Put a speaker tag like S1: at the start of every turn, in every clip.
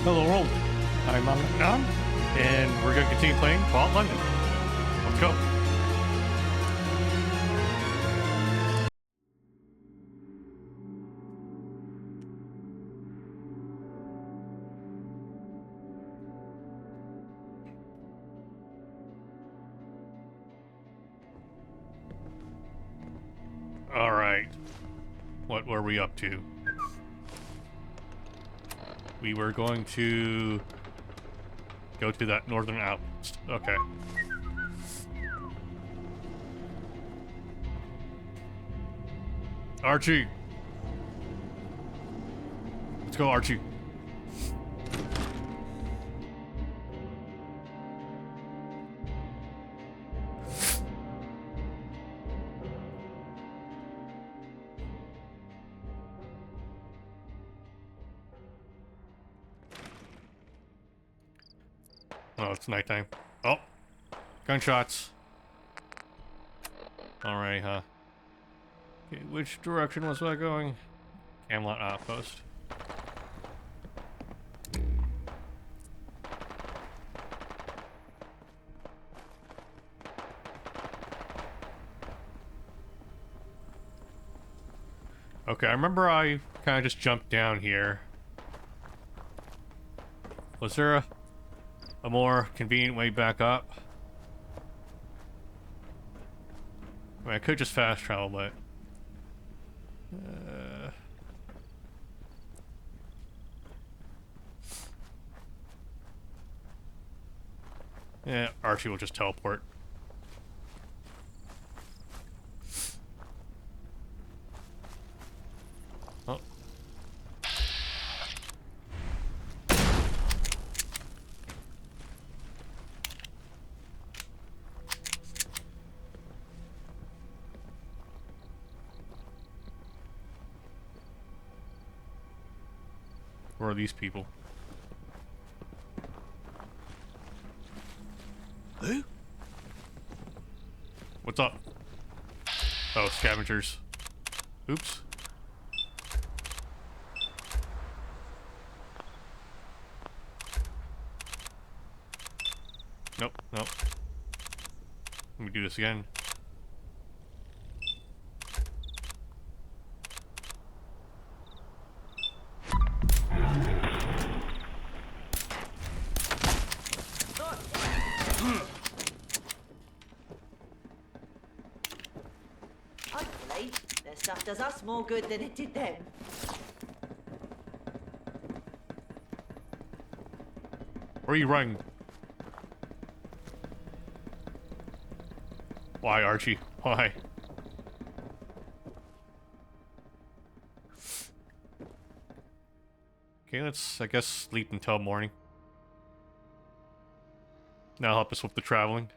S1: Hello world, I'm Alan, and we're going to continue playing Fallout London. Let's go. Alright, what were we up to? We were going to go to that northern outpost. Okay. Archie! Let's go, Archie. Oh, it's nighttime. Oh! Gunshots. Alright, huh? Okay, which direction was I going? Camelot Outpost. Okay, I remember I kind of just jumped down here. Was there a more convenient way back up? I mean, I could just fast travel, but... yeah, Archie will just teleport. Oh. Where are these people?
S2: Who?
S1: What's up? Oh, scavengers. Oops. Nope, nope. Let me do this again.
S3: Hopefully, their stuff does us more good than it did them.
S1: Where are you running? Why, Archie? Why? Okay, let's, I guess, sleep until morning. That'll help us with the traveling.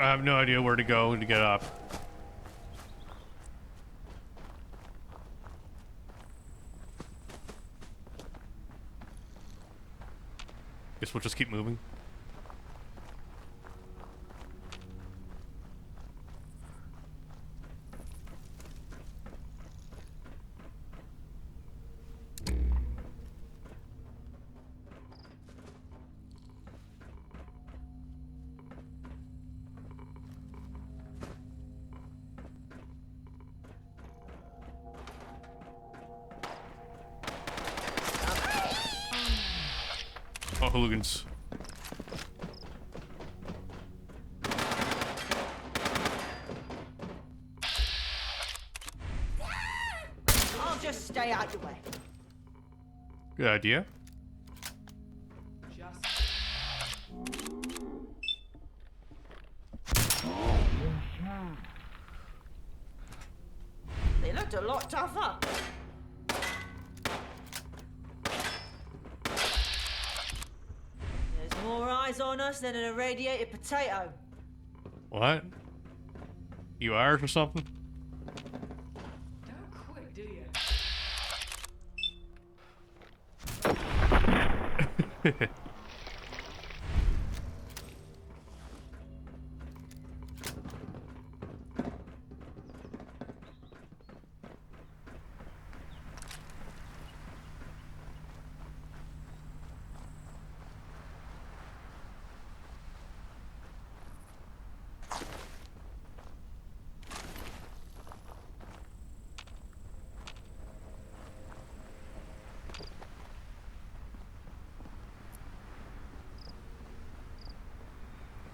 S1: I have no idea where to go to get up. Guess we'll just keep moving. Oh, hooligans.
S3: I'll just stay out your way.
S1: Good idea.
S3: They looked a lot tougher. There's more eyes on us than an irradiated potato.
S1: What? You Irish or something?
S2: Don't quit, do you?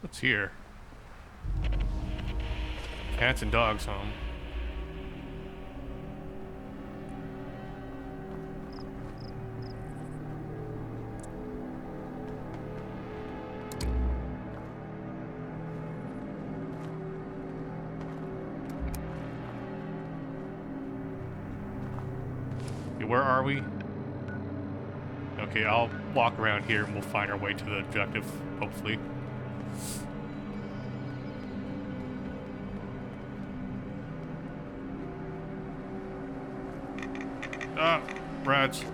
S1: What's here? Cats and dogs home. Okay, where are we? Okay, I'll walk around here and we'll find our way to the objective, hopefully. Ah, rats.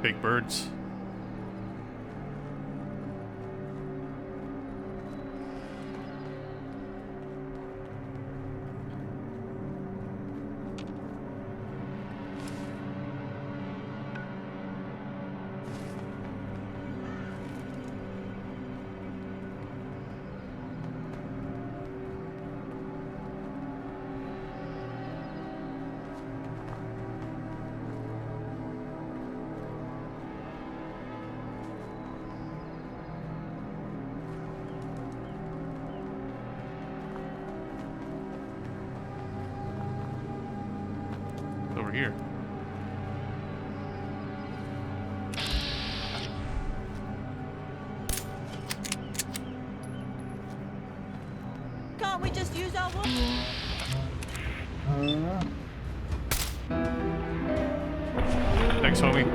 S1: Big birds. Over here.
S3: Can't we just use our one?
S1: Thanks, homie.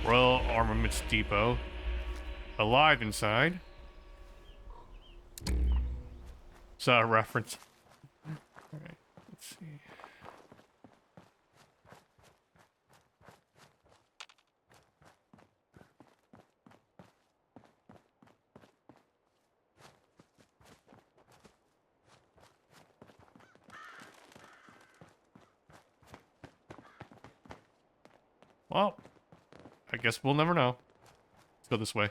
S1: Royal Armaments Depot. Alive inside. Saw a reference. Alright, let's see. Well, I guess we'll never know. Let's go this way.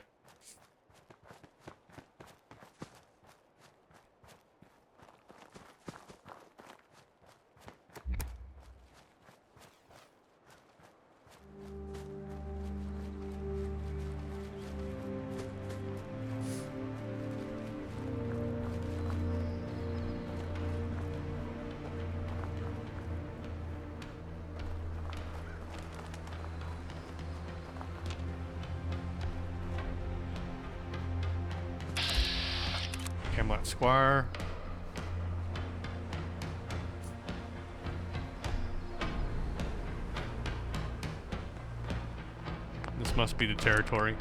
S1: Camelot Squire. This must be the territory.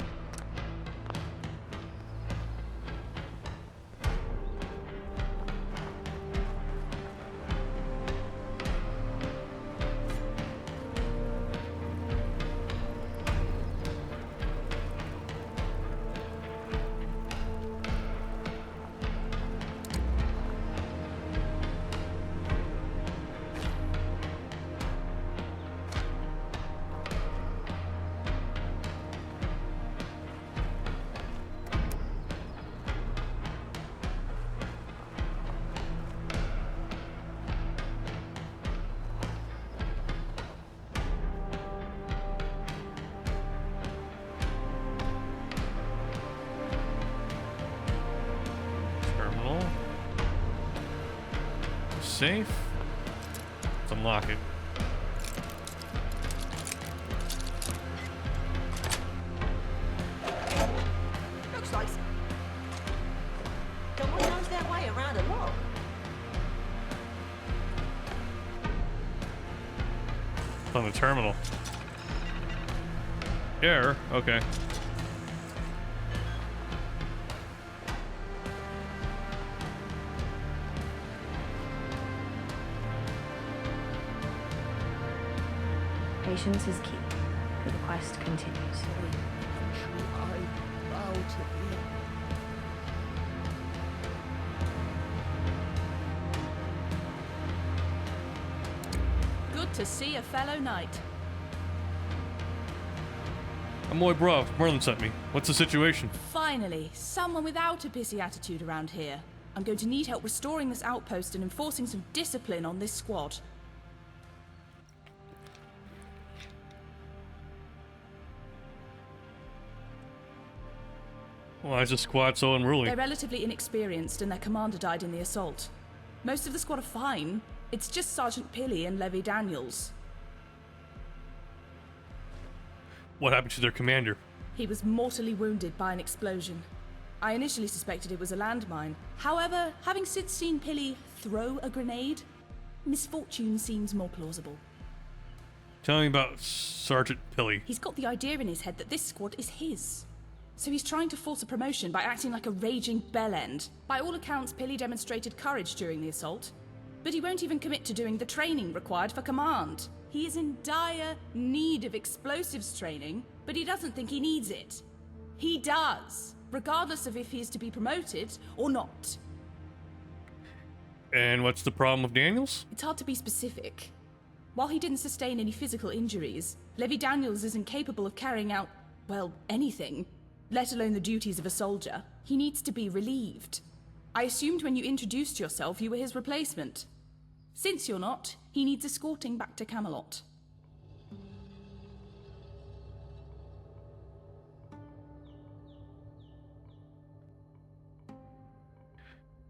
S1: safe. Let's unlock it.
S3: Looks like someone knows their way around a lock.
S1: On the terminal. Error. Okay.
S2: Patience is key. The quest continues.
S4: I bow to thee.
S5: Good to see a fellow knight.
S1: Amoy Brav, Merlin sent me. What's the situation?
S5: Finally, someone without a pissy attitude around here. I'm going to need help restoring this outpost and enforcing some discipline on this squad.
S1: Why is the squad so unruly?
S5: They're relatively inexperienced and their commander died in the assault. Most of the squad are fine. It's just Sergeant Pilly and Levy Daniels.
S1: What happened to their commander?
S5: He was mortally wounded by an explosion. I initially suspected it was a landmine. However, having since seen Pilly throw a grenade, misfortune seems more plausible.
S1: Tell me about Sergeant Pilly.
S5: He's got the idea in his head that this squad is his. So he's trying to force a promotion by acting like a raging bellend. By all accounts, Pilly demonstrated courage during the assault, but he won't even commit to doing the training required for command. He is in dire need of explosives training, but he doesn't think he needs it. He does, regardless of if he is to be promoted or not.
S1: And what's the problem with Daniels?
S5: It's hard to be specific. While he didn't sustain any physical injuries, Levy Daniels is incapable of carrying out, well, anything, let alone the duties of a soldier. He needs to be relieved. I assumed when you introduced yourself you were his replacement. Since you're not, he needs escorting back to Camelot.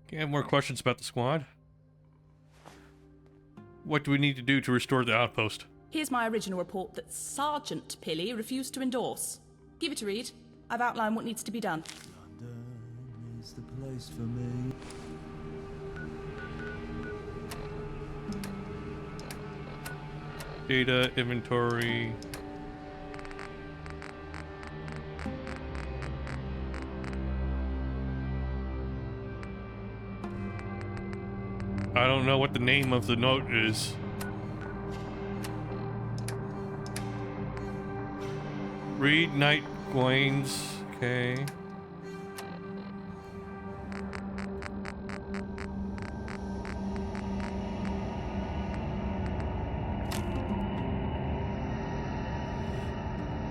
S1: Okay, I have more questions about the squad. What do we need to do to restore the outpost?
S5: Here's my original report that Sergeant Pilly refused to endorse. Give it a read. I've outlined what needs to be done.
S4: London is the place for me.
S1: Data, inventory. I don't know what the name of the note is. Read Knight Gwaines. Okay.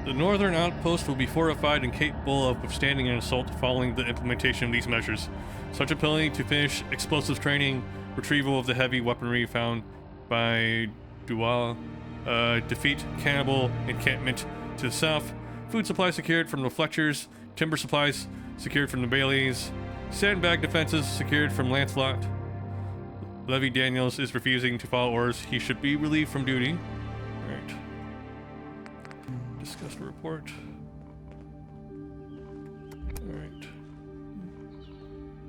S1: The northern outpost will be fortified and capable of withstanding an assault following the implementation of these measures. Such ability to finish explosives training, retrieval of the heavy weaponry found by Dual, defeat cannibal encampment to the south, food supply secured from the Fletchers, timber supplies secured from the Baileys, sandbag defenses secured from Lancelot. Levy Daniels is refusing to follow orders. He should be relieved from duty. Alright. Discuss the report. Alright.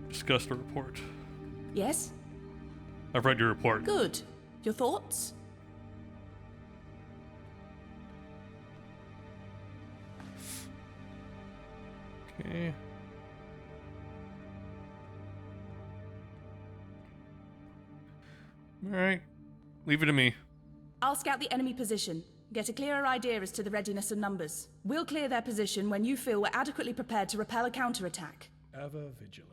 S1: Discuss the report.
S5: Yes?
S1: I've read your report.
S5: Good. Your thoughts?
S1: Okay. Alright. Leave it to me.
S5: I'll scout the enemy position, get a clearer idea as to the readiness and numbers. We'll clear their position when you feel we're adequately prepared to repel a counterattack.
S6: Ever vigilant.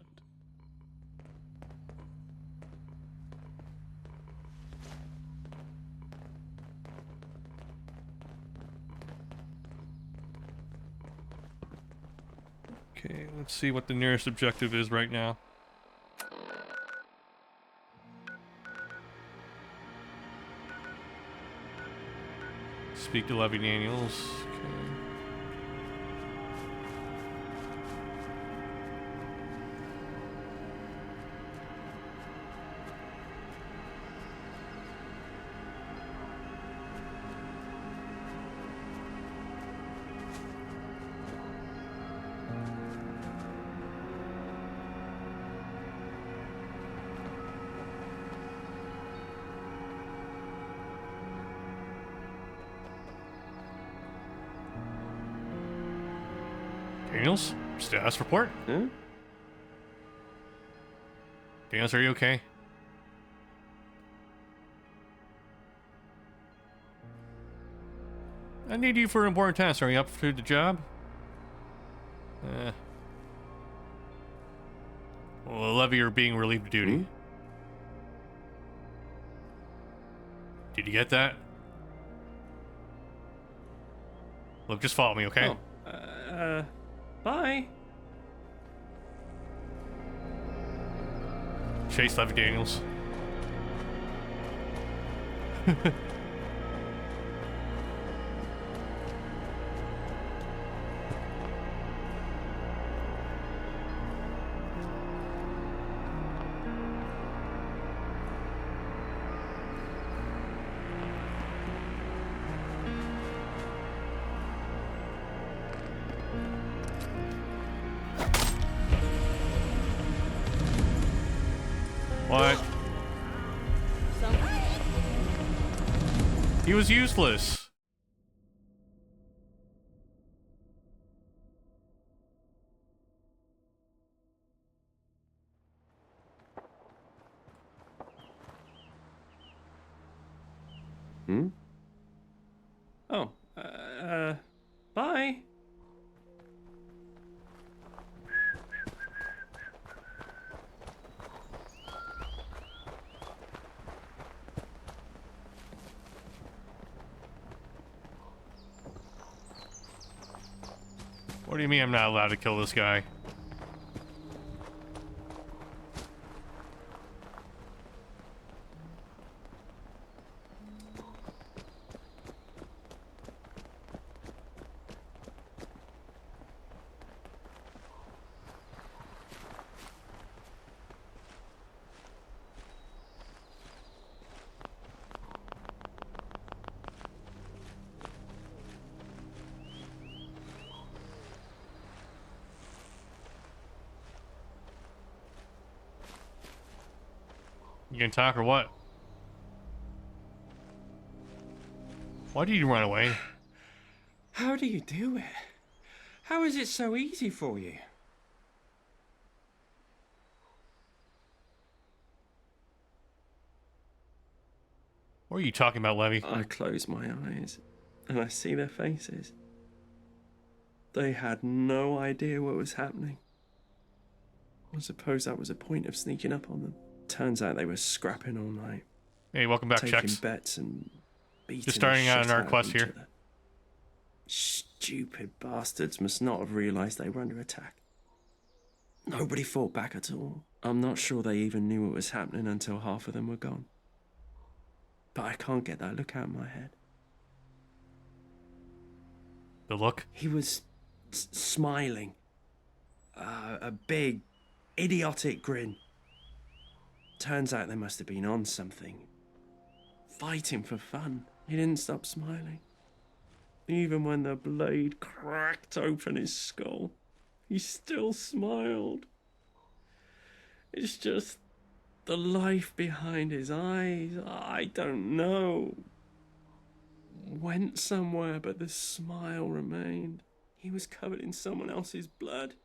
S1: Okay, let's see what the nearest objective is right now. Speak to Levy Daniels. Okay. Daniels, status report.
S6: Huh?
S1: Daniels, are you okay? I need you for an important task. Are you up to the job? Well, Levy are being relieved of duty.
S6: Hmm?
S1: Did you get that? Look, just follow me, okay?
S6: Oh, bye.
S1: Chase Levy Daniels. What? He was useless.
S6: Hmm? Oh, bye.
S1: What do you mean I'm not allowed to kill this guy? You gonna talk or what? Why did you run away?
S6: How do you do it? How is it so easy for you?
S1: What are you talking about, Levy?
S6: I close my eyes and I see their faces. They had no idea what was happening. I suppose that was a point of sneaking up on them. Turns out they were scrapping all night,
S1: Hey, welcome back,
S6: taking
S1: Chex.
S6: bets and beating
S1: Just starting
S6: the
S1: out
S6: shit
S1: on our
S6: of
S1: quest
S6: each
S1: here.
S6: other. Stupid bastards must not have realised they were under attack. Nobody fought back at all. I'm not sure they even knew what was happening until half of them were gone. But I can't get that look out of my head.
S1: The look?
S6: He was smiling. A big, idiotic grin. Turns out they must have been on something. Fighting for fun. He didn't stop smiling. Even when the blade cracked open his skull, he still smiled. It's just the life behind his eyes, I don't know. Went somewhere, but the smile remained. He was covered in someone else's blood.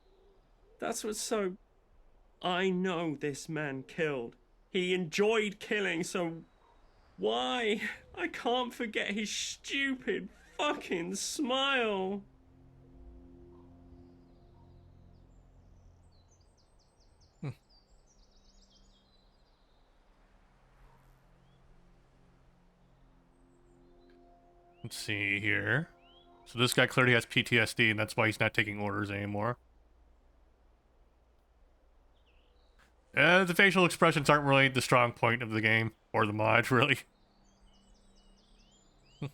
S6: That's what's so... I know this man killed. He enjoyed killing, so why? I can't forget his stupid fucking smile.
S1: Let's see here. So this guy clearly has PTSD, and that's why he's not taking orders anymore. The facial expressions aren't really the strong point of the game, or the mod, really. You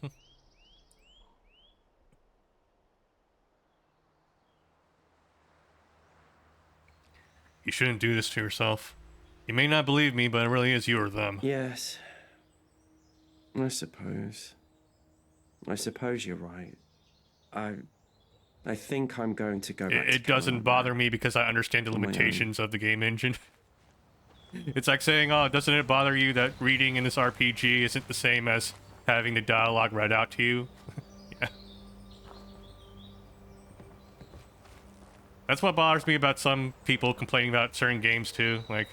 S1: shouldn't do this to yourself. You may not believe me, but it really is you or them.
S6: Yes. I suppose. I suppose you're right. I think I'm going to go back to
S1: It doesn't
S6: Canada.
S1: bother me because I understand the
S6: On my own.
S1: limitations of the game engine. It's like saying, oh, doesn't it bother you that reading in this RPG isn't the same as having the dialogue read out to you? Yeah. That's what bothers me about some people complaining about certain games too. Like,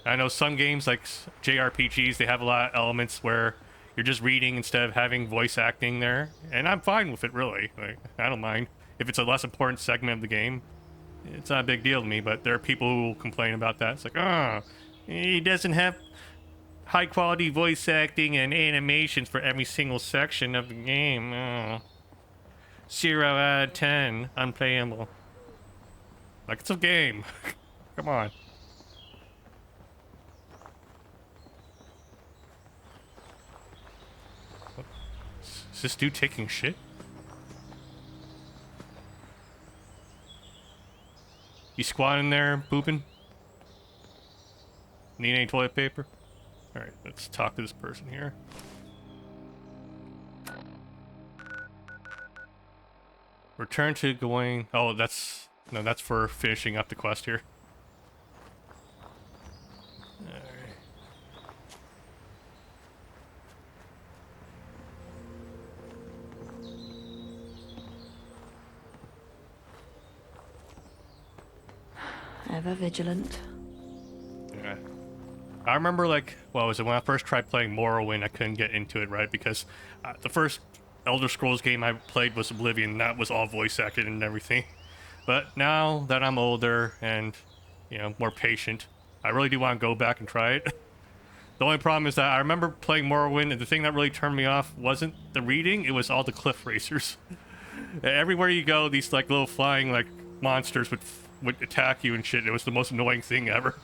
S1: I know some games like JRPGs, they have a lot of elements where you're just reading instead of having voice acting there, and I'm fine with it really. Like, I don't mind if it's a less important segment of the game. It's not a big deal to me, but there are people who will complain about that. It's like, oh, he doesn't have high quality voice acting and animations for every single section of the game. Oh. 0 out of 10, unplayable. Like, it's a game. Come on. Is this dude taking shit? You squatting there, pooping? Need any toilet paper? Alright, let's talk to this person here. Return to Gawain. Oh, that's... No, that's for finishing up the quest here. Alright.
S2: Ever vigilant.
S1: Yeah. I remember, like, well, was it when I first tried playing Morrowind, I couldn't get into it, right? Because the first Elder Scrolls game I played was Oblivion, and that was all voice acted and everything. But now that I'm older and, you know, more patient, I really do want to go back and try it. The only problem is that I remember playing Morrowind, and the thing that really turned me off wasn't the reading, it was all the cliff racers. Everywhere you go, these, like, little flying, like, monsters would attack you and shit. It was the most annoying thing ever.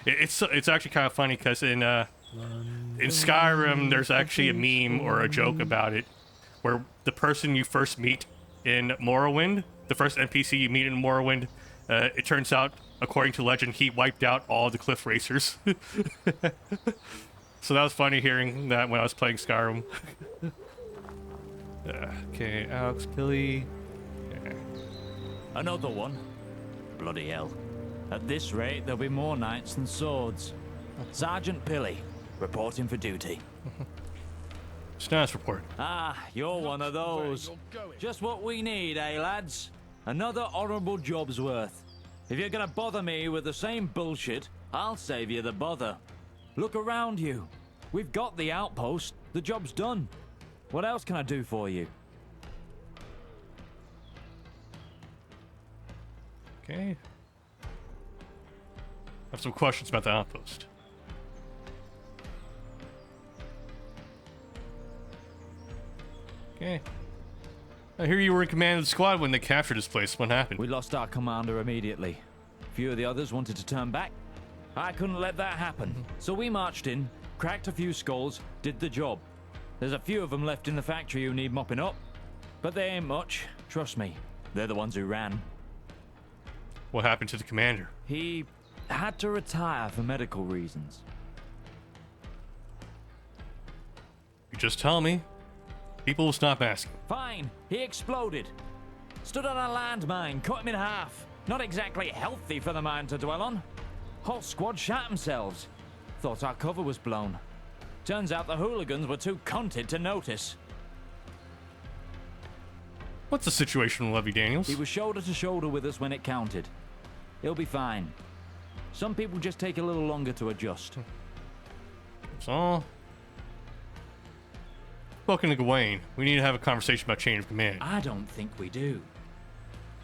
S1: It's actually kind of funny because in Skyrim there's actually a meme or a joke about it, where the person you first meet in Morrowind, the first NPC you meet in Morrowind, it turns out, according to legend, he wiped out all the cliff racers. So that was funny hearing that when I was playing Skyrim. Okay, Alex, Billy.
S7: Another one? Bloody hell. At this rate, there'll be more knights than swords. Sergeant Pilly, reporting for duty.
S1: Status report.
S7: Ah, you're one of those. Just what we need, eh, lads? Another honourable job's worth. If you're gonna bother me with the same bullshit, I'll save you the bother. Look around you. We've got the outpost. The job's done. What else can I do for you?
S1: Okay. I have some questions about the outpost. Okay. I hear you were in command of the squad when they captured this place. What happened?
S7: We lost our commander immediately. A few of the others wanted to turn back. I couldn't let that happen. So we marched in, cracked a few skulls, did the job. There's a few of them left in the factory who need mopping up. But they ain't much. Trust me. They're the ones who ran.
S1: What happened to the commander?
S7: He had to retire for medical reasons.
S1: You just tell me. People will stop asking.
S7: Fine, he exploded. Stood on a landmine, cut him in half. Not exactly healthy for the mine to dwell on. Whole squad shot themselves. Thought our cover was blown. Turns out the hooligans were too cunted to notice.
S1: What's the situation with Levy Daniels?
S7: He was shoulder to shoulder with us when it counted. He'll be fine. Some people just take a little longer to adjust.
S1: So, spoken to Gawain. We need to have a conversation about change of command.
S8: I don't think we do.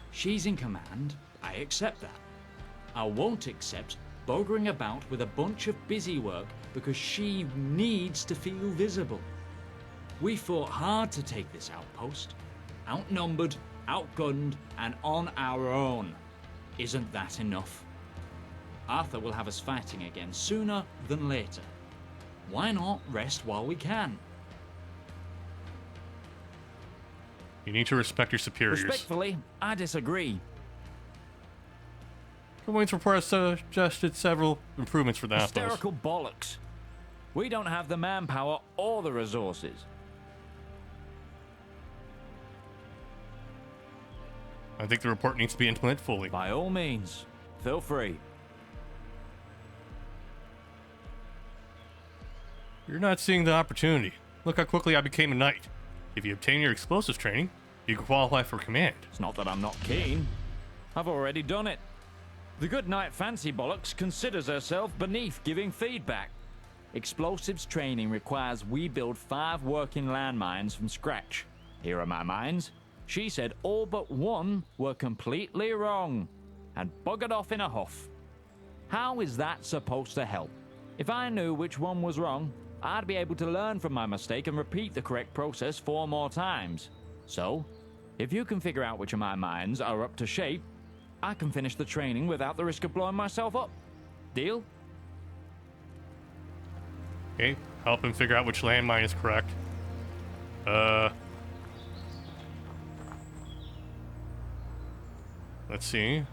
S8: She's in command. I accept that. I won't accept bogering about with a bunch of busy work because she needs to feel visible. We fought hard to take this outpost. Outnumbered, outgunned, and on our own. Isn't that enough? Arthur will have us fighting again sooner than later. Why not rest while we can?
S1: You need to respect your superiors.
S7: Respectfully, I disagree.
S1: Gawain's report has suggested several improvements for the outpost.
S7: Hysterical bollocks. We don't have the manpower or the resources.
S1: I think the report needs to be implemented fully.
S7: By all means, feel free.
S1: You're not seeing the opportunity. Look how quickly I became a knight. If you obtain your explosives training, you can qualify for command.
S7: It's not that I'm not keen. I've already done it. The good night fancy bollocks considers herself beneath giving feedback. Explosives training requires we build 5 working landmines from scratch. Here are my mines. She said all but 1 were completely wrong and buggered off in a huff. How is that supposed to help? If I knew which one was wrong, I'd be able to learn from my mistake and repeat the correct process 4 more times. So, if you can figure out which of my mines are up to shape, I can finish the training without the risk of blowing myself up. Deal?
S1: Okay, help him figure out which landmine is correct. Let's see.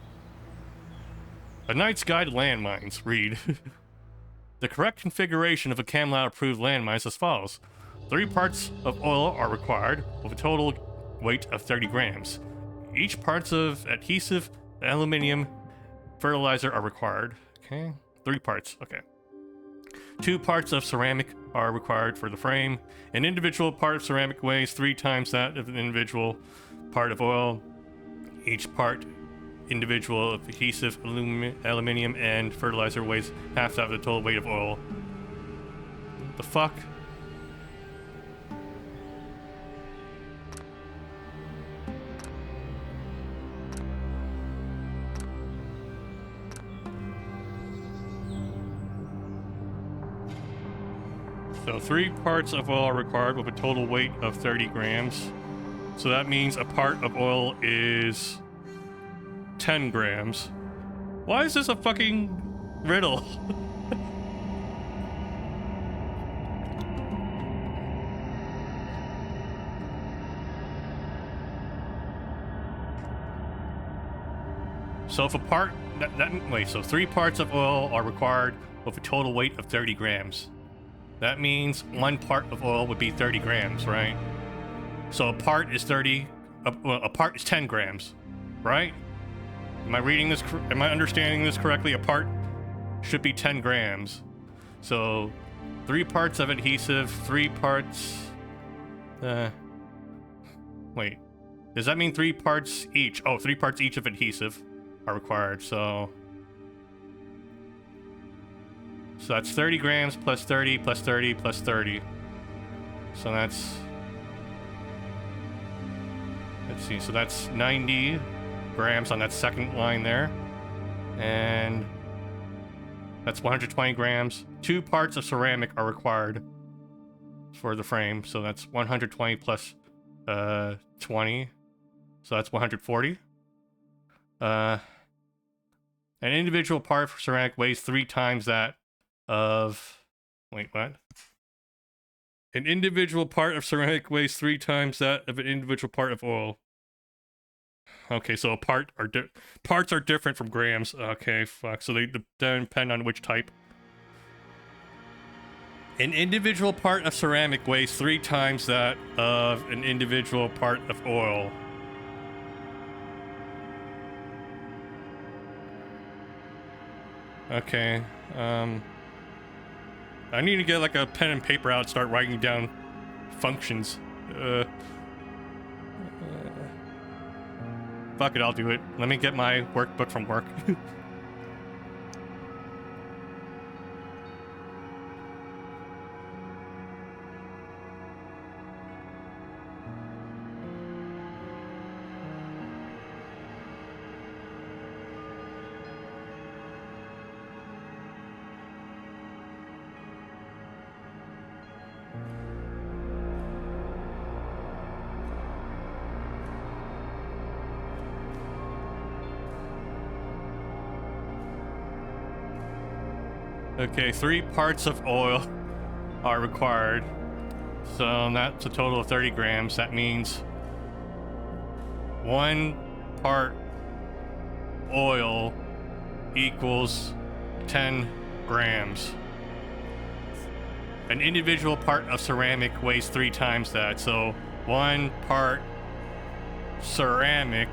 S1: A Knight's Guide to Landmines. Read. The correct configuration of a Camelot-approved landmine is as follows. 3 parts of oil are required, with a total weight of 30 grams. Each parts of adhesive, aluminium, fertilizer are required. Okay, 3 parts. Okay. 2 parts of ceramic are required for the frame. An individual part of ceramic weighs 3 times that of an individual part of oil. Each part individual of adhesive, aluminium, and fertilizer weighs half that of the total weight of oil. What the fuck? So 3 parts of oil are required with a total weight of 30 grams. So that means a part of oil is 10 grams. Why is this a fucking riddle? So if a part... wait, so 3 parts of oil are required with a total weight of 30 grams. That means 1 part of oil would be 30 grams, right? So a part is 30... a part is 10 grams, right? Am I reading this? Am I understanding this correctly? A part should be 10 grams. So 3 parts of adhesive, 3 parts... wait. Does that mean 3 parts each? Oh, 3 parts each of adhesive are required, so that's 30 grams plus 30 plus 30 plus 30. So that's... let's see, so that's 90 grams on that second line there. And that's 120 grams. 2 parts of ceramic are required for the frame, so that's 120 plus 20. So that's 140. An individual part for ceramic weighs 3 times that of... wait, what? An individual part of ceramic weighs 3 times that of an individual part of oil. Okay, so parts are different from grams. Okay, fuck. So they depend on which type. An individual part of ceramic weighs 3 times that of an individual part of oil. Okay, I need to get like a pen and paper out and start writing down functions. Fuck it, I'll do it. Let me get my workbook from work. Okay, 3 parts of oil are required. So that's a total of 30 grams. That means 1 part oil equals 10 grams. An individual part of ceramic weighs 3 times that. So 1 part ceramic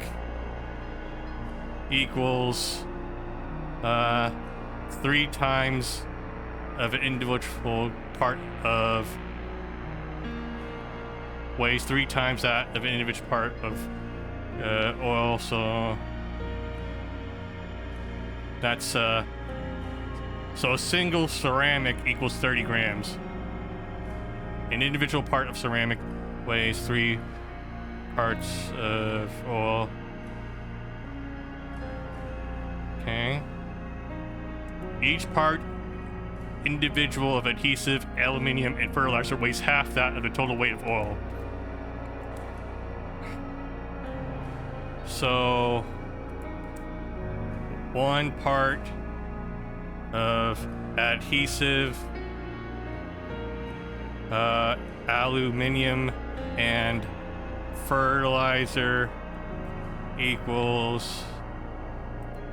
S1: equals 3 times of an individual part of weighs 3 times that of an individual part of oil. So that's so a single ceramic equals 30 grams. An individual part of ceramic weighs 3 parts of oil. Okay. Each part individual of adhesive, aluminium, and fertilizer weighs half that of the total weight of oil. So 1 part of adhesive, aluminium, and fertilizer equals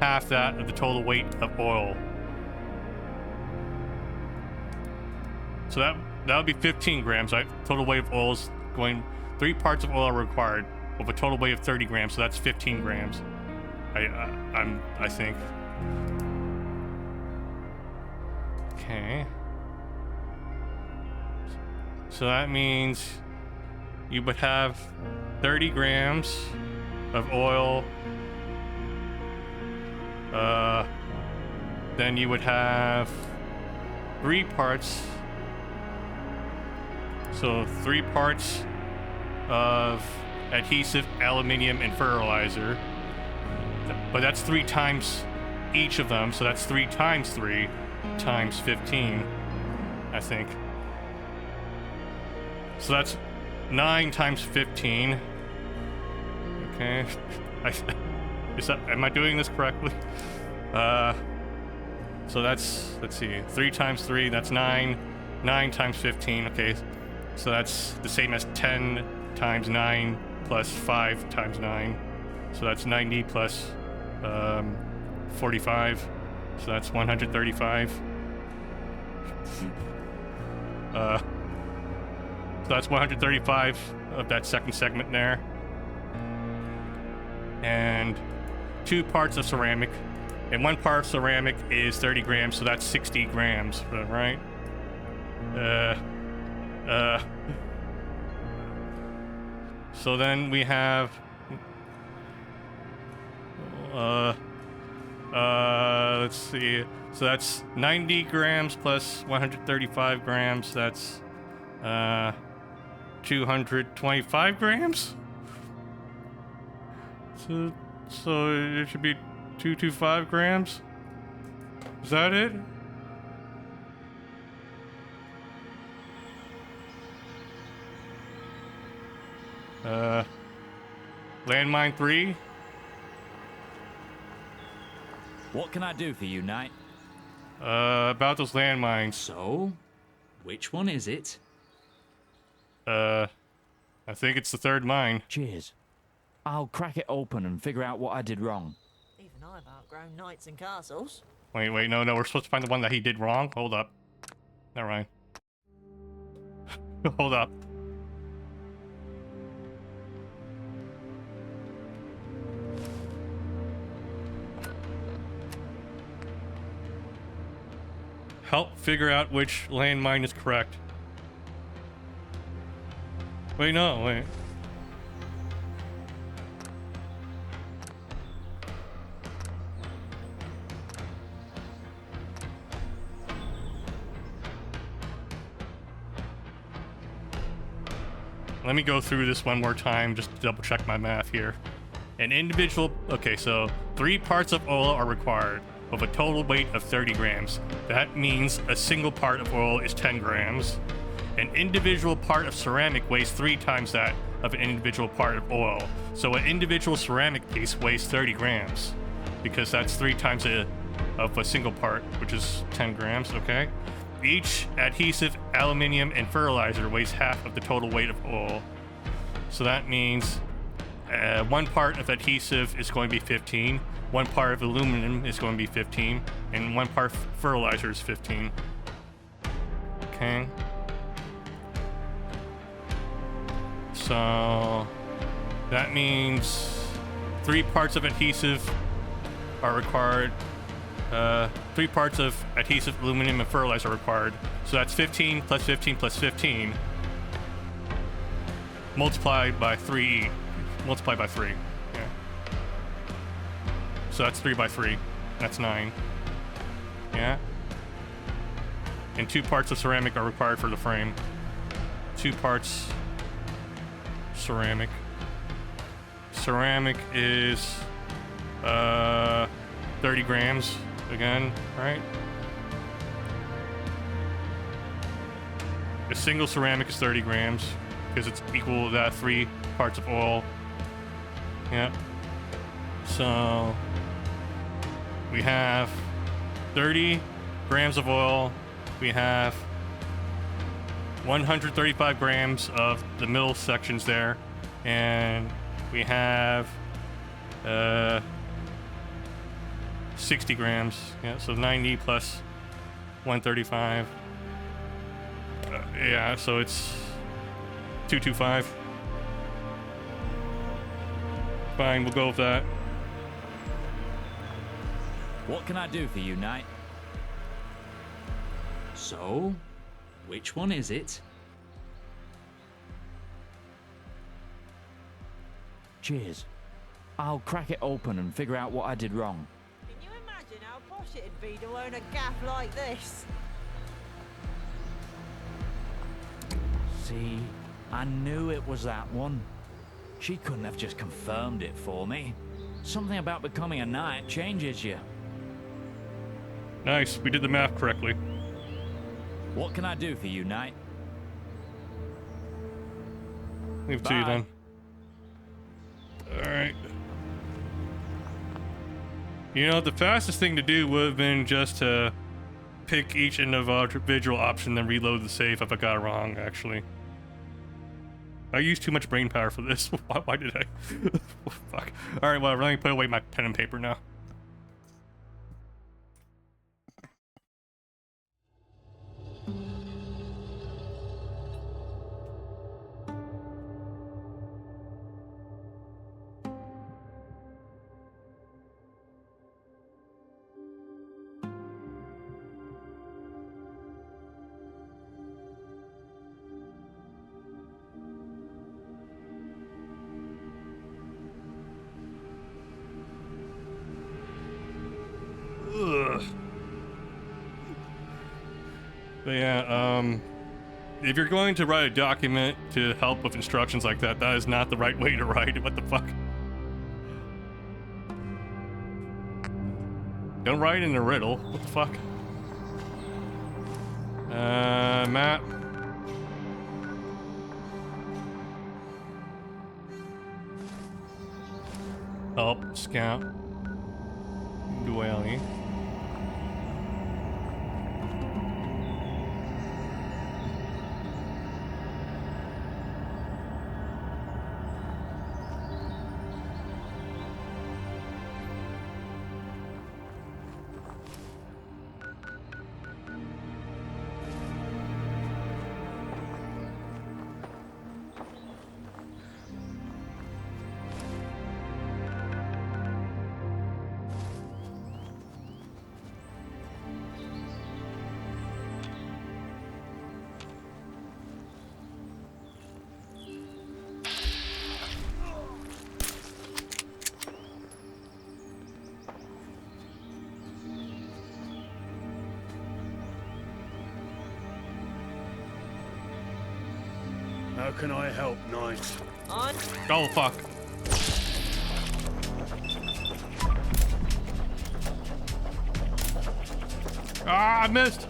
S1: half that of the total weight of oil. So that would be 15 grams, right? Total weight of oil is going, 3 parts of oil are required with a total weight of 30 grams, so that's 15 grams. I think. Okay. So that means you would have 30 grams of oil. Then you would have 3 parts. So 3 parts of adhesive, aluminium, and fertilizer. But that's 3 times each of them, so that's 3 times 3 times 15, I think. So that's 9 times 15. Okay. Am I doing this correctly? So that's, let's see, 3 times 3, that's 9. 9 times 15, okay. So that's the same as 10 times 9 plus 5 times 9. So that's 90 plus 45. So that's 135. So that's 135 of that second segment there. And 2 parts of ceramic. And 1 part of ceramic is 30 grams, so that's 60 grams, right? So then we have let's see, so that's 90 grams plus 135 grams, that's 225 grams. So it should be 225 grams. Is that it? Landmine 3.
S7: What can I do for you, Knight?
S1: About those landmines.
S8: So, which one is it?
S1: I think it's the 3rd mine.
S7: Cheers. I'll crack it open and figure out what I did wrong.
S3: Even I've outgrown knights and castles.
S1: Wait, no, we're supposed to find the one that he did wrong? Hold up. Never mind. Hold up. Help figure out which landmine is correct. Wait, no, wait. Let me go through this one more time just to double check my math here. An individual, okay, so 3 parts of oil are required with a total weight of 30 grams. That means a single part of oil is 10 grams. An individual part of ceramic weighs 3 times that of an individual part of oil. So an individual ceramic piece weighs 30 grams because that's 3 times of a single part, which is 10 grams, okay? Each adhesive, aluminium, and fertilizer weighs half of the total weight of oil. So that means 1 part of adhesive is going to be 15, 1 part of aluminum is going to be 15, and 1 part of fertilizer is 15. Okay. So that means 3 parts of adhesive are required. 3 parts of adhesive, aluminum, and fertilizer are required. So that's 15 plus 15 plus 15. multiplied by 3. Multiplied by 3. Yeah. So that's 3 by 3. That's 9. Yeah. And 2 parts of ceramic are required for the frame. 2 parts ceramic. Ceramic is 30 grams again, right? A single ceramic is 30 grams because it's equal to that 3 parts of oil. Yeah. So we have 30 grams of oil. We have 135 grams of the middle sections there, and we have 60 grams. Yeah, so 90 plus 135. Yeah, so it's 225. Fine, we'll go with that.
S7: What can I do for you, Knight?
S8: So, which one is it?
S7: Cheers. I'll crack it open and figure out what I did wrong.
S3: Can you imagine how posh it'd be to own a gaff like this?
S7: See, I knew it was that one. She couldn't have just confirmed it for me. Something about becoming a knight changes you.
S1: Nice, we did the math correctly.
S7: What can I do for you, Knight?
S1: Leave it to you
S7: Bye.
S1: then. Alright. You know, the fastest thing to do would have been just to pick each individual option, then reload the save if I got it wrong, actually. I used too much brain power for this. Why did I? Fuck. Alright, well, let me put away my pen and paper now. Ugh. But yeah, if you're going to write a document to help with instructions like that, that is not the right way to write it. What the fuck? Don't write in a riddle. What the fuck? Map. Help, scout. Duelli.
S9: How can I help, Knight?
S3: On.
S1: Oh, fuck. Ah, I missed.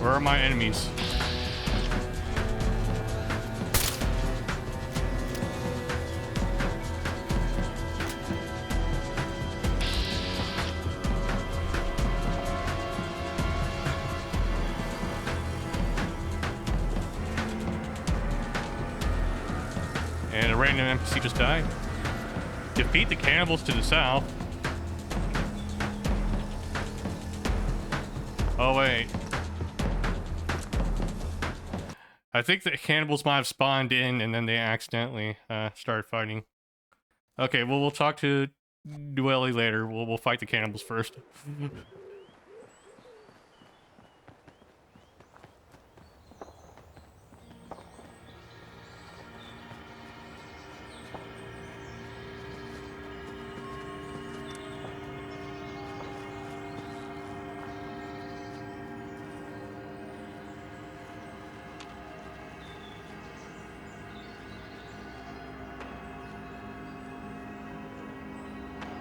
S1: Where are my enemies? And a random NPC just died. Defeat the cannibals to the south. Oh, wait. I think the cannibals might have spawned in and then they accidentally started fighting. Okay, well, we'll talk to Dwelly later. We'll fight the cannibals first.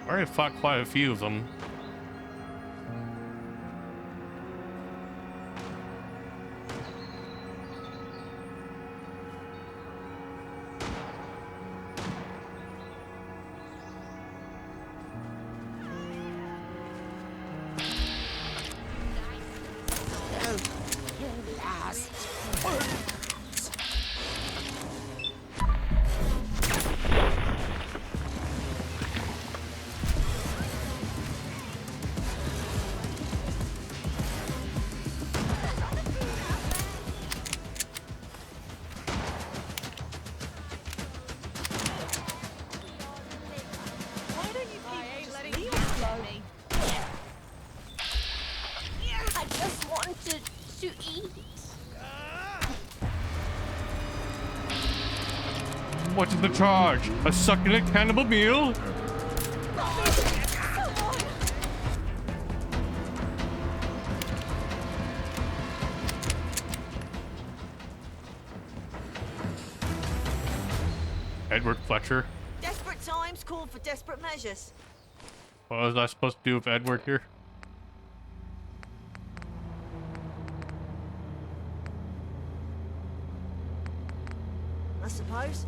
S1: I already fought quite a few of them.
S9: I just wanted to eat.
S1: What is the charge? A succulent cannibal meal? Edward Fletcher.
S3: Desperate times call for desperate measures.
S1: What was I supposed to do with Edward here?
S3: I suppose.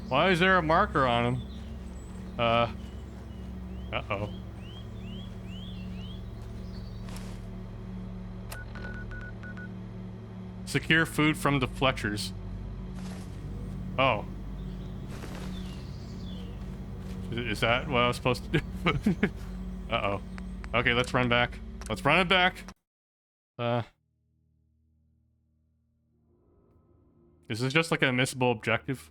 S1: Why is there a marker on him? Uh-oh. Secure food from the Fletchers. Oh. Is that what I was supposed to do? Uh-oh. Okay, let's run back. Let's run it back. Is this just like a missable objective?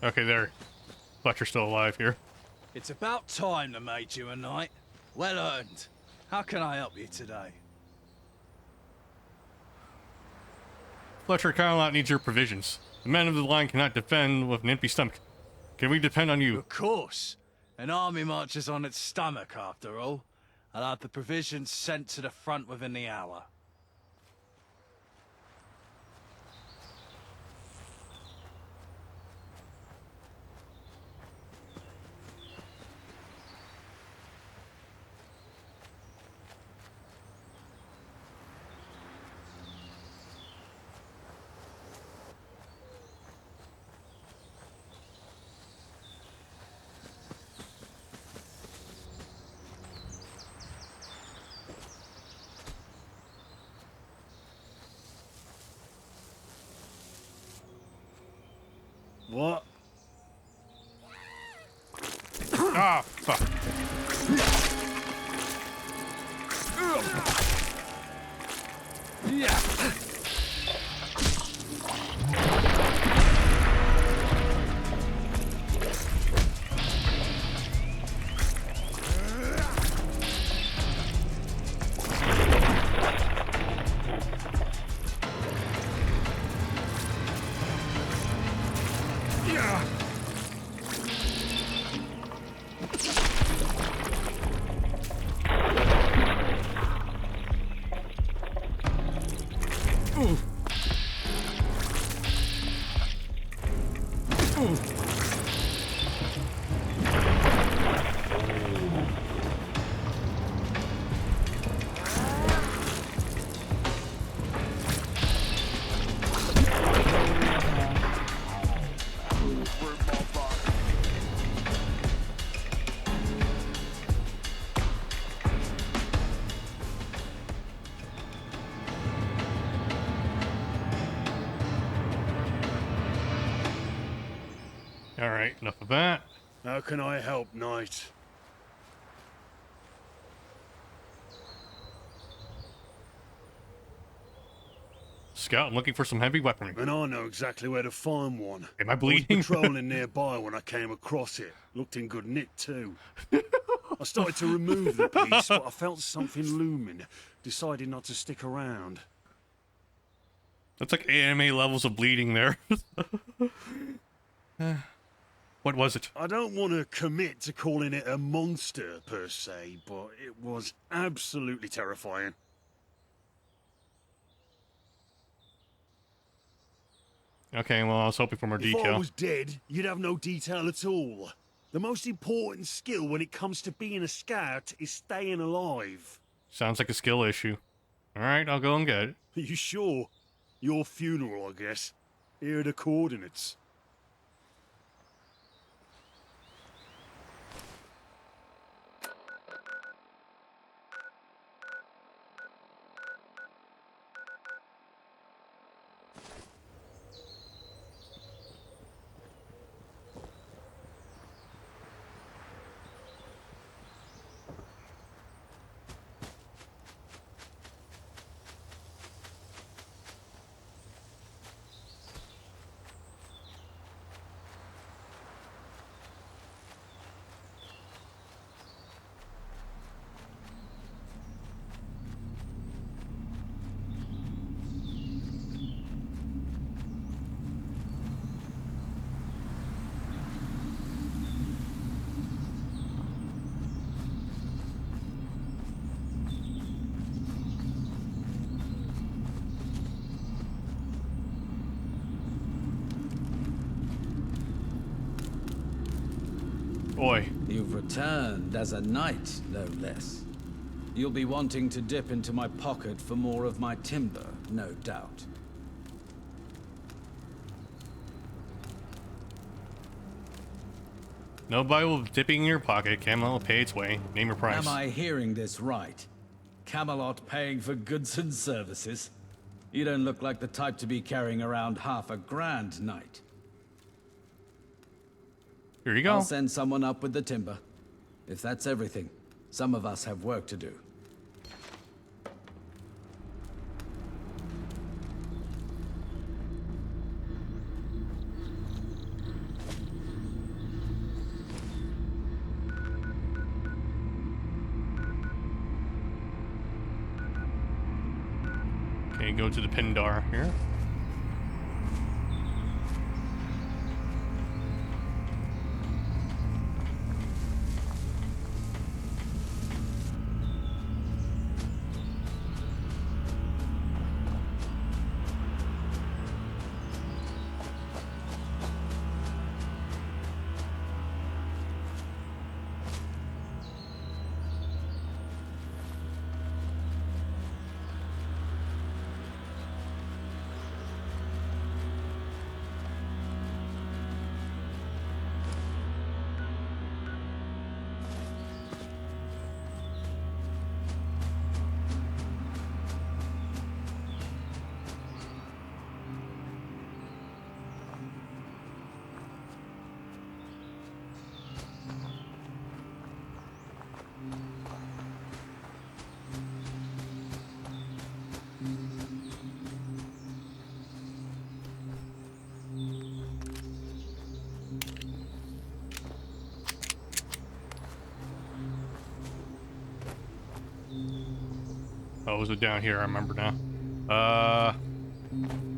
S1: Okay, there. Fletcher's still alive here.
S10: It's about time they made you a knight. Well earned. How can I help you today?
S1: Fletcher Camelot needs your provisions. The men of the line cannot defend with an empty stomach. Can we depend on you?
S10: Of course. An army marches on its stomach, after all. I'll have the provisions sent to the front within the hour. What?
S1: Ah, fuck. Alright, enough of that.
S10: How can I help, Knight?
S1: Scout, I'm looking for some heavy weaponry.
S10: And I know exactly where to find one.
S1: Am I
S10: I was
S1: bleeding?
S10: patrolling nearby when I came across it. Looked in good nick, too. I started to remove the piece, but I felt something looming. Decided not to stick around.
S1: That's like AMA levels of bleeding there. What was it?
S10: I don't want to commit to calling it a monster, per se, but it was absolutely terrifying.
S1: Okay, well, I was hoping for more
S10: If I
S1: detail.
S10: was dead, you'd have no detail at all. The most important skill when it comes to being a scout is staying alive.
S1: Sounds like a skill issue. Alright, I'll go and get it.
S10: Are you sure? Your funeral, I guess. Here are the coordinates.
S1: Boy.
S11: You've returned as a knight, no less. You'll be wanting to dip into my pocket for more of my timber, no doubt.
S1: Nobody will be dipping in your pocket. Camelot will pay its way. Name your price.
S11: Am I hearing this right? Camelot paying for goods and services? You don't look like the type to be carrying around $50,000, knight.
S1: Here you go.
S11: I'll send someone up with the timber. If that's everything, some of us have work to do.
S1: Okay, go to the Pindar here. Oh, was it down here? I remember now.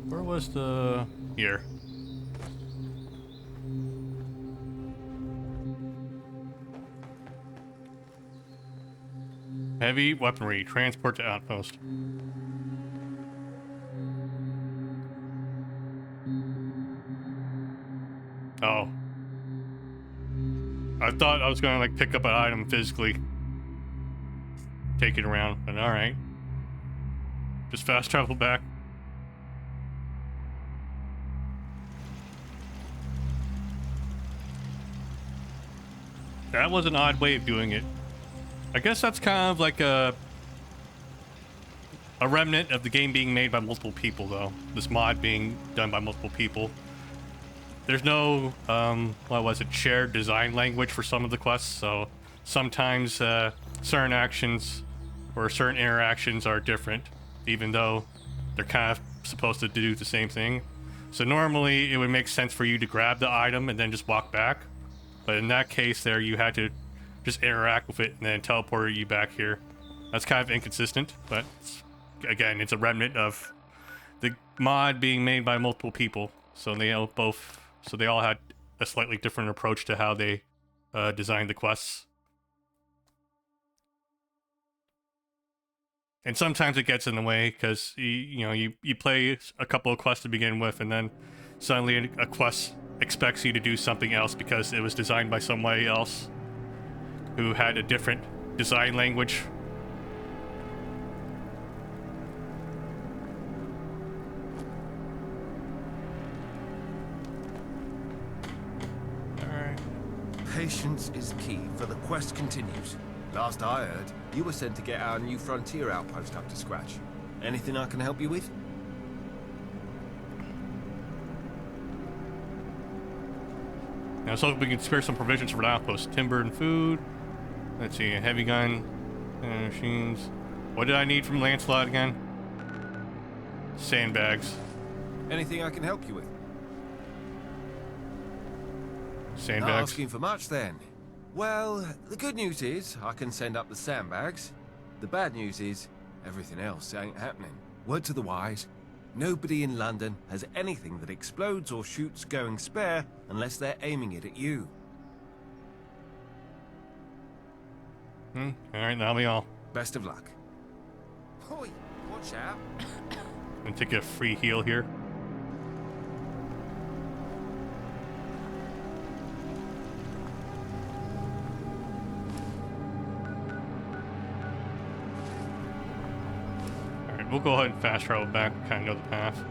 S1: Where was the... Here. Heavy weaponry. Transport to outpost. Oh. I thought I was gonna like pick up an item physically. Take it around, but alright. Just fast travel back. That was an odd way of doing it. I guess that's kind of like a remnant of the game being made by multiple people, though. This mod being done by multiple people. There's no, what was it, shared design language for some of the quests, so sometimes certain actions or certain interactions are different, even though they're kind of supposed to do the same thing. So normally it would make sense for you to grab the item and then just walk back. But in that case there, you had to just interact with it and then teleport you back here. That's kind of inconsistent, but again, it's a remnant of the mod being made by multiple people. So they all had a slightly different approach to how they designed the quests. And sometimes it gets in the way because you play a couple of quests to begin with, and then suddenly a quest expects you to do something else because it was designed by somebody else who had a different design language.
S12: Patience is key, for the quest continues. Last I heard, you were sent to get our new frontier outpost up to scratch. Anything I can help you with?
S1: Now, so we can spare some provisions for the outpost. Timber and food. Let's see, a heavy gun, machines. What did I need from Lancelot again? Sandbags.
S12: Anything I can help you with?
S1: Sandbags.
S12: Not asking for much then. Well, the good news is I can send up the sandbags. The bad news is everything else ain't happening. Word to the wise, nobody in London has anything that explodes or shoots going spare unless they're aiming it at you.
S1: Alright, that'll be all.
S12: Best of luck. Oi, watch out.
S1: I'm gonna take a free heal here. We'll go ahead and fast travel back, kind of know the path.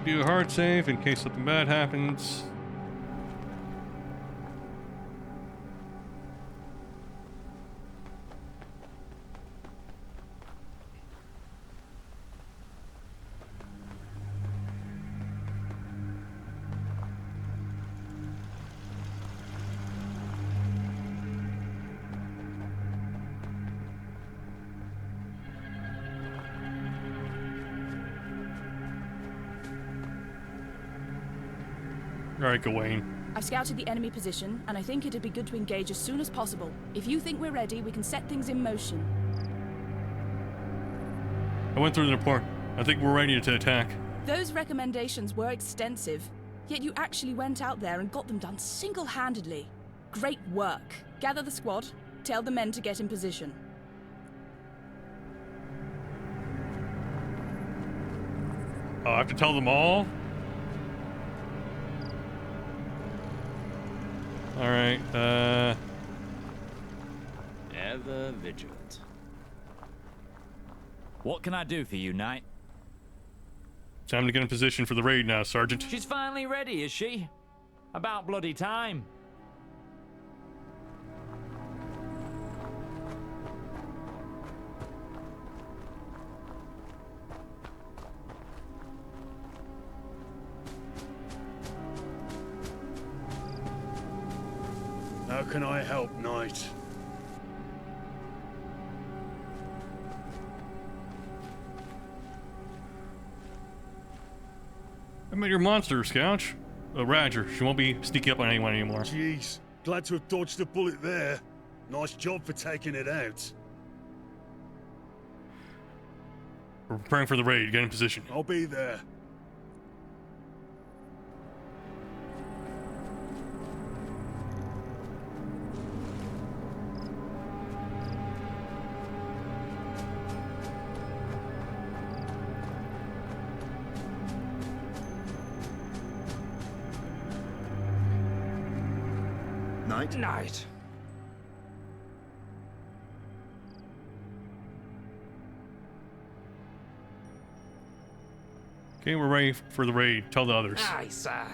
S1: Do a hard save in case something bad happens. Alright, Gawain.
S5: I've scouted the enemy position, and I think it'd be good to engage as soon as possible. If you think we're ready, we can set things in motion.
S1: I went through the report. I think we're ready to attack.
S5: Those recommendations were extensive, yet you actually went out there and got them done single-handedly. Great work. Gather the squad, tell the men to get in position.
S1: Oh, I have to tell them all? Alright,
S7: Ever vigilant. What can I do for you, Knight?
S1: Time to get in position for the raid now, Sergeant.
S7: She's finally ready, is she? About bloody time.
S10: can I help, knight?
S1: I met your monster, Scout. Roger. She won't be sneaking up on anyone anymore.
S10: Jeez, glad to have dodged a bullet there. Nice job for taking it out.
S1: We're preparing for the raid. Get in position.
S10: I'll be there.
S13: Night.
S1: Okay, we're ready for the raid. Tell the others.
S13: Aye, sir.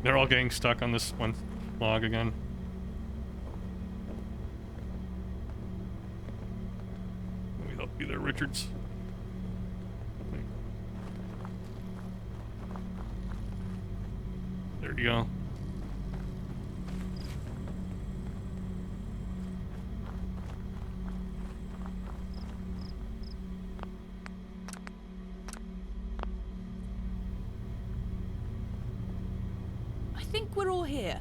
S1: They're all getting stuck on this one log again. Let me help you there, Richards. There you go.
S5: I think we're all here.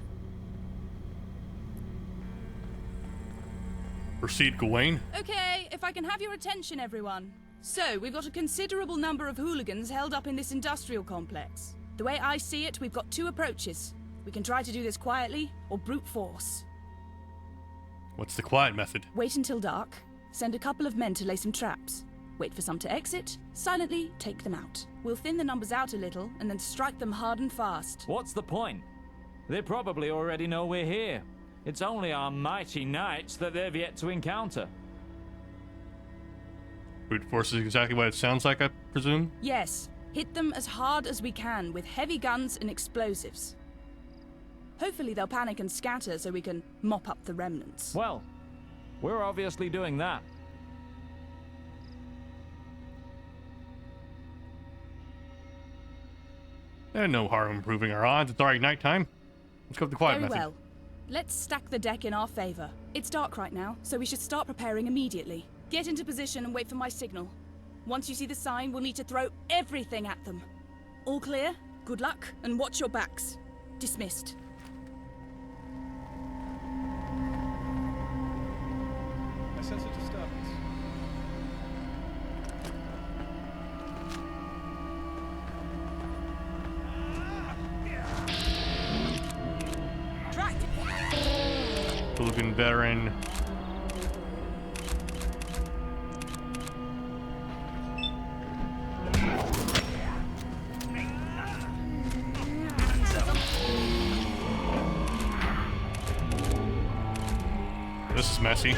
S1: Proceed, Gawain.
S5: Okay, if I can have your attention, everyone. So, we've got a considerable number of hooligans held up in this industrial complex. The way I see it, we've got two approaches. We can try to do this quietly, or brute force.
S1: What's the quiet method?
S5: Wait until dark, send a couple of men to lay some traps. Wait for some to exit, silently take them out. We'll thin the numbers out a little, and then strike them hard and fast.
S7: What's the point? They probably already know we're here. It's only our mighty knights that they've yet to encounter.
S1: Brute force is exactly what it sounds like, I presume?
S5: Yes, hit them as hard as we can with heavy guns and explosives. Hopefully they'll panic and scatter so we can mop up the remnants.
S7: Well, we're obviously doing that.
S1: No harm improving our odds. It's already nighttime. Let's go with the quiet
S5: Very
S1: method.
S5: well. Let's stack the deck in our favor. It's dark right now, so we should start preparing immediately. Get into position and wait for my signal. Once you see the sign, we'll need to throw everything at them. All clear? Good luck, and watch your backs. Dismissed.
S14: I sense a disturbance.
S1: Hooligan veteran. This is messy.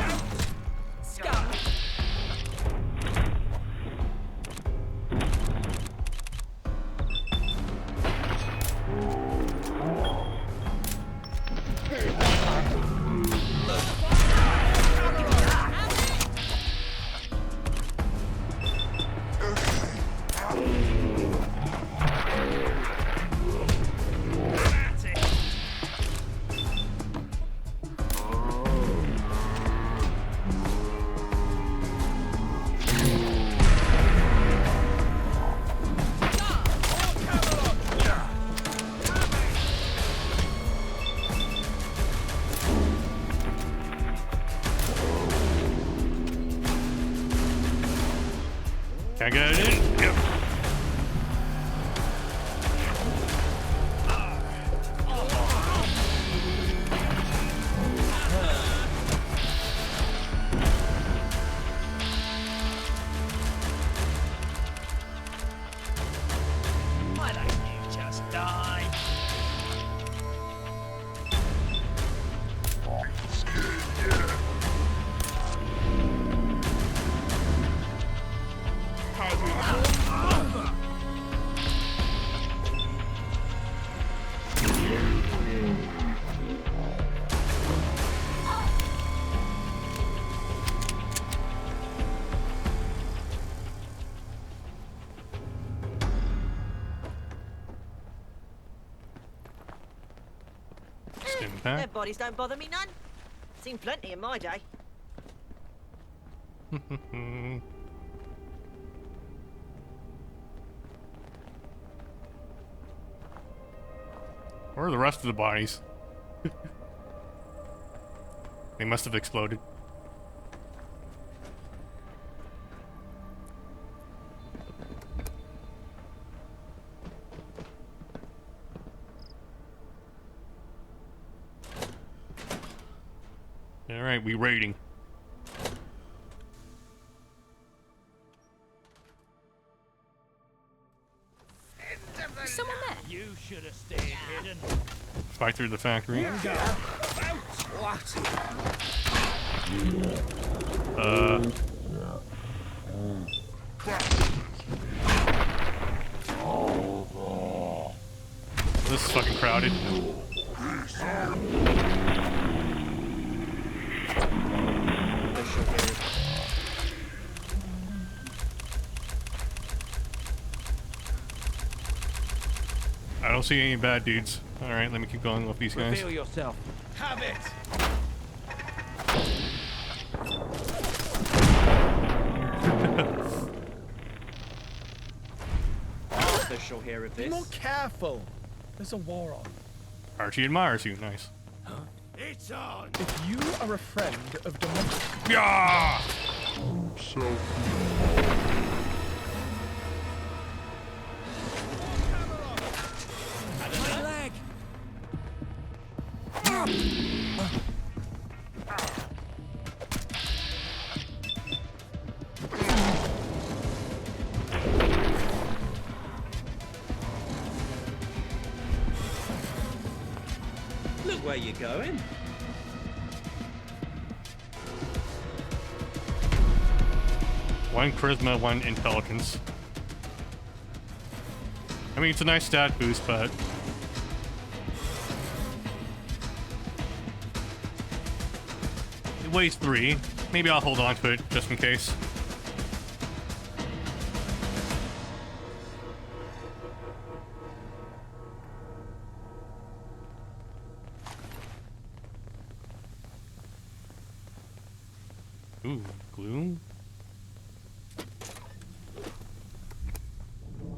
S1: Can I get it in? Yep. pack.
S3: Dead bodies don't bother me none. Seen plenty in my day.
S1: Where are the rest of the bodies? They must have exploded. Alright, we raiding.
S5: Someone there?
S7: You should have stayed hidden.
S1: Fight through the factory. This is fucking crowded. I don't see any bad dudes. Alright, let me keep going with these guys.
S7: Reveal yourself.
S11: Have it!
S6: Arthur shall hear of
S14: Be
S6: this.
S14: more careful. There's a war on.
S1: Archie admires you. Nice.
S10: It's on!
S14: If you are a friend of democracy...
S1: Yeah!
S7: My leg.
S6: Look where you're going.
S1: One charisma, one intelligence. I mean, it's a nice stat boost, but... It weighs 3. Maybe I'll hold on to it, just in case. Ooh, glue?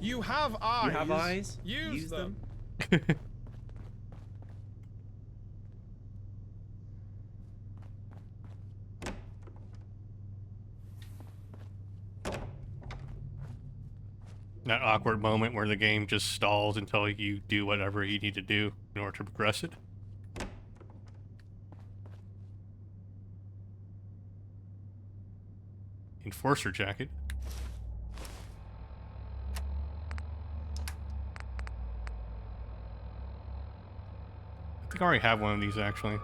S14: You have eyes.
S6: You have eyes?
S14: Use them.
S1: That awkward moment where the game just stalls until you do whatever you need to do in order to progress it. Enforcer jacket. I think I already have one of these actually.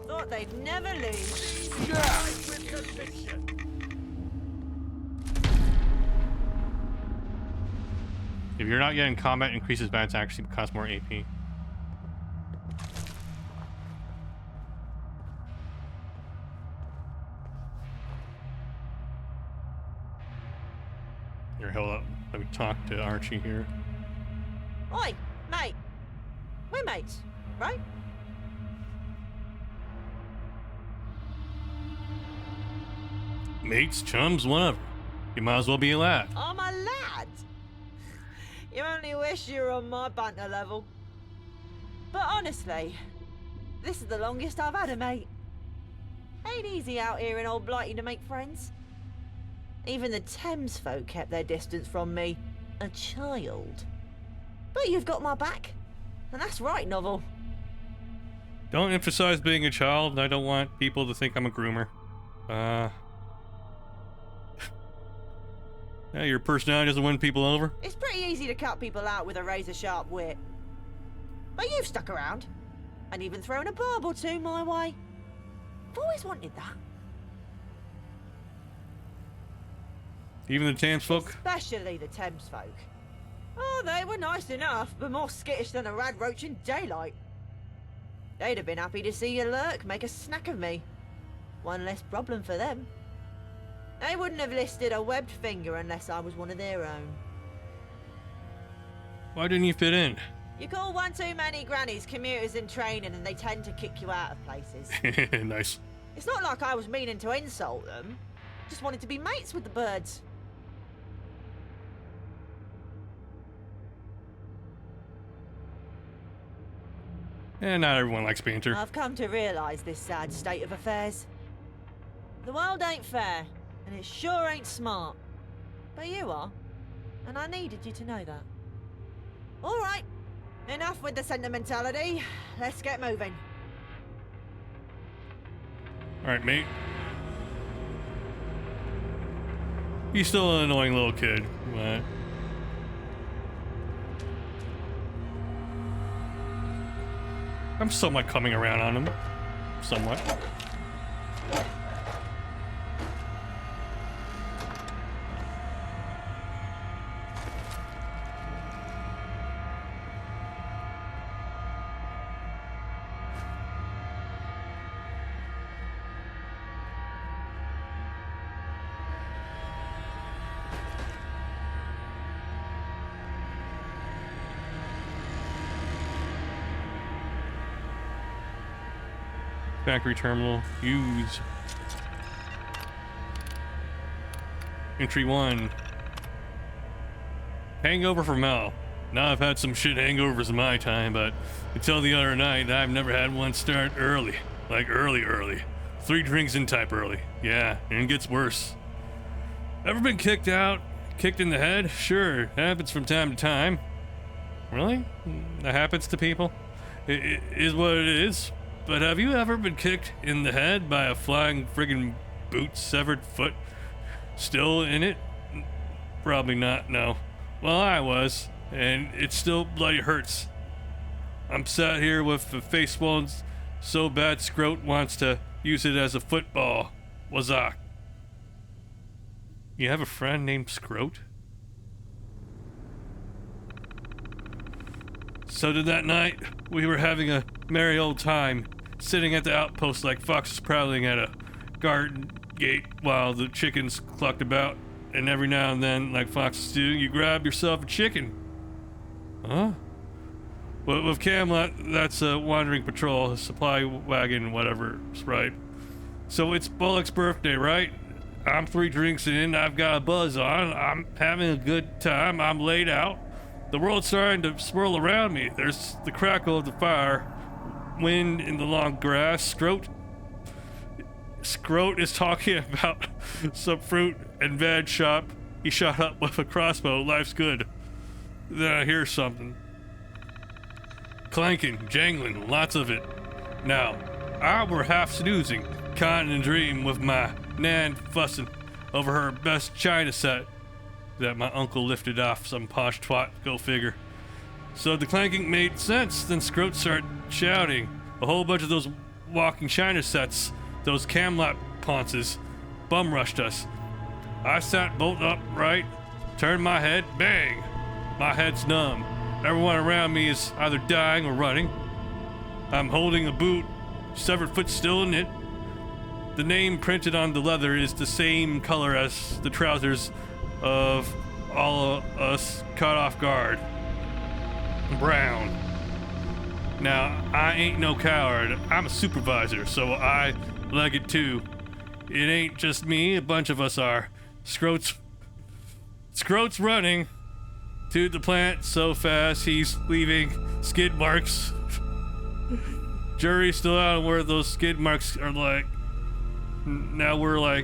S3: Thought they'd never lose.
S1: If you're not yet in combat, increases bats actually cost more AP. Here, hold up. Let me talk to Archie here.
S3: Oi, mate. We're mates, right?
S1: Mates, chums, whatever. You might as well be a lad.
S3: I'm a lad. You only wish you were on my banter level. But honestly, this is the longest I've had a mate. Ain't easy out here in Old Blighty to make friends. Even the Thames folk kept their distance from me. A child. But you've got my back. And that's right, Novel.
S1: Don't emphasize being a child. I don't want people to think I'm a groomer. Yeah, your personality doesn't win people over.
S3: It's pretty easy to cut people out with a razor-sharp wit. But you've stuck around. And even thrown a barb or two my way. I've always wanted that.
S1: Even the Thames folk?
S3: Especially the Thames folk. Oh, they were nice enough, but more skittish than a rad roach in daylight. They'd have been happy to see you lurk, make a snack of me. One less problem for them. They wouldn't have listed a webbed finger unless I was one of their own.
S1: Why didn't you fit in?
S3: You call one too many grannies commuters in training and they tend to kick you out of places.
S1: Nice.
S3: It's not like I was meaning to insult them. Just wanted to be mates with the birds.
S1: And not everyone likes banter.
S3: I've come to realise this sad state of affairs. The world ain't fair, and it sure ain't smart. But you are, and I needed you to know that. All right, enough with the sentimentality. Let's get moving.
S1: Alright, mate. He's still an annoying little kid, but... I'm somewhat coming around on him. Somewhat. Factory terminal. Use. Entry 1. Hangover for Mel. Now I've had some shit hangovers in my time, but until the other night, I've never had one start early. Like early. 3 drinks in type early. Yeah, and it gets worse. Ever been kicked out? Kicked in the head? Sure, happens from time to time. Really? That happens to people? It is what it is. But have you ever been kicked in the head by a flying friggin' boot, severed foot? Still in it? Probably not, no. Well, I was, and it still bloody hurts. I'm sat here with the face swollen so bad Scroat wants to use it as a football. Wazak. You have a friend named Scroat? So did that night. We were having a merry old time, sitting at the outpost like foxes prowling at a garden gate while the chickens clucked about, and every now and then, like foxes do, you grab yourself a chicken. Huh? Well, with Camelot, that's a wandering patrol, a supply wagon, whatever, right? So it's Bullock's birthday, right? I'm 3 drinks in, I've got a buzz on, I'm having a good time, I'm laid out. The world's starting to swirl around me. There's the crackle of the fire, wind in the long grass. Scroat is talking about some fruit and veg shop he shot up with a crossbow. Life's good. Then I hear something. Clanking, jangling, lots of it. Now, I were half snoozing, counting a dream with my nan fussing over her best china set that my uncle lifted off some posh twat, go figure. So the clanking made sense, then Scroat started shouting. A whole bunch of those walking china sets, those Camelot ponces, bum rushed us. I sat bolt upright, turned my head, bang! My head's numb. Everyone around me is either dying or running. I'm holding a boot, severed foot still in it. The name printed on the leather is the same color as the trousers of all of us caught off guard. Brown. Now, I ain't no coward. I'm a supervisor, so I leg it too. It ain't just me, a bunch of us are. Scroat's running to the plant so fast he's leaving skid marks. Jury's still out on where those skid marks are like. Now we're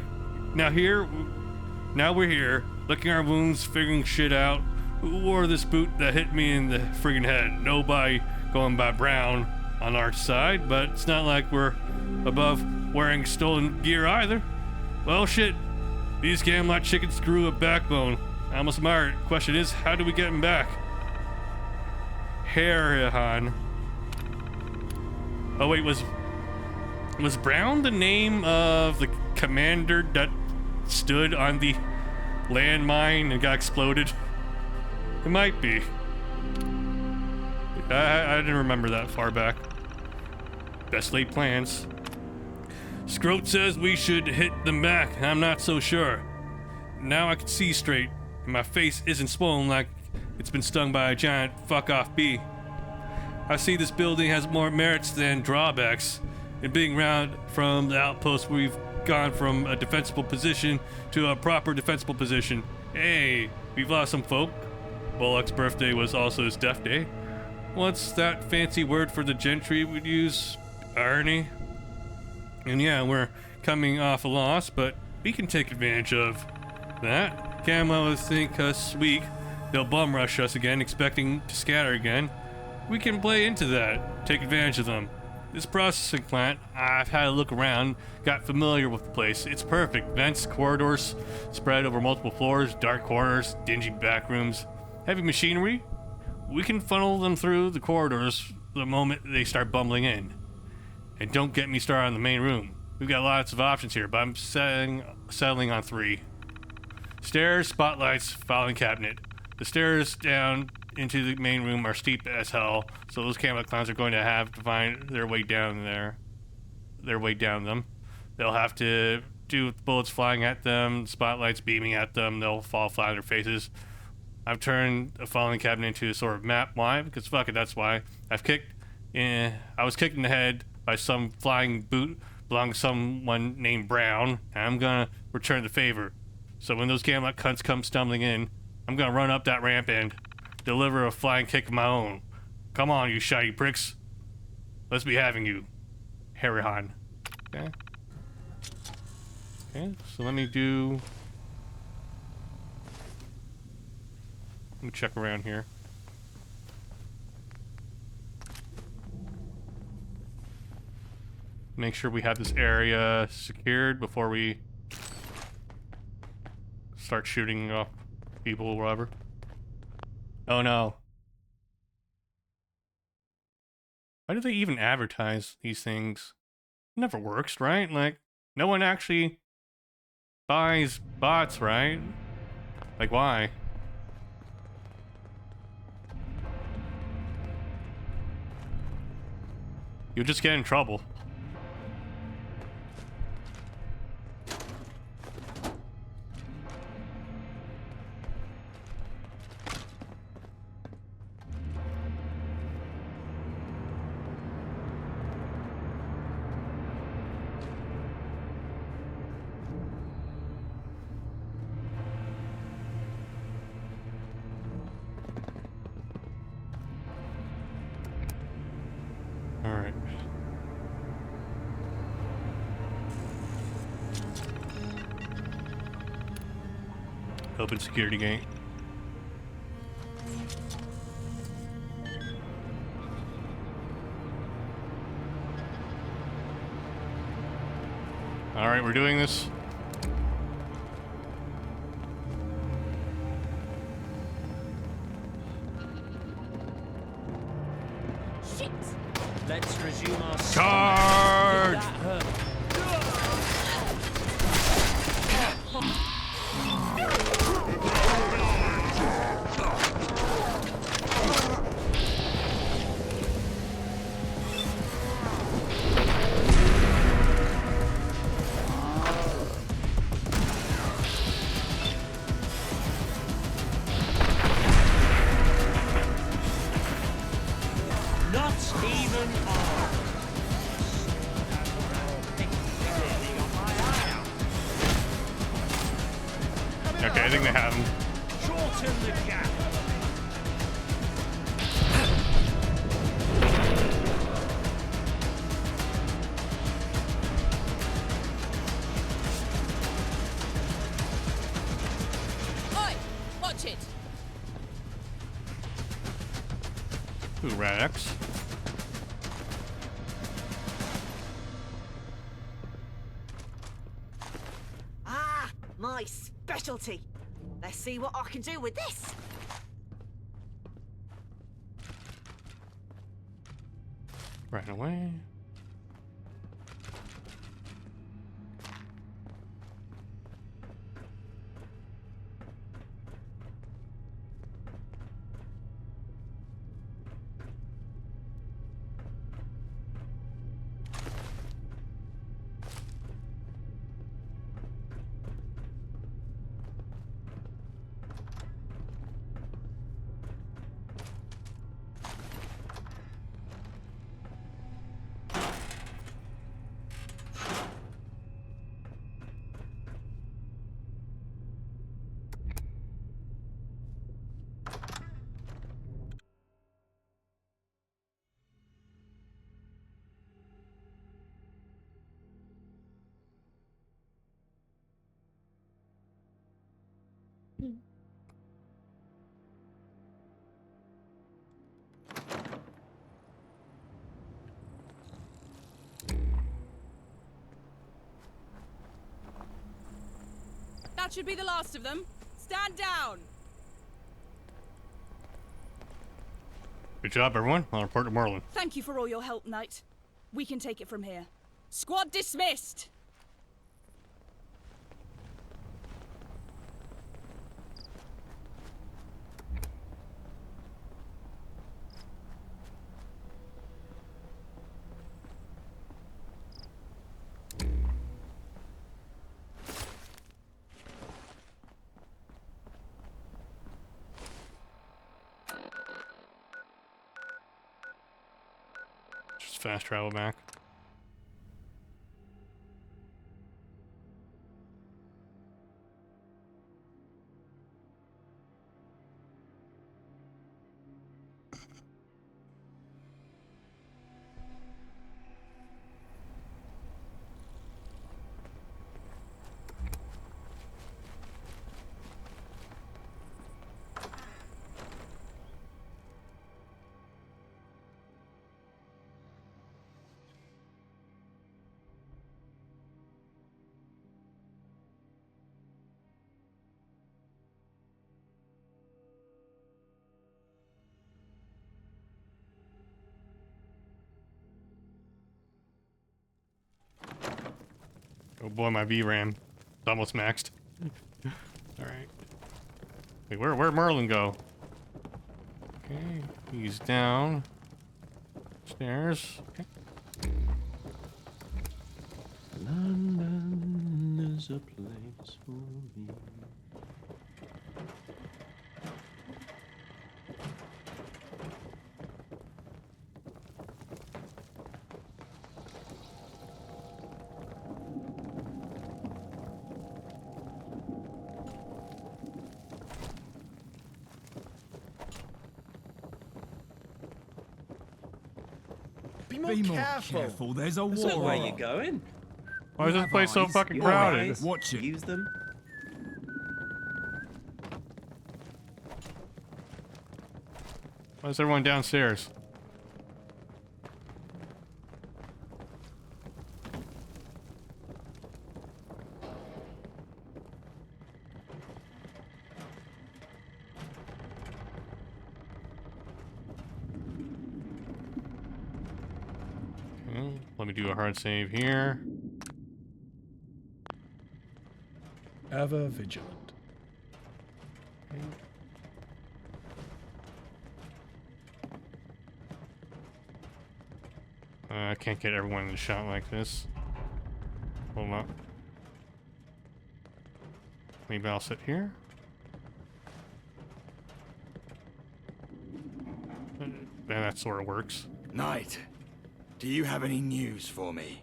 S1: here, licking our wounds, figuring shit out. Who wore this boot that hit me in the friggin' head? Nobody going by Brown on our side, but it's not like we're above wearing stolen gear either. Well, shit, these Camelot chickens grew a backbone. I'm smart. Question is, how do we get him back? Harahan. Oh wait, was Brown the name of the commander that stood on the landmine and got exploded? It might be. I didn't remember that far back. Best laid plans. Scroat says we should hit them back. I'm not so sure. Now I can see straight, and my face isn't swollen like it's been stung by a giant fuck-off bee. I see this building has more merits than drawbacks. In being round from the outpost, we've gone from a defensible position to a proper defensible position. Hey, we've lost some folk. Bullock's birthday was also his death day. What's that fancy word for the gentry would use? Irony? And yeah, we're coming off a loss, but we can take advantage of that. Camelot will think us weak. They'll bum rush us again, expecting to scatter again. We can play into that, take advantage of them. This processing plant, I've had a look around, got familiar with the place. It's perfect. Vents, corridors, spread over multiple floors, dark corners, dingy back rooms. Heavy machinery? We can funnel them through the corridors the moment they start bumbling in. And don't get me started on the main room. We've got lots of options here, but I'm settling on 3. Stairs, spotlights, filing cabinet. The stairs down into the main room are steep as hell, so those Camelot clowns are going to have to find their way down there. Their way down them. They'll have to do with bullets flying at them, spotlights beaming at them, they'll fall flat on their faces. I've turned a filing cabinet into a sort of map. Why? Because fuck it, that's why. I was kicked in the head by some flying boot belonging to someone named Brown, and I'm gonna return the favor. So when those Camelot cunts come stumbling in, I'm gonna run up that ramp and deliver a flying kick of my own. Come on, you shiny pricks. Let's be having you, Harryhan. Okay. Okay, so let me check around here. Make sure we have this area secured before we start shooting off people or whatever. Oh no. Why do they even advertise these things? It never works, right? Like, no one actually buys bots, right? Like, why? You'll just get in trouble. Alright. Open security gate. Alright, we're doing this.
S9: Shit!
S7: Let's resume our
S1: charge.
S7: Not even on.
S1: Okay, I think they have him.
S7: Shorten the gap.
S5: Oi! Watch it!
S1: Ooh, Radix.
S3: Ah, my specialty. Let's see what I can do with this.
S1: Right away.
S5: That should be the last of them. Stand down!
S1: Good job, everyone. I'll report to Merlin.
S5: Thank you for all your help, Knight. We can take it from here. Squad dismissed!
S1: Just fast travel back. Oh boy, my VRAM is almost maxed. Alright. Wait, where'd Merlin go? Okay, he's down. Stairs. Okay.
S6: London is a place for me.
S14: Be more careful.
S11: There's a
S6: That's not
S11: war
S6: where
S11: on.
S6: you're going.
S1: Why is this place so fucking
S6: Your
S1: crowded?
S6: eyes,
S11: Watch it.
S6: Use them.
S1: Why is everyone downstairs? Okay, let me do a hard save here.
S14: Ever vigilant.
S1: I can't get everyone in the shot like this. Hold up. Maybe I'll sit here. Yeah, that sort of works.
S15: Knight, do you have any news for me?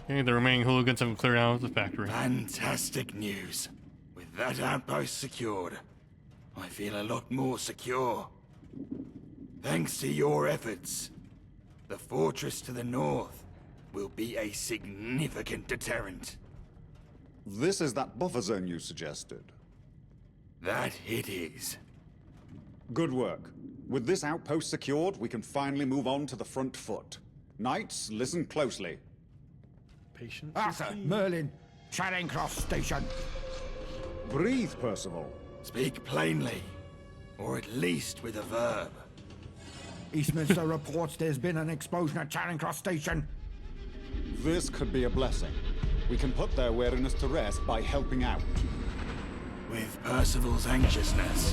S1: Okay, the remaining hooligans have cleared out of the factory.
S15: Fantastic news. With that outpost secured, I feel a lot more secure. Thanks to your efforts, the fortress to the north will be a significant deterrent.
S16: This is that buffer zone you suggested.
S15: That it is.
S16: Good work. With this outpost secured, we can finally move on to the front foot. Knights, listen closely.
S14: Patience.
S17: Arthur, Merlin, Charing Cross Station.
S16: Breathe, Percival.
S15: Speak plainly, or at least with a verb.
S17: Eastminster reports there's been an explosion at Charing Cross Station.
S16: This could be a blessing. We can put their weariness to rest by helping out.
S15: With Percival's anxiousness,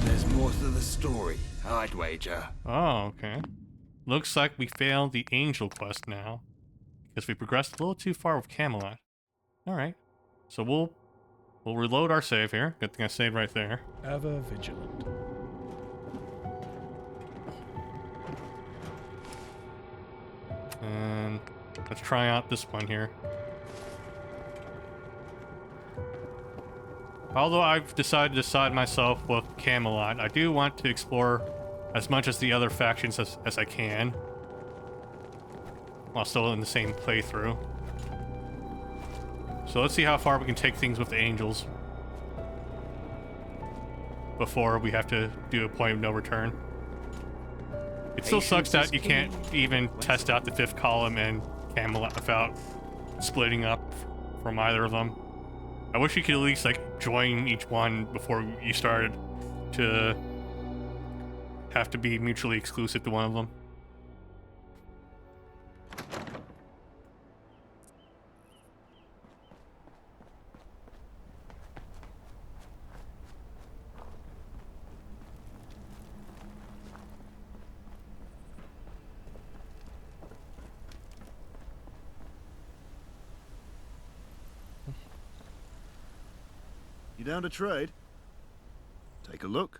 S15: there's more to the story, I'd wager.
S1: Oh, okay. Looks like we failed the angel quest now. Because we progressed a little too far with Camelot. Alright. So we'll reload our save here. Good thing I saved right there.
S14: Ever vigilant.
S1: And let's try out this one here. Although I've decided to side myself with Camelot, I do want to explore as much as the other factions as I can. while still in the same playthrough. So let's see how far we can take things with the angels before we have to do a point of no return. It still sucks that you can't even test out the 5th column and Camelot without splitting up from either of them. I wish you could at least like join each one before you started to have to be mutually exclusive to one of them.
S18: You down to trade? Take a look.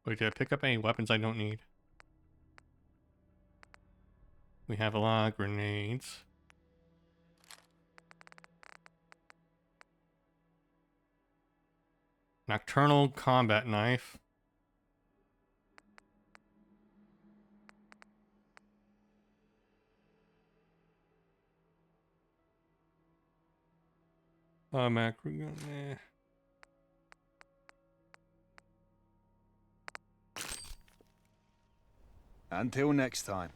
S1: Wait, did I pick up any weapons I don't need? We have a lot of grenades. Nocturnal combat knife. Macro gun, eh.
S18: Until next time.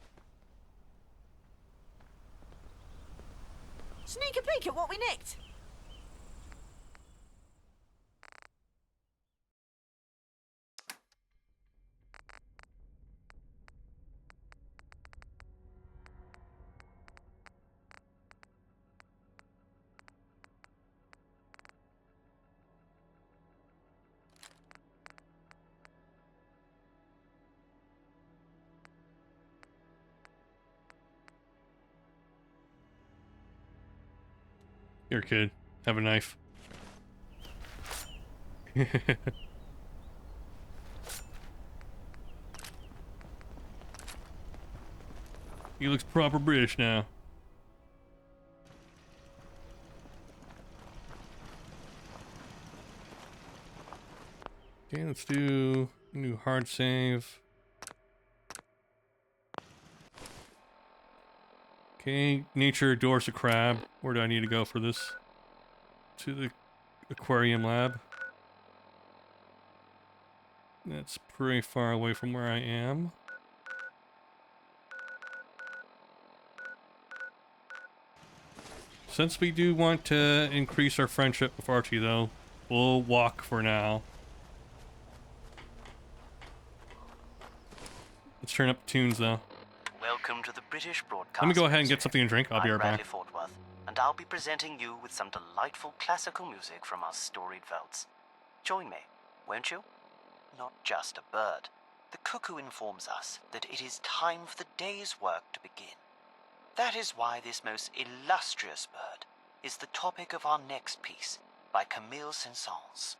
S3: Sneak a peek at what we nicked.
S1: Here, kid. Have a knife. He looks proper British now. Okay, let's do a new hard save. Okay, nature adores a crab. Where do I need to go for this? To the aquarium lab. That's pretty far away from where I am. Since we do want to increase our friendship with Archie though, we'll walk for now. Let's turn up the tunes though.
S19: Welcome to the British Broadcasting.
S1: Let me go ahead and get something to drink. I'll be right
S19: Bradley
S1: back.
S19: Fort Worth, and I'll be presenting you with some delightful classical music from our storied vaults. Join me, won't you? Not just a bird. The cuckoo informs us that it is time for the day's work to begin. That is why this most illustrious bird is the topic of our next piece by Camille Saint-Saëns.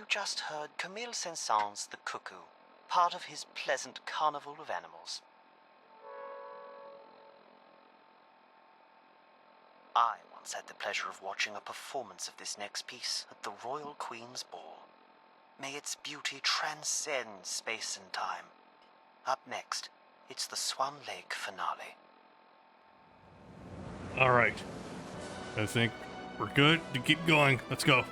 S19: You just heard Camille Saint-Saëns the Cuckoo, part of his pleasant carnival of animals. I once had the pleasure of watching a performance of this next piece at the Royal Queen's Ball. May its beauty transcend space and time. Up next, it's the Swan Lake finale.
S1: Alright. I think we're good to keep going. Let's go.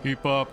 S1: Keep up.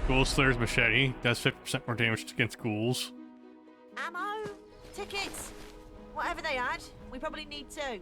S1: Ghoul Slayer's machete does 50% more damage against ghouls.
S3: Ammo, tickets, whatever they had, we probably need two.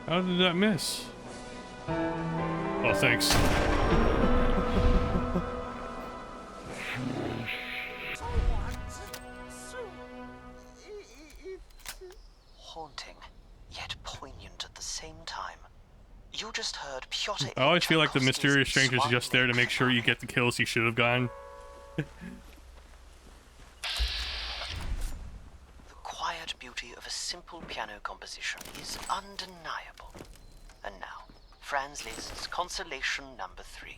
S1: How did that miss? Oh, thanks.
S19: Haunting, yet poignant at the same time. You just heard Piotr.
S1: I always feel like the mysterious stranger's just there to make sure you get the kills you should have gotten.
S19: The quiet beauty of a simple piano composition is undeniable. And now, Franz Liszt's Consolation number 3.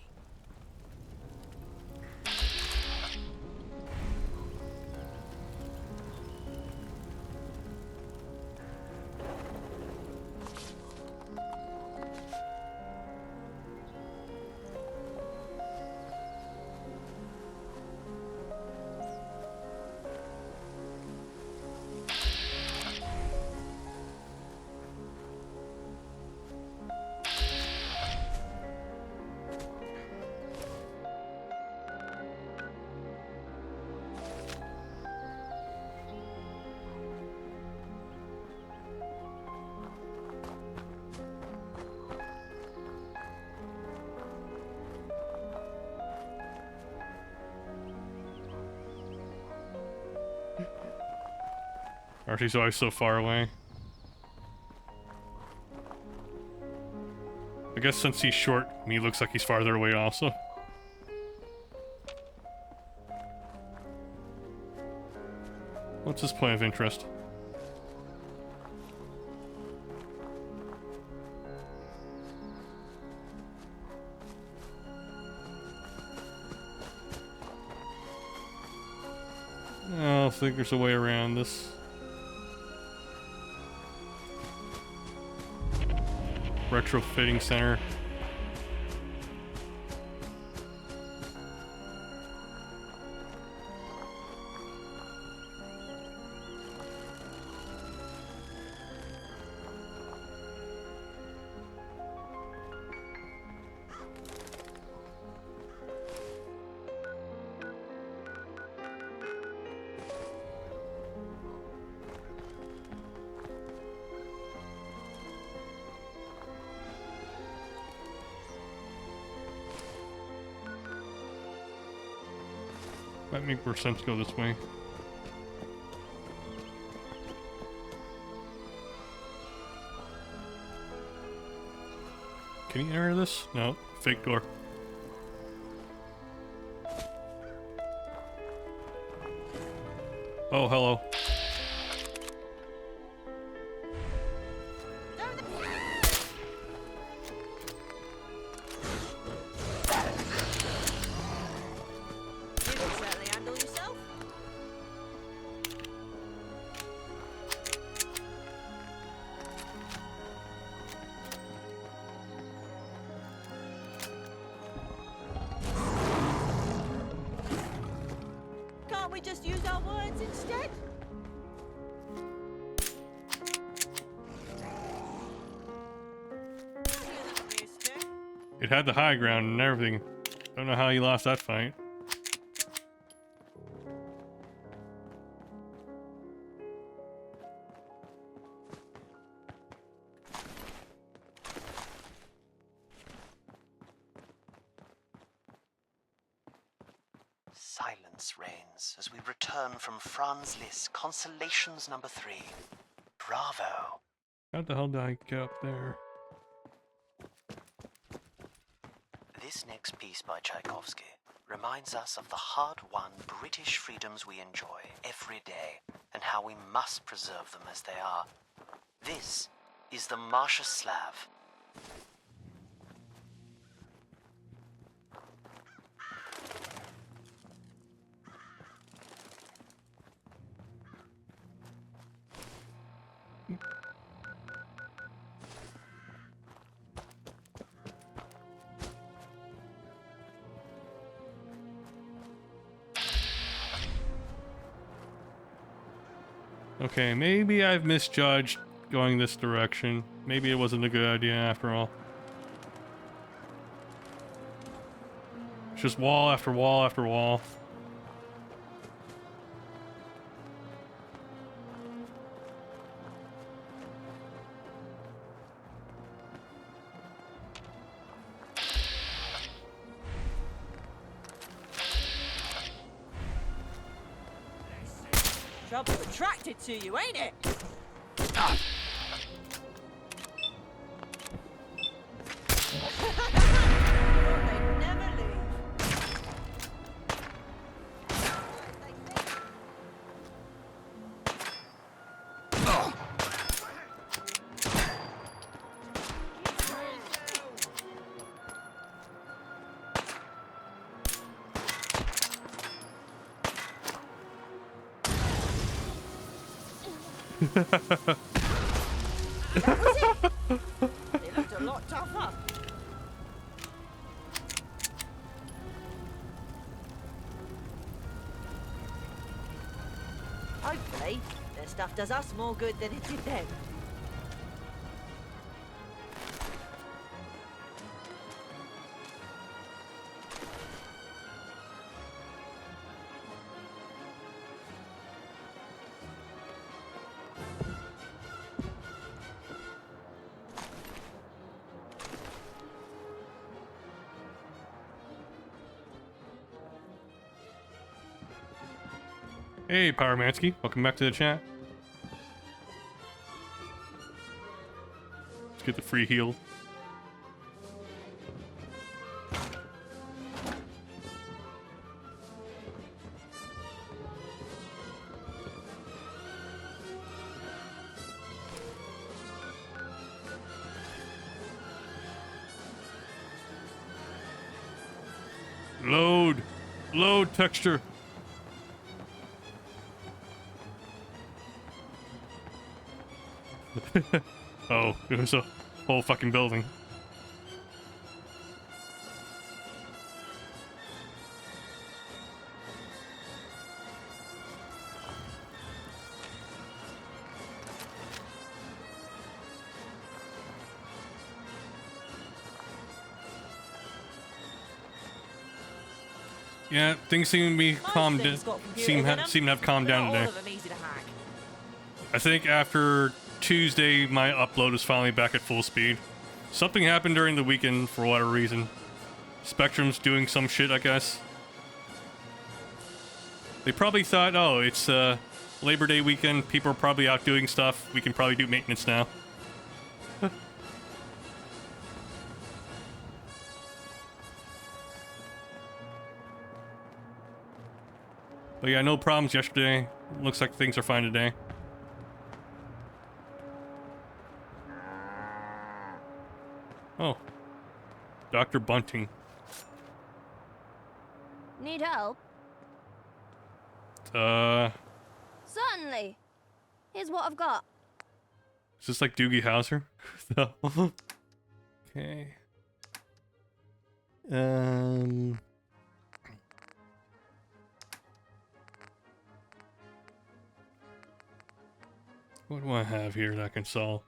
S1: Or she's always so far away. I guess since he's short, he looks like he's farther away also. What's his point of interest? I think there's a way around this. Retrofitting center. Might make more sense to go this way. Can you enter this? No, fake door. Oh, hello.
S3: Can't we just use our words instead?
S1: It had the high ground and everything. Don't know how he lost that fight.
S19: Silence reigns as we return from Franz Liszt Constellations number 3. Bravo.
S1: How the hell did I get up there?
S19: This next piece by Tchaikovsky reminds us of the hard-won British freedoms we enjoy every day and how we must preserve them as they are. This is the Marsha Slav.
S1: Okay, maybe I've misjudged going this direction. Maybe it wasn't a good idea after all. It's just wall after wall after wall.
S3: Trouble's attracted to you, ain't it? They never leave.
S1: That
S3: was it. They looked a lot tougher. Hopefully, their stuff does us more good than it did them.
S1: Hey, Powermansky. Welcome back to the chat. Get the free heal. Load texture. Oh, it was a whole fucking building. Yeah, things seem to be calmed. Seem to have calmed down today. I think after Tuesday, my upload is finally back at full speed. Something happened during the weekend for whatever reason. Spectrum's doing some shit, I guess. They probably thought, oh, it's Labor Day weekend. People are probably out doing stuff. We can probably do maintenance now. But yeah, no problems yesterday. Looks like things are fine today. Oh. Dr. Bunting.
S9: Need help? Certainly. Here's what I've got.
S1: Is this like Doogie Howser? Okay. What do I have here that I can solve?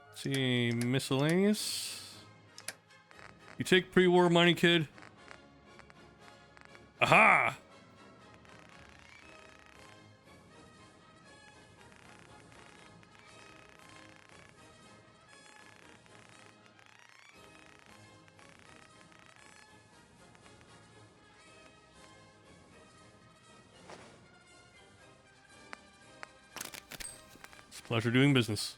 S1: Let's see, miscellaneous. You take pre-war money, kid. Aha! It's a pleasure doing business.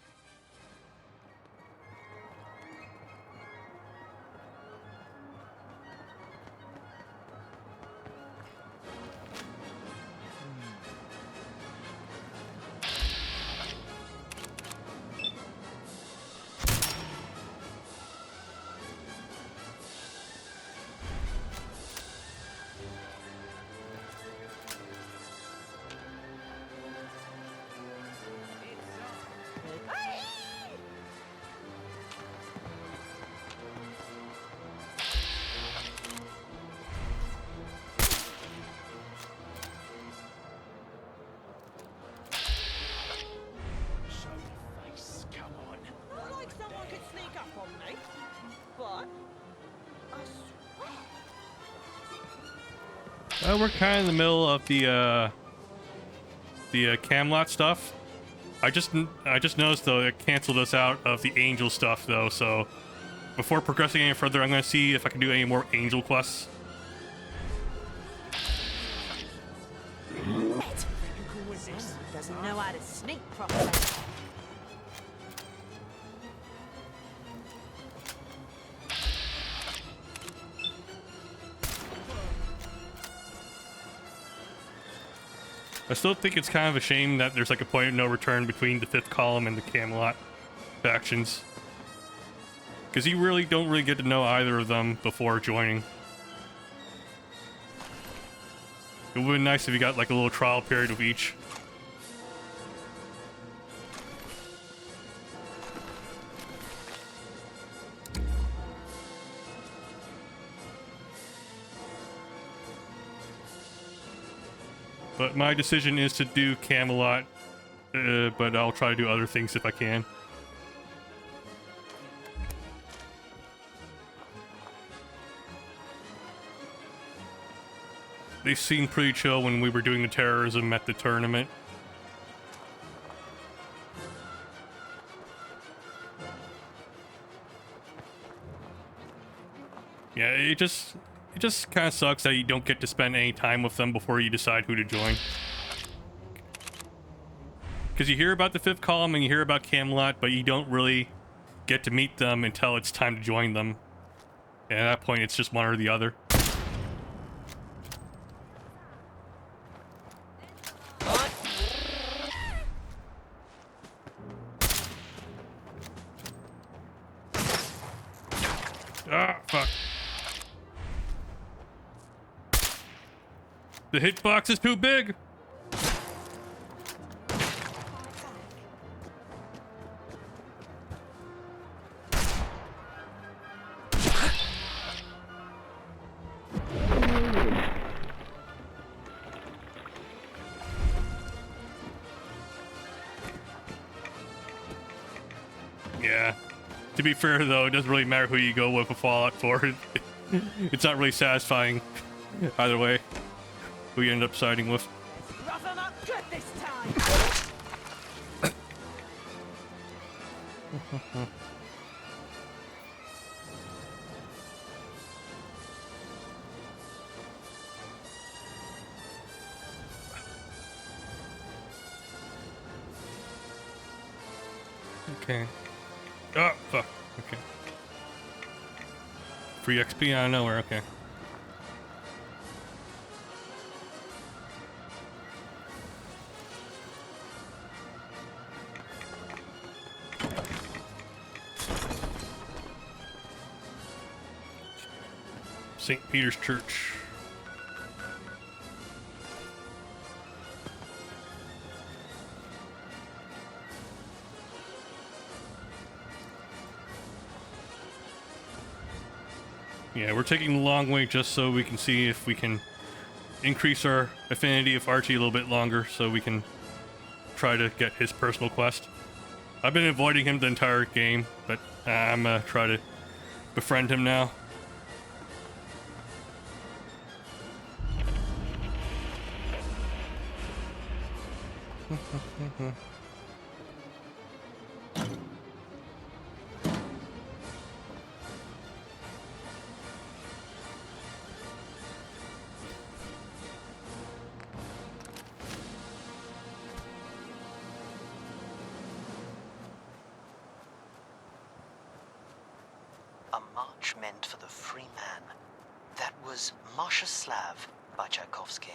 S1: We're kind of in the middle of the Camelot stuff. I just noticed though it canceled us out of the Angel stuff though. So before progressing any further, I'm gonna see if I can do any more Angel quests.
S3: Doesn't know how to sneak properly.
S1: I still think it's kind of a shame that there's like a point of no return between the Fifth Column and the Camelot factions. Because you really don't really get to know either of them before joining. It would be nice if you got like a little trial period of each. But my decision is to do Camelot, but I'll try to do other things if I can. They seemed pretty chill when we were doing the terrorism at the tournament. Yeah, it just kind of sucks that you don't get to spend any time with them before you decide who to join. Because you hear about the Fifth Column and you hear about Camelot, but you don't really get to meet them until it's time to join them. And at that point, it's just one or the other. Ah, fuck. The hitbox is too big. Yeah. To be fair, though, it doesn't really matter who you go with a Fallout 4. It's not really satisfying either way who you end up siding with.
S3: Rough 'em up good this time.
S1: Okay. Oh, fuck. Okay. Free XP out of nowhere, okay. St. Peter's Church. Yeah, we're taking the long way just so we can see if we can increase our affinity of Archie a little bit longer so we can try to get his personal quest. I've been avoiding him the entire game, but I'm gonna try to befriend him now.
S19: A march meant for the free man. That was Marsha Slav by Tchaikovsky.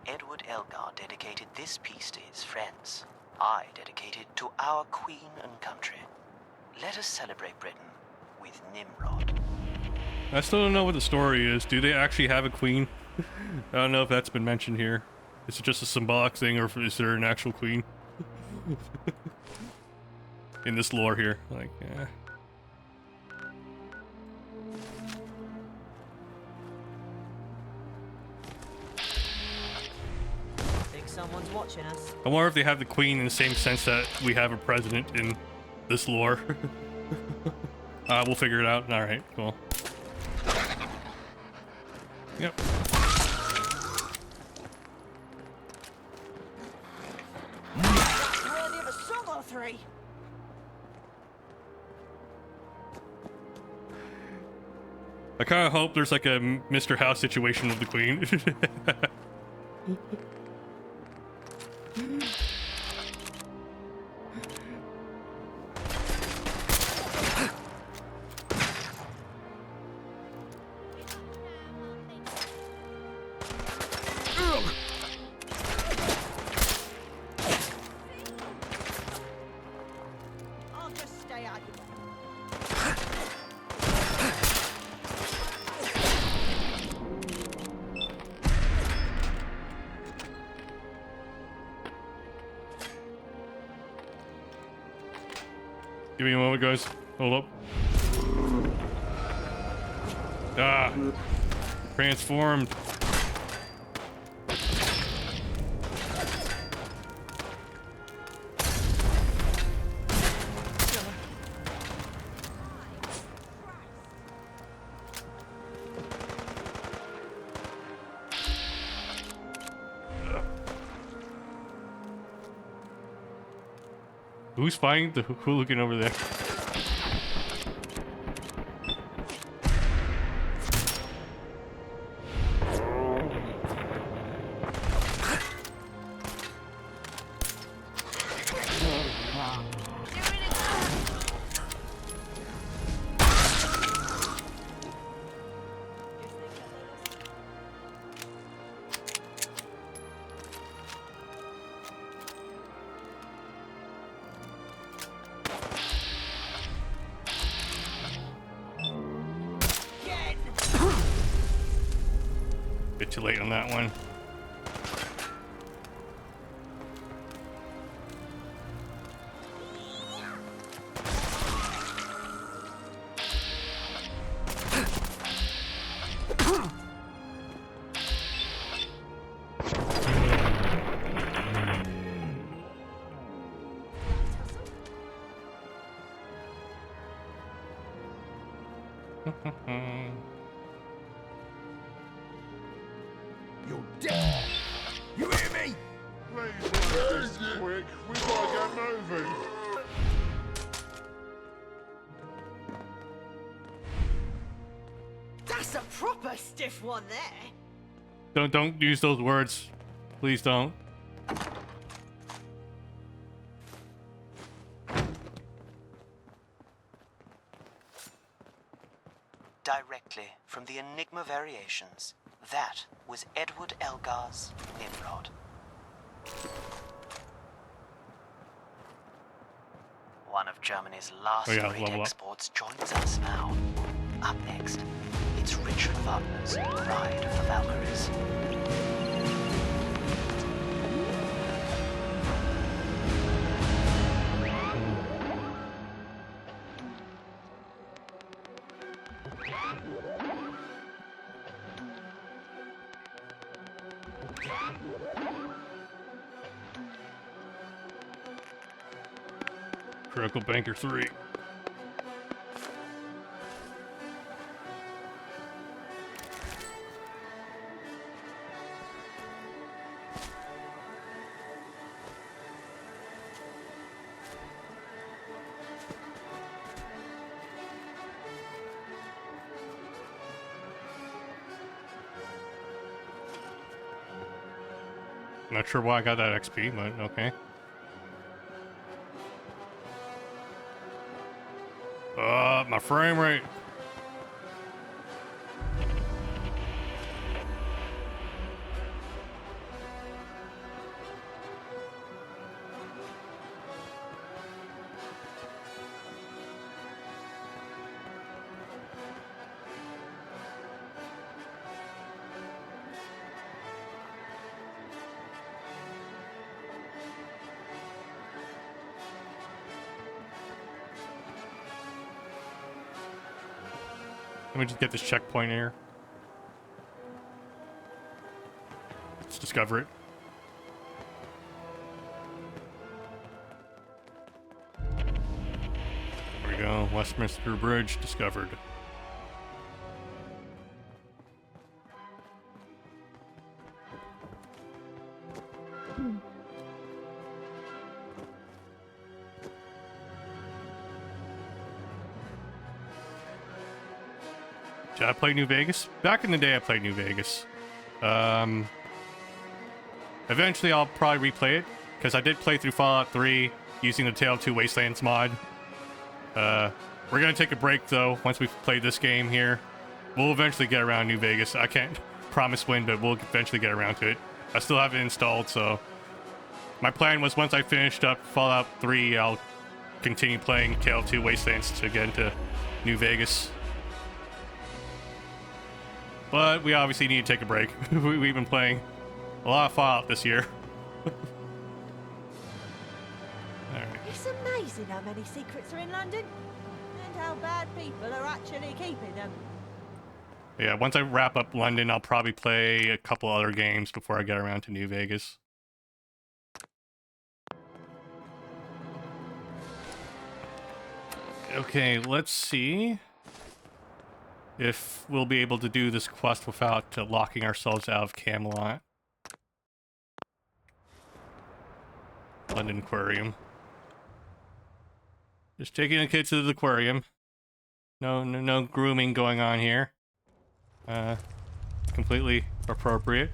S19: Edward Elgar dedicated this piece to his friends. I dedicate it to our queen and country. Let us celebrate Britain with Nimrod.
S1: I still don't know what the story is. Do they actually have a queen? I don't know if that's been mentioned here. Is it just a symbolic thing, or is there an actual queen? In this lore here, like, yeah.
S3: Think someone's watching us.
S1: I wonder if they have the queen in the same sense that we have a president in this lore. We'll figure it out. All right, cool. Yep.
S3: Worthy of a song or three.
S1: I kind of hope there's like a Mr. House situation with the queen.
S3: I'll just stay out.
S1: Give me a moment, guys. Hold up. Ah. Transformed. Who's fighting the hooligan over there? Bit too late on that one.
S17: You're dead! You hear me?
S20: Please, this quick. We gotta get moving.
S3: That's a proper stiff one there.
S1: Don't use those words. Please don't.
S19: Directly from the Enigma Variations, that was Edward Elgar's Nimrod. One of Germany's last great exports joins us now. Up next, it's Richard Wagner's Ride of the Valkyries.
S1: Critical Banker 3. Not sure why I got that XP, but okay. My frame rate. Let me just get this checkpoint here. Let's discover it. There we go. Westminster Bridge discovered. Did I play New Vegas? Back in the day, I played New Vegas. Eventually, I'll probably replay it, because I did play through Fallout 3 using the Tale of Two Wastelands mod. We're going to take a break, though, once we've played this game here. We'll eventually get around New Vegas. I can't promise when, but we'll eventually get around to it. I still have it installed, so... My plan was once I finished up Fallout 3, I'll continue playing Tale of Two Wastelands to get into New Vegas. But we obviously need to take a break. We've been playing a lot of Fallout this year. Alright.
S3: It's amazing how many secrets are in London, and how bad people are actually keeping them.
S1: Yeah, once I wrap up London, I'll probably play a couple other games before I get around to New Vegas. Okay, let's see if we'll be able to do this quest without locking ourselves out of Camelot. London Aquarium. Just taking the kids to the aquarium. No grooming going on here. Completely appropriate.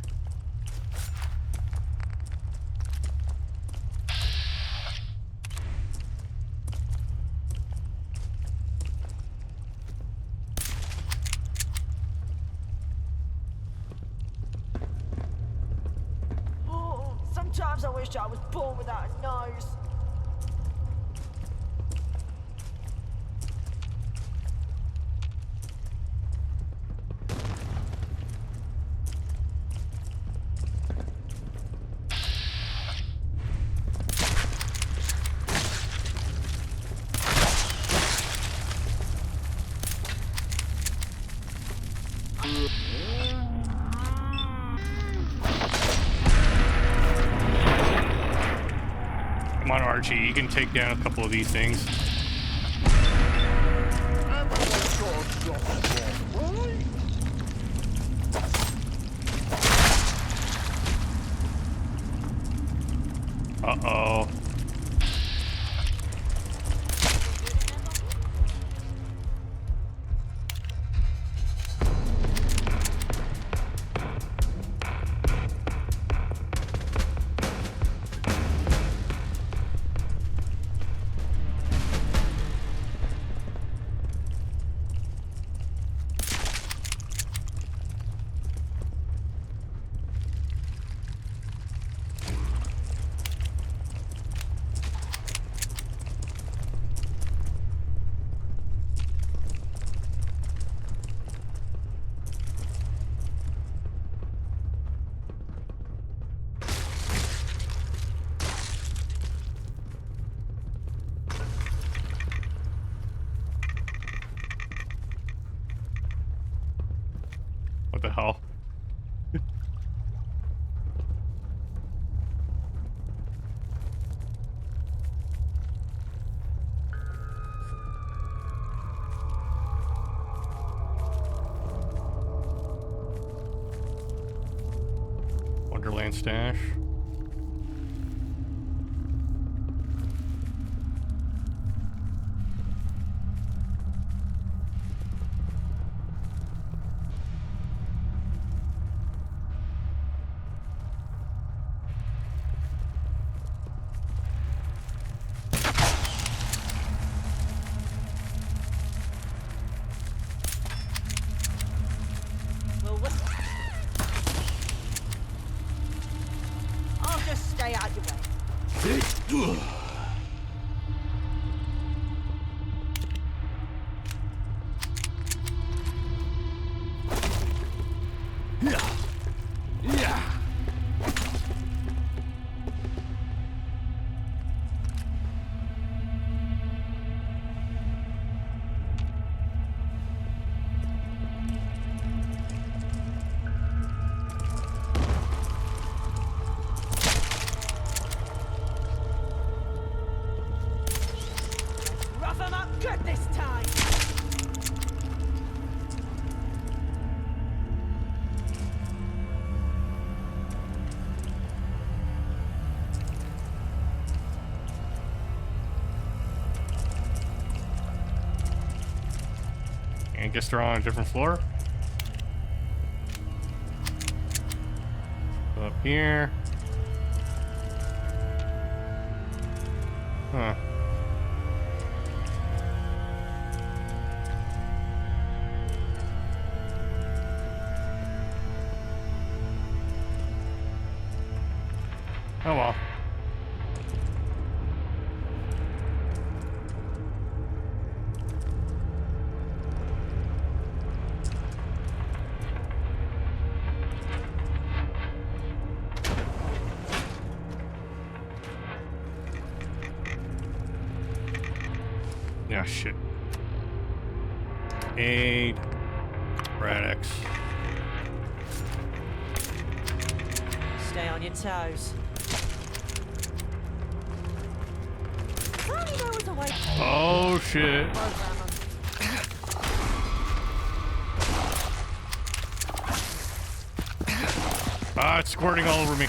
S3: Sometimes I wish I was born without a nose.
S1: Archie, you can take down a couple of these things. Uh-oh. What the hell? Wonderland stash.
S3: Well, I'll just stay out your way. Rough 'em up good this time.
S1: And guess they're on a different floor. Go up here. Huh. Oh well. Yeah, shit. Aid. Radix.
S3: Stay on your toes. Only there was a way.
S1: Oh shit. Ah, it's squirting all over me.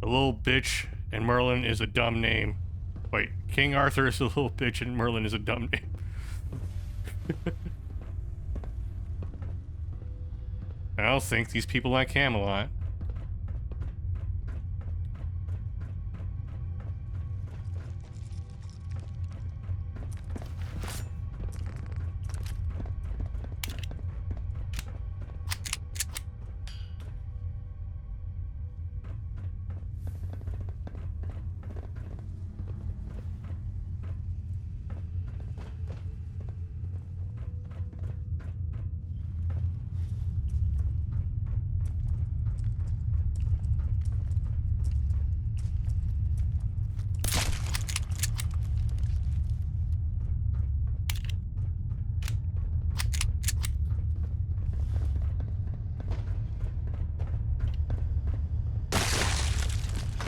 S1: A little bitch and Merlin is a dumb name. Wait, King Arthur is a little bitch and Merlin is a dumb name. I don't think these people like Camelot.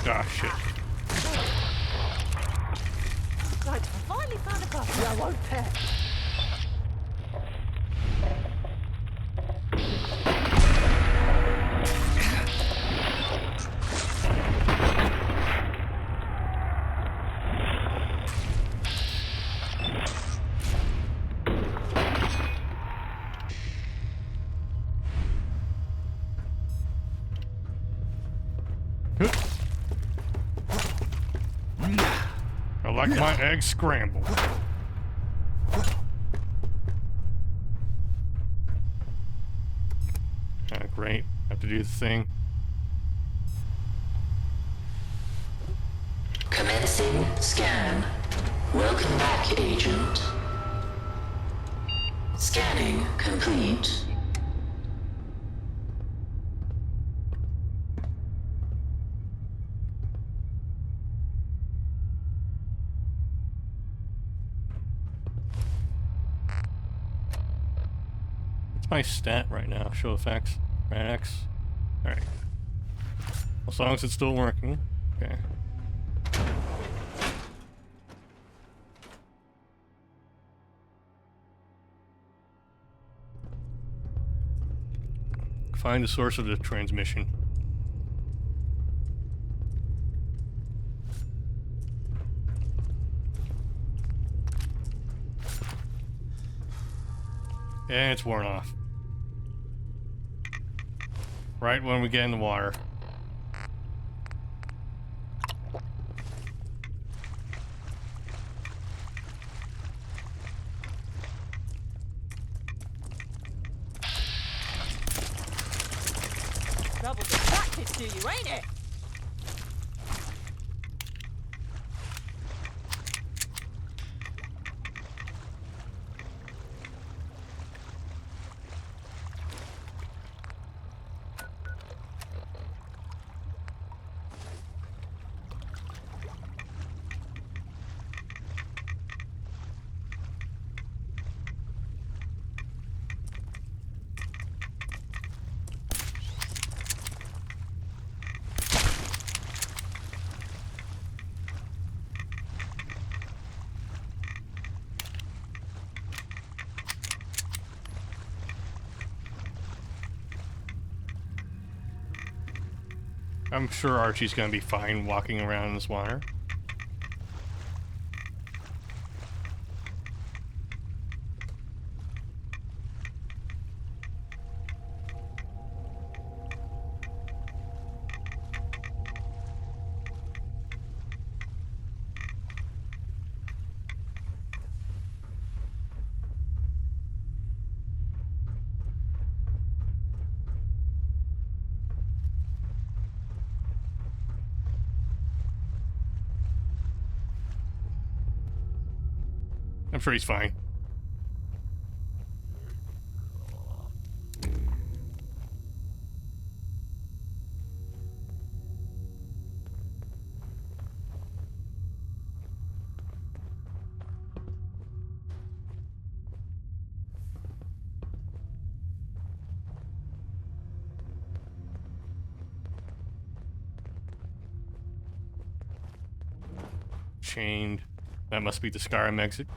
S1: Ah, shit.
S3: Right, I finally found a puppy I won't pet.
S1: I like my eggs scrambled. Great. Have to do the thing.
S21: Commencing scan. Welcome back, Agent. Scanning complete.
S1: What's my stat right now? Show effects. Right X. Alright. As long as it's still working. Okay. Find the source of the transmission. And it's worn off. Right when we get in the water.
S3: Trouble's attracted to you, ain't it?
S1: I'm sure Archie's gonna be fine walking around in this water. I'm sure he's fine. Chained. That must be the Skyrim exit.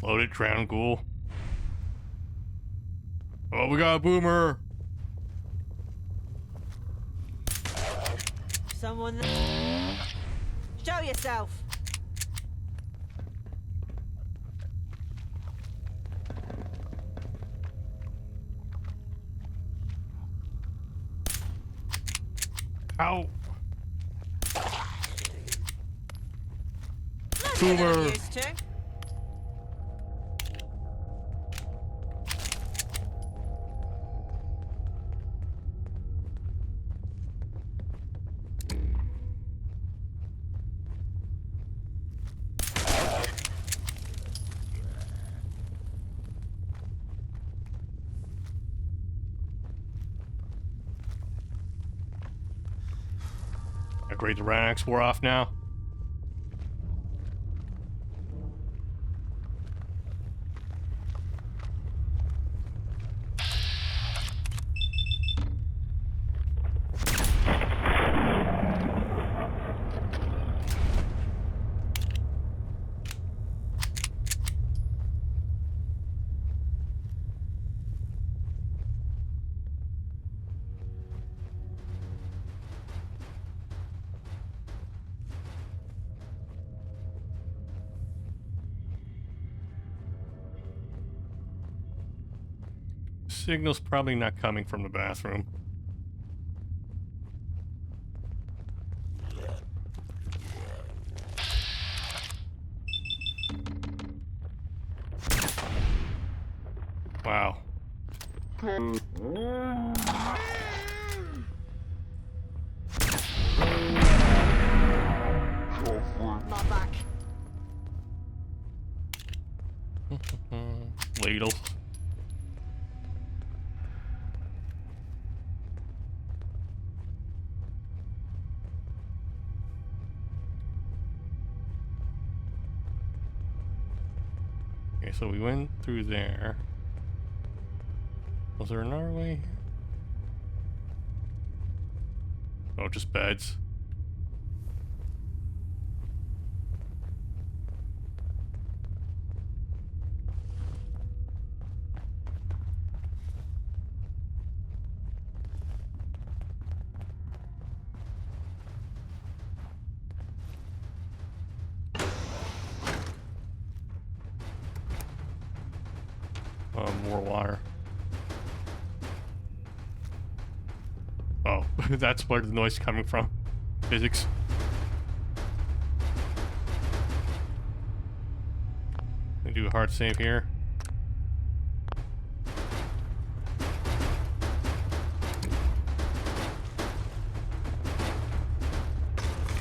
S1: Loaded crown ghoul. Oh, we got a boomer.
S3: Someone there. Show yourself.
S1: Ow.
S3: Boomer.
S1: Great, the Ranax wore off now. Signal's probably not coming from the bathroom. Wow.
S3: My back.
S1: Ladle. Okay, so we went through there. Was there another way? Oh, just beds. More water. Oh, that's where the noise is coming from. Physics. We do a hard save here.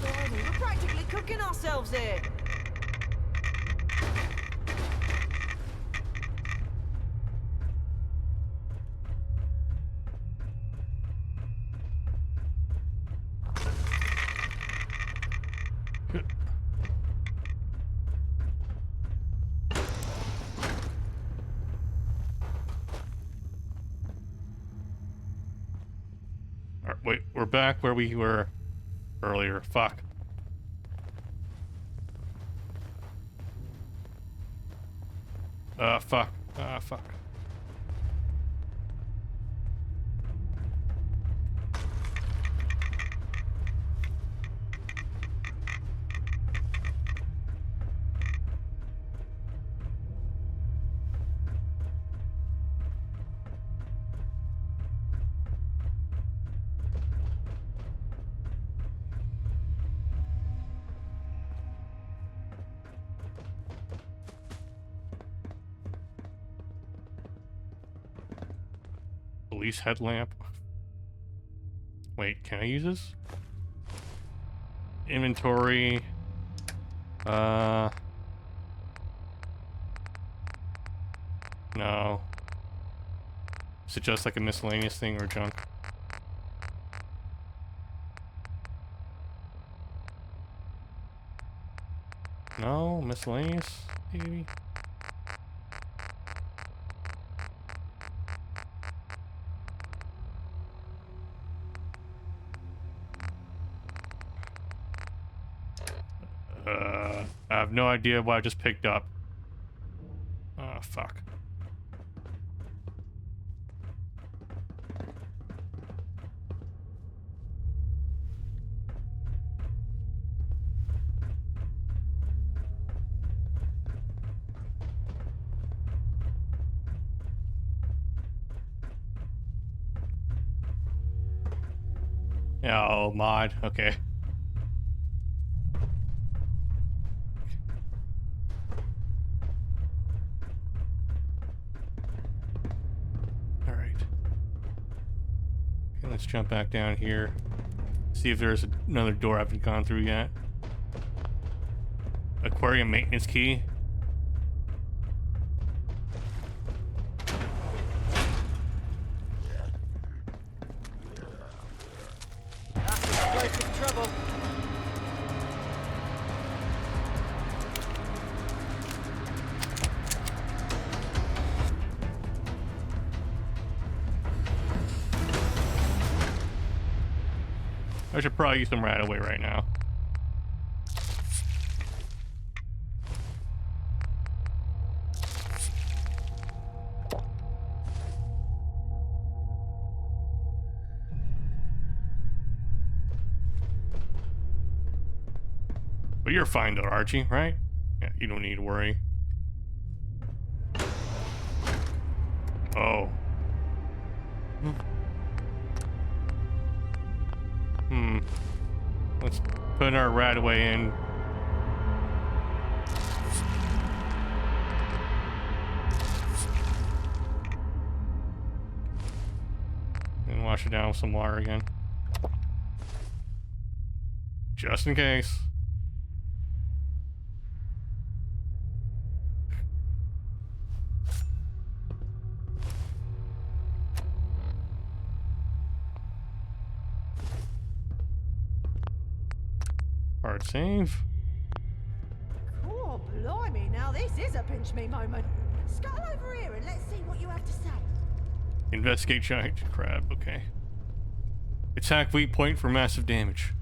S3: We're practically cooking ourselves here.
S1: Wait, we're back where we were earlier. Fuck. Fuck. Fuck. Police headlamp. Wait, can I use this? Inventory. No. Is it just like a miscellaneous thing or junk? No, miscellaneous, maybe? I have no idea what I just picked up. Oh, mod. Okay. All right. Okay, let's jump back down here. See if there's another door I haven't gone through yet. Aquarium maintenance key.
S3: Explosive trouble.
S1: I should probably use some right away right now. But you're fine though, Archie, right? Yeah, you don't need to worry. Oh. Let's put our Radaway in. And wash it down with some water again. Just in case. Hard save.
S3: Oh, blimey, now this is a pinch me moment. Scuttle over here and let's see what you have to say.
S1: Investigate giant crab, okay. Attack weak point for massive damage.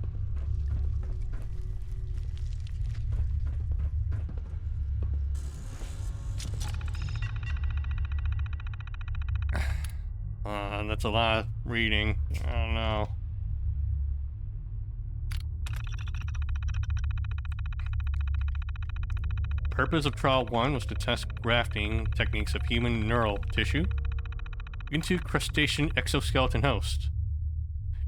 S1: That's a lot of reading. I don't know. Purpose of trial 1 was to test grafting techniques of human neural tissue into crustacean exoskeleton host.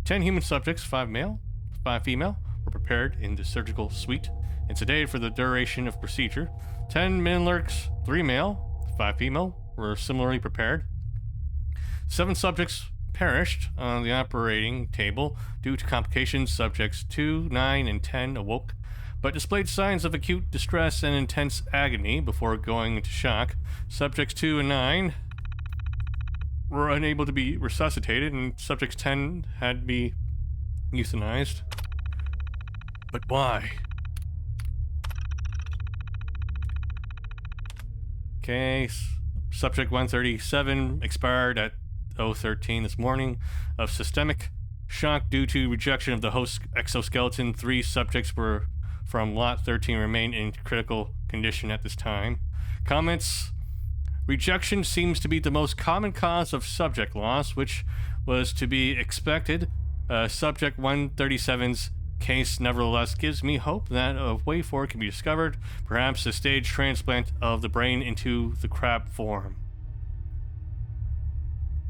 S1: 10 human subjects, 5 male, 5 female, were prepared in the surgical suite and sedated for the duration of procedure. 10 Minlurks, 3 male, 5 female, were similarly prepared. 7 subjects perished on the operating table due to complications. Subjects 2, 9, and 10 awoke, but displayed signs of acute distress and intense agony before going into shock. Subjects 2 and 9 were unable to be resuscitated, and subjects 10 had to be euthanized. But why? Okay, subject 137 expired at 0:13 this morning of systemic shock due to rejection of the host exoskeleton. 3 subjects were from lot 13 remain in critical condition at this time. Comments: rejection seems to be the most common cause of subject loss, which was to be expected. Subject 137's case nevertheless gives me hope that a way forward can be discovered, perhaps a stage transplant of the brain into the crab form.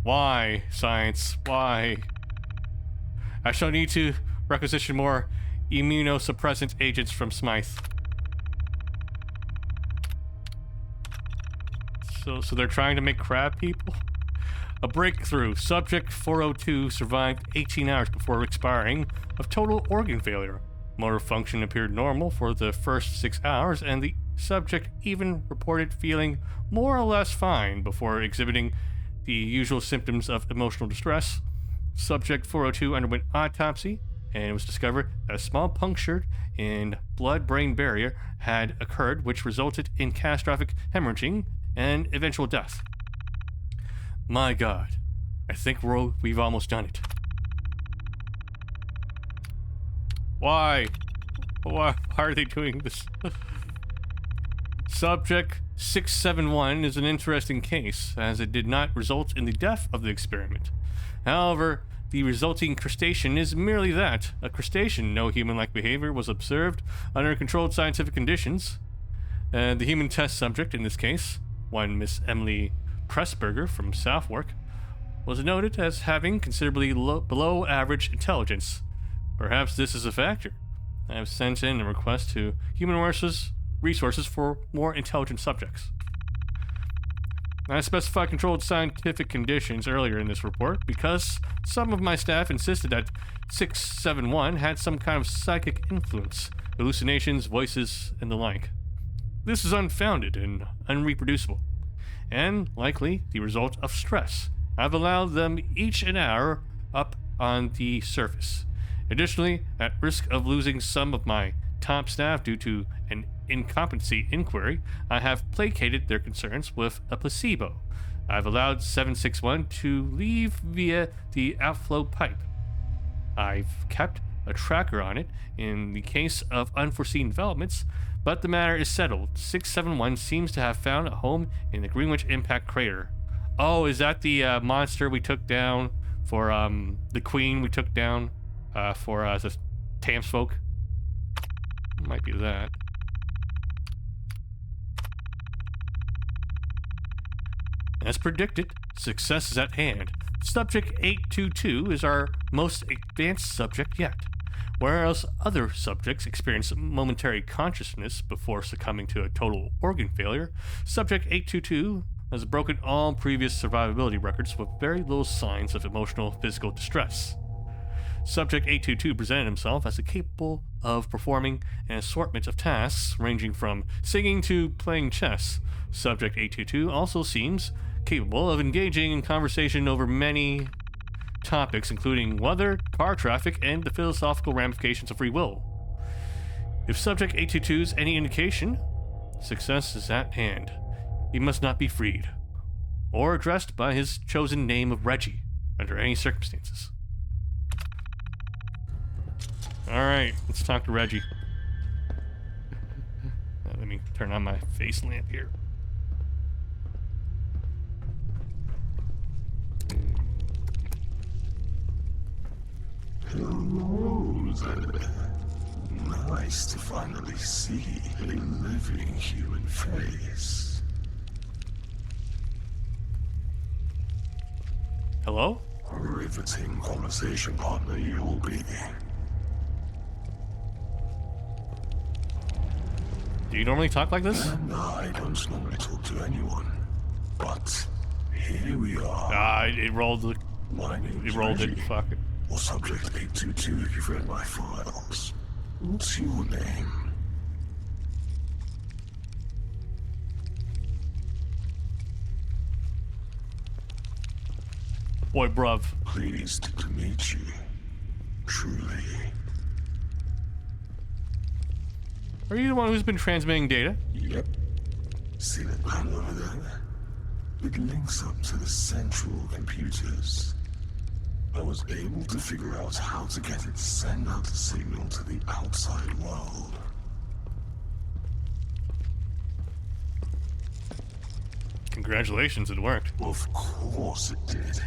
S1: Why, science? Why? I shall need to requisition more immunosuppressant agents from Smythe. So they're trying to make crab people? A breakthrough. Subject 402 survived 18 hours before expiring of total organ failure. Motor function appeared normal for the first 6 hours, and the subject even reported feeling more or less fine before exhibiting the usual symptoms of emotional distress. Subject 402 underwent autopsy, and it was discovered that a small puncture in blood-brain barrier had occurred, which resulted in catastrophic hemorrhaging and eventual death. My God, I think we've almost done it. Why? Why are they doing this? Subject 671 is an interesting case, as it did not result in the death of the experiment. However, the resulting crustacean is merely that, a crustacean. No human-like behavior was observed under controlled scientific conditions. The human test subject in this case, one Miss Emily Pressburger from Southwark, was noted as having considerably below average intelligence. Perhaps this is a factor. I have sent in a request to Human Resources for more intelligent subjects. I specified controlled scientific conditions earlier in this report because some of my staff insisted that 671 had some kind of psychic influence, hallucinations, voices, and the like. This is unfounded and unreproducible, and likely the result of stress. I've allowed them each an hour up on the surface. Additionally, at risk of losing some of my top staff due to an incompetency inquiry, I have placated their concerns with a placebo. I've allowed 761 to leave via the outflow pipe. I've kept a tracker on it in the case of unforeseen developments, but the matter is settled. 671 seems to have found a home in the Greenwich Impact Crater. Oh, is that the monster we took down for the queen we took down for the Thames folk? Might be that. As predicted, success is at hand. Subject 822 is our most advanced subject yet. Whereas other subjects experience momentary consciousness before succumbing to a total organ failure, Subject 822 has broken all previous survivability records with very little signs of emotional physical distress. Subject 822 presented himself as capable of performing an assortment of tasks ranging from singing to playing chess. Subject 822 also seems capable of engaging in conversation over many topics, including weather, car traffic, and the philosophical ramifications of free will. If Subject 822 is any indication, success is at hand. He must not be freed, or addressed by his chosen name of Reggie, under any circumstances. Alright, let's talk to Reggie. Let me turn on my face lamp here.
S4: Hello there. Nice to finally see a living human face.
S1: Hello?
S4: A riveting conversation partner you'll be.
S1: Do you normally talk like this?
S4: And I don't normally talk to anyone, but here we are.
S1: It rolled the... It rolled it, fuck it.
S4: Or Subject 822 if you've read my files. What's your name?
S1: Boy, bruv.
S4: Pleased to meet you. Truly.
S1: Are you the one who's been transmitting data?
S4: Yep. See that panel over there? It links up to the central computers. I was able to figure out how to get it to send out a signal to the outside world.
S1: Congratulations, it worked.
S4: Of course it did.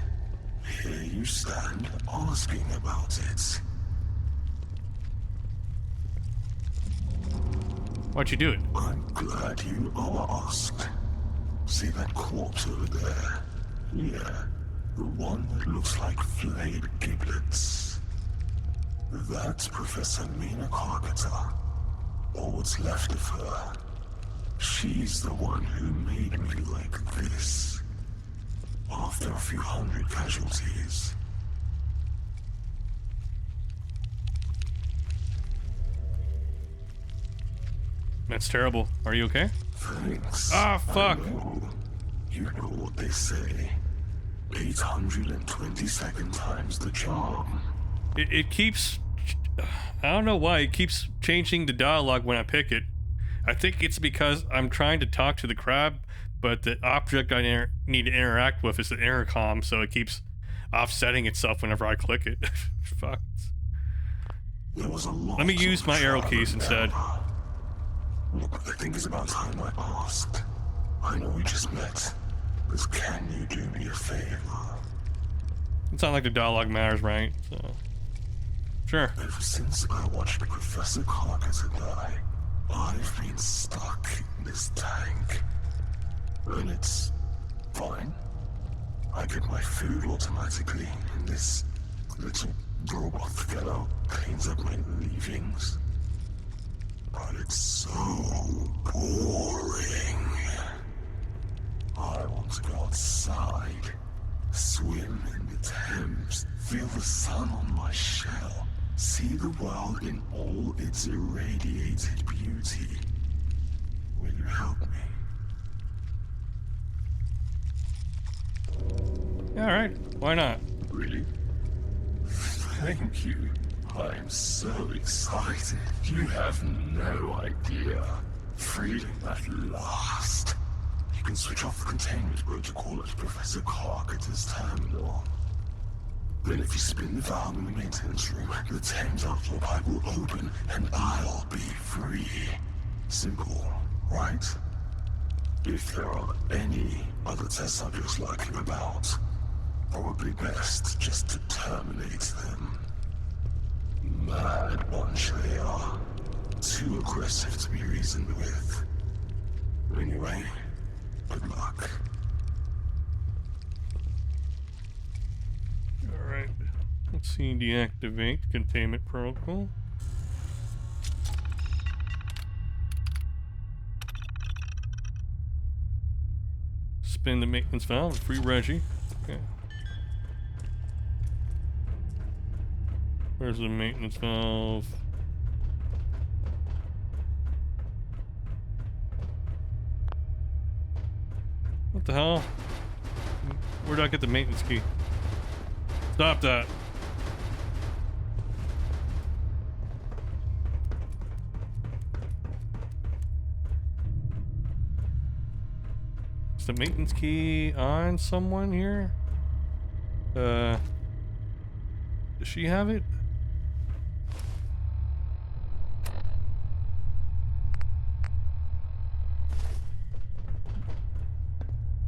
S4: Here you stand asking about it.
S1: Why'd you do it?
S4: I'm glad you asked. See that corpse over there? Yeah. The one that looks like flayed giblets. That's Professor Mina Carpenter. Or what's left of her. She's the one who made me like this. After a few hundred casualties.
S1: That's terrible. Are you okay?
S4: Thanks.
S1: Ah, fuck.
S4: You know what they say. 822nd times the charm.
S1: It keeps... I don't know why. It keeps changing the dialogue when I pick it. I think it's because I'm trying to talk to the crab, but the object I need to interact with is the intercom, so it keeps offsetting itself whenever I click it. Fuck. Let me use my arrow keys instead.
S4: Look, I think it's about time I asked. I know we just met, but can you do me a favor?
S1: It's not like the dialogue matters, right? So, sure.
S4: Ever since I watched Professor Carpenter die, I've been stuck in this tank. And it's fine. I get my food automatically in this Little robot fellow cleans up my leavings. But it's so boring. I want to go outside, swim in the Thames, feel the sun on my shell, see the world in all its irradiated beauty. Will you help me?
S1: Alright, why not?
S4: Really? Thank you. I'm so excited. You have no idea. Freedom at last. You can switch off the containment protocol at Professor Carpenter's terminal. Then if you spin the valve in the maintenance room, the Thames outflow pipe will open and I'll be free. Simple, right? If there are any other test subjects lurking about, probably best just to terminate them. Mad bunch they are. Too aggressive to be reasoned with. Anyway, good luck.
S1: Alright. Let's see, deactivate containment protocol. Spin the maintenance valve, free Reggie. Okay. Where's the maintenance valve? What the hell? Where did I get the maintenance key? Stop that. Is the maintenance key on someone here? Does she have it?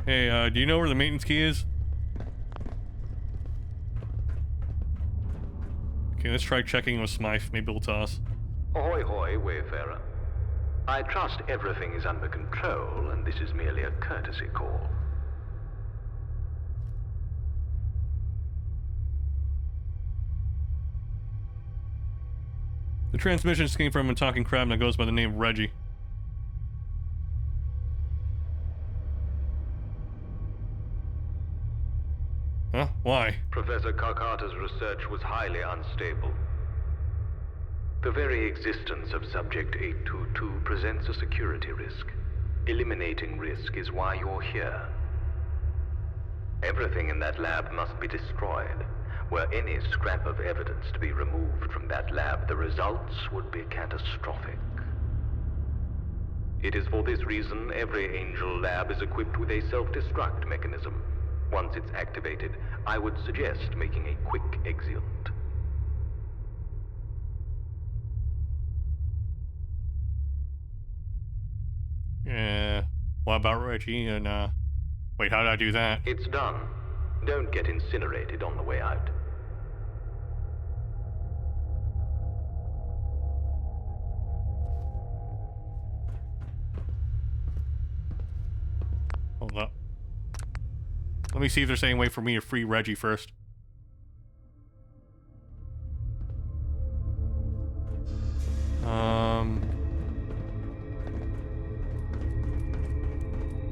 S1: Hey, do you know where the maintenance key is? Okay, let's try checking with Smythe. Maybe it'll tell us.
S2: Ahoy hoy, Wayfarer. I trust everything is under control, and this is merely a courtesy call.
S1: The transmission came from a talking crab that goes by the name of Reggie. Huh? Why?
S2: Professor Carpenter's research was highly unstable. The very existence of Subject 822 presents a security risk. Eliminating risk is why you're here. Everything in that lab must be destroyed. Were any scrap of evidence to be removed from that lab, the results would be catastrophic. It is for this reason every Angel lab is equipped with a self-destruct mechanism. Once it's activated, I would suggest making a quick exit.
S1: Yeah. What about Reggie and, wait, how did I do that?
S2: It's done. Don't get incinerated on the way out.
S1: Hold up. Let me see if there's any way for me to free Reggie first.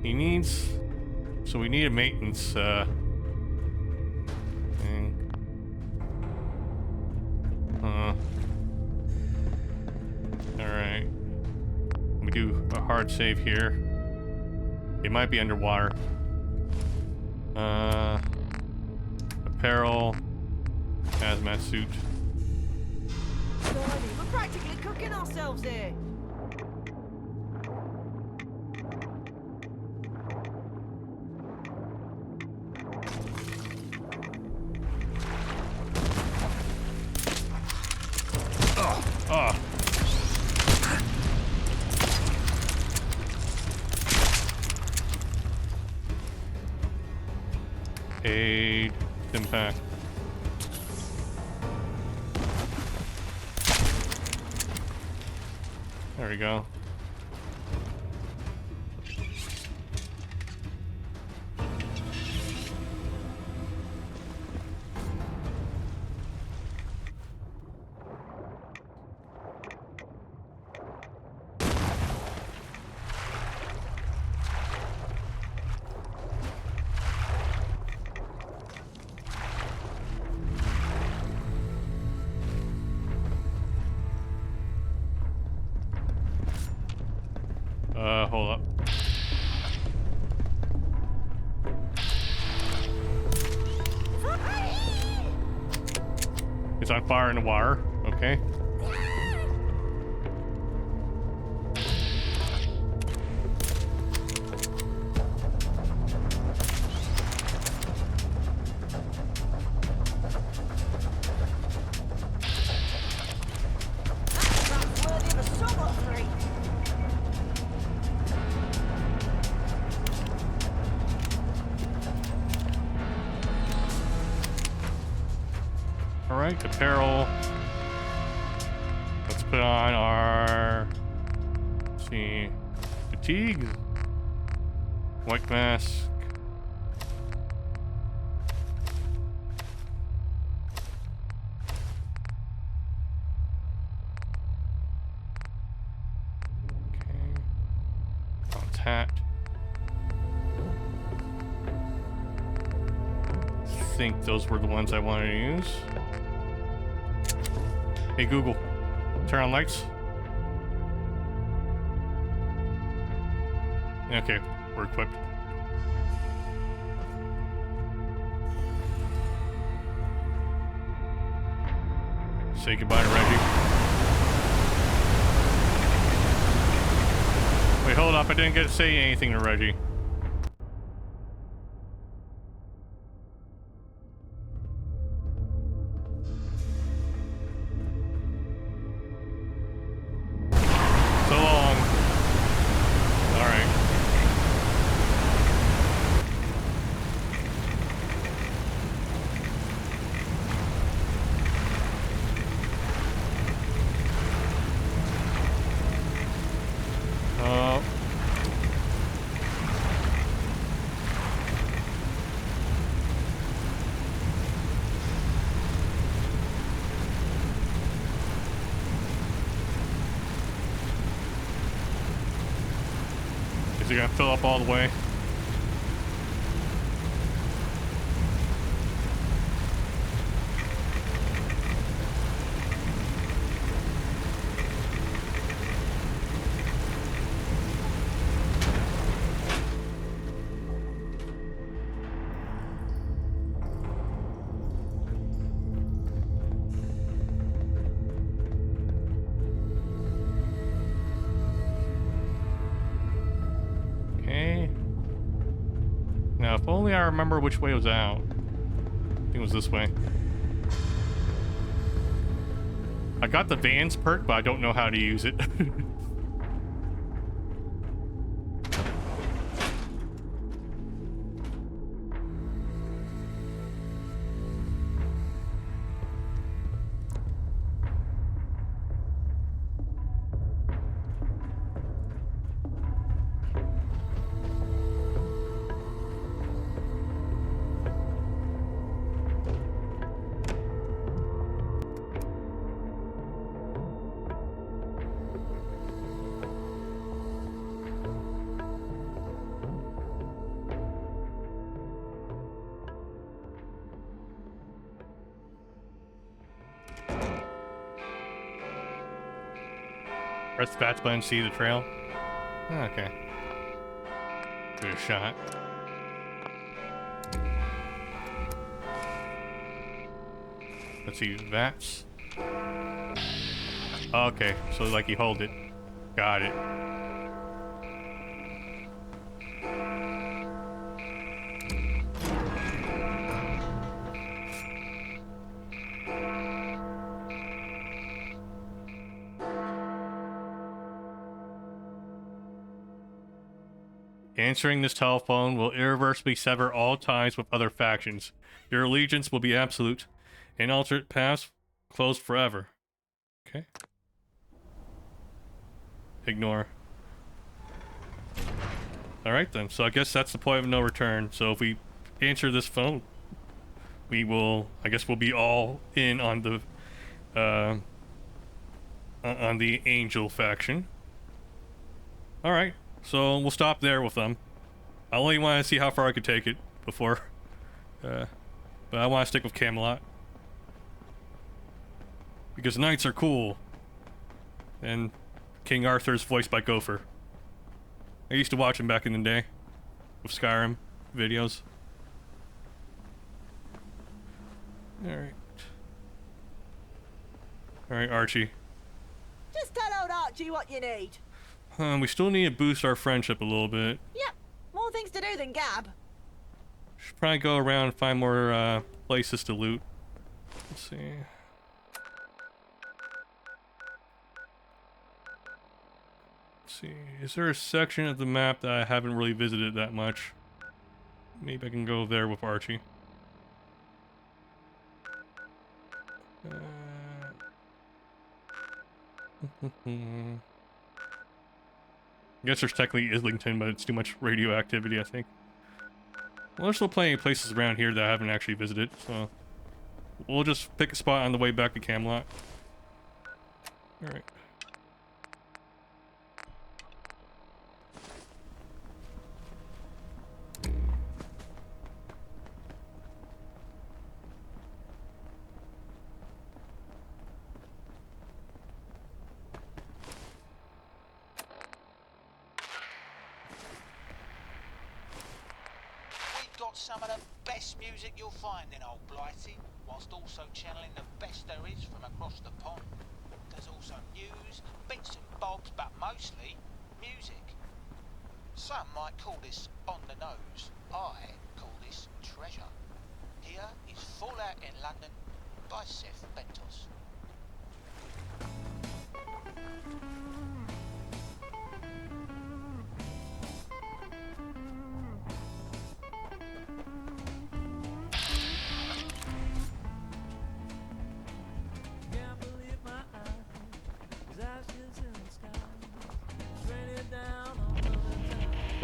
S1: He needs... So we need a maintenance, thing. Alright. Let me do a hard save here. It might be underwater. Apparel. Hazmat suit.
S3: We're practically cooking ourselves here.
S1: Aid. Impact. There we go. Hold up. It's on fire in the water. Okay. Alright, apparel. Let's put on our, let's see, fatigue, white mask. Okay. Bronze hat. I think those were the ones I wanted to use. Hey Google, turn on lights. Okay, we're equipped. Say goodbye to Reggie. Wait, hold up, I didn't get to say anything to Reggie. Is it gonna fill up all the way? Now, if only I remember which way it was out. I think it was this way. I got the Vans perk, but I don't know how to use it. Press the bats button, see the trail. Okay. Give it a shot. Let's see, VATS. Okay, so like you hold it. Got it. Answering this telephone will irreversibly sever all ties with other factions. Your allegiance will be absolute, and alternate paths closed forever. Okay. Ignore. Alright then, so I guess that's the point of no return. So if we answer this phone, we will, I guess we'll be all in on the Angel faction. Alright. So we'll stop there with them. I only want to see how far I could take it before, but I want to stick with Camelot because knights are cool, and King Arthur's voiced by Gopher. I used to watch him back in the day with Skyrim videos. Alright. Alright, Archie.
S3: Just tell old Archie what you need.
S1: We still need to boost our friendship a little bit.
S3: Yep, more things to do than gab.
S1: Should probably go around and find more places to loot. Let's see. Let's see. Is there a section of the map that I haven't really visited that much? Maybe I can go there with Archie. I guess there's technically Islington, but it's too much radioactivity, I think. Well, there's still plenty of places around here that I haven't actually visited, so we'll just pick a spot on the way back to Camelot. Alright.
S8: Some of the best music you'll find in Old Blighty, whilst also channeling the best there is from across the pond. There's also news, bits and bobs, but mostly music. Some might call this on the nose. I call this treasure. Here is Fallout in London by Seth Bentos.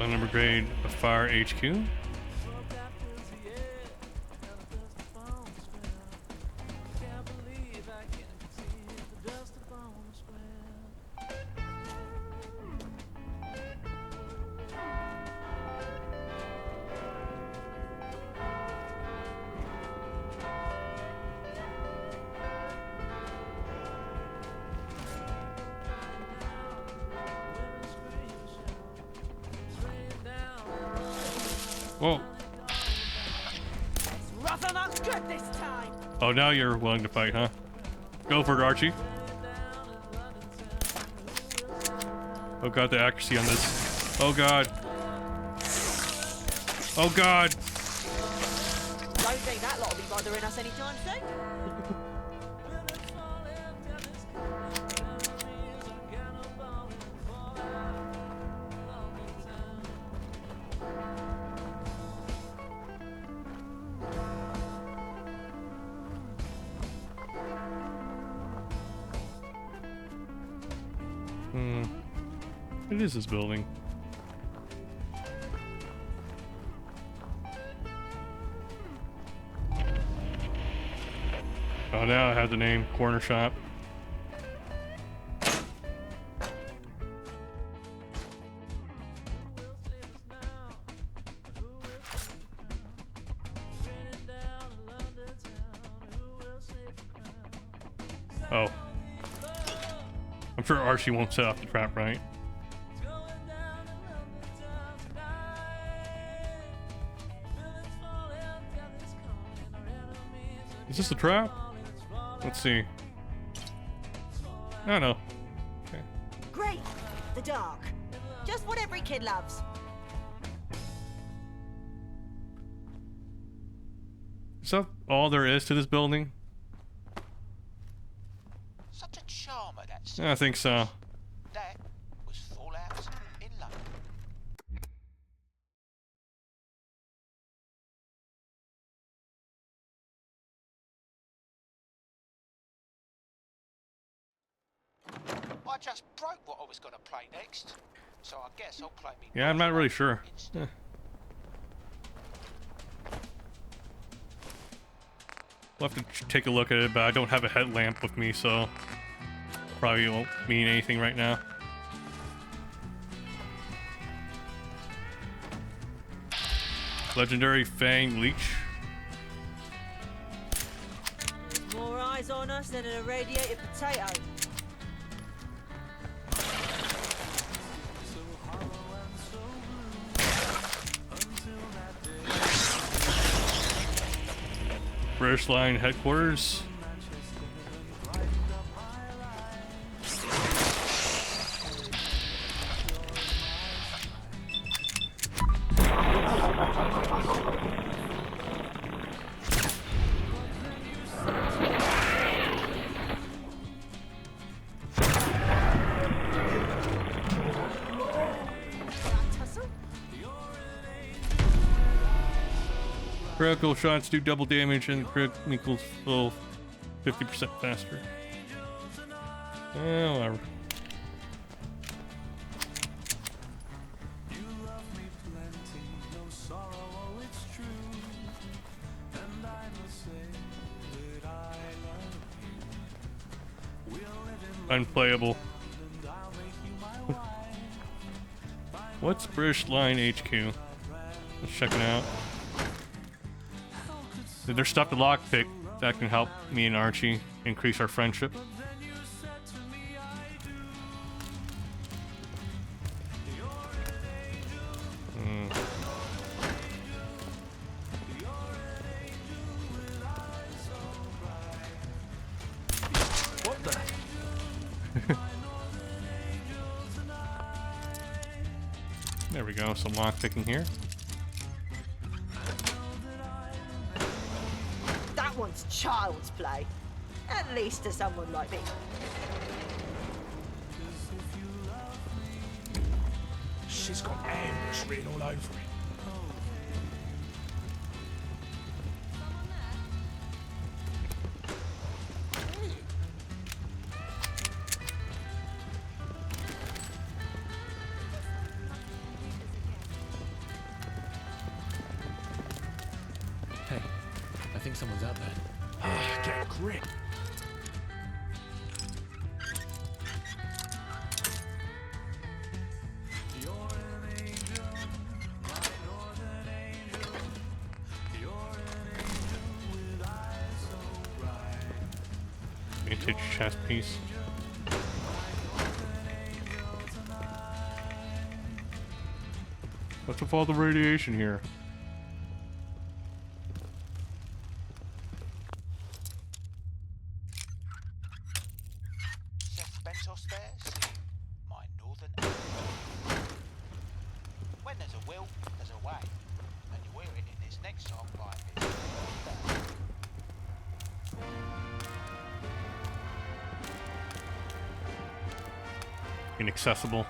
S1: Number grade of Fire HQ. Whoa.
S3: Rough amongst good this time.
S1: Oh, now you're willing to fight, huh? Go for it, Archie. Oh god, the accuracy on this. Oh god. Oh god.
S3: Don't think that lot'll be bothering us anytime soon.
S1: What is this building? Oh, now I have the name. Corner shop. Oh. I'm sure Archie won't set off the trap, right? Is this a trap? Let's see. I don't know. Okay.
S3: Great. The dark. Just what every kid loves.
S1: Is that all there is to this building?
S8: Such a charmer, that
S1: I think so.
S8: That was Fallout in London. I just broke what I was going to play next, so I guess I'll play me.
S1: Yeah, I'm not really sure. We'll have to take a look at it, but I don't have a headlamp with me, so probably won't mean anything right now. Legendary Fang Leech.
S3: More eyes on us than an irradiated potato.
S1: British Line headquarters. Critical shots do double damage and crit equals full 50% faster. Whatever. Unplayable. What's British Line HQ? Let's check it out. There's stuff to lockpick that can help me and Archie increase our friendship.
S11: What the?
S1: There we go, some lockpicking here.
S3: That one's child's play. At least to someone like me.
S17: She's got ambush written all over it.
S12: Hey, I think someone's out there.
S17: Get a grip.
S1: Vintage chest piece. What's with all the radiation here?
S8: Seth Bentos there, see my northern. When there's a will, there's a way. And you hear it in this next song like this.
S1: Inaccessible.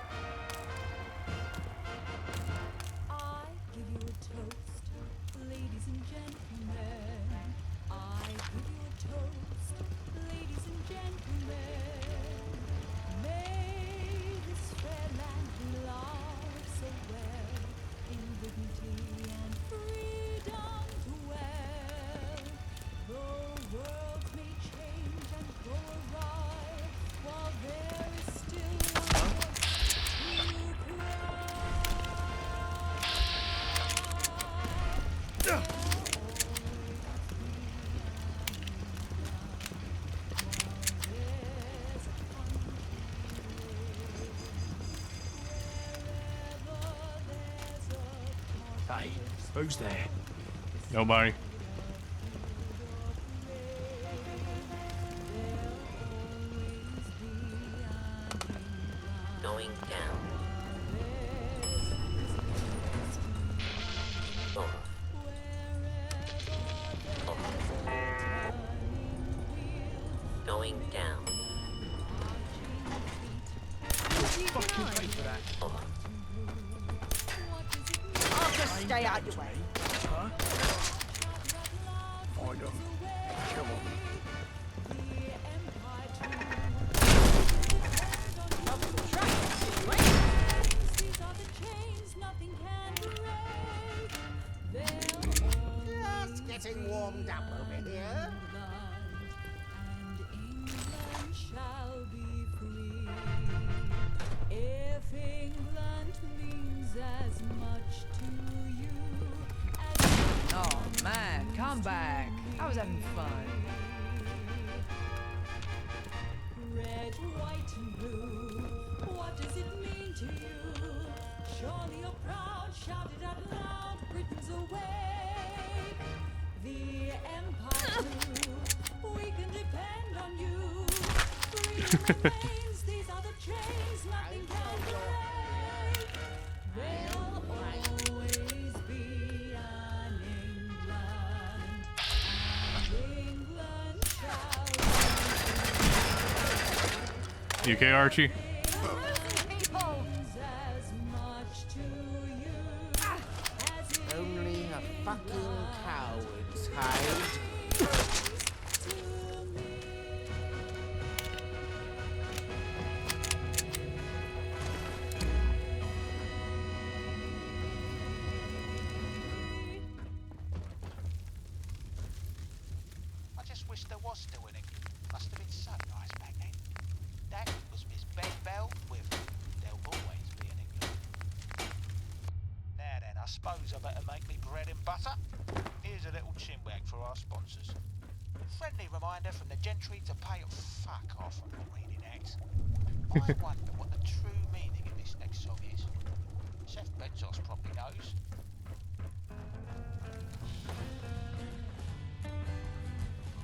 S17: Hey, who's there?
S1: Nobody.
S21: Going down. Going down.
S17: Fucking pay for that.
S3: I'll just stay out your way.
S17: Huh? Find them. Come on.
S22: Just getting warmed up over here.
S23: Shall be free if England means as much to you as.
S24: Oh man, come back. I was having fun.
S23: Red, white, and blue. What does it mean to you? Surely you're proud, shout it out loud. Britain's awake. The Empire. These are the trains, nothing can delay. There'll always be an England, and England shall
S1: UK Archie?
S22: Only a fucking coward's hide.
S8: I just wish there was still an England. Must have been so nice back then. That was Miss Ben Bell with There'll Always Be an England. Now then, I suppose I better make me bread and butter. Here's a little chinwag for our sponsors. Friendly reminder from the gentry to pay... Fuck off, I'm not reading acts. I wonder what the true meaning of this next song is. Seth Bezos probably knows.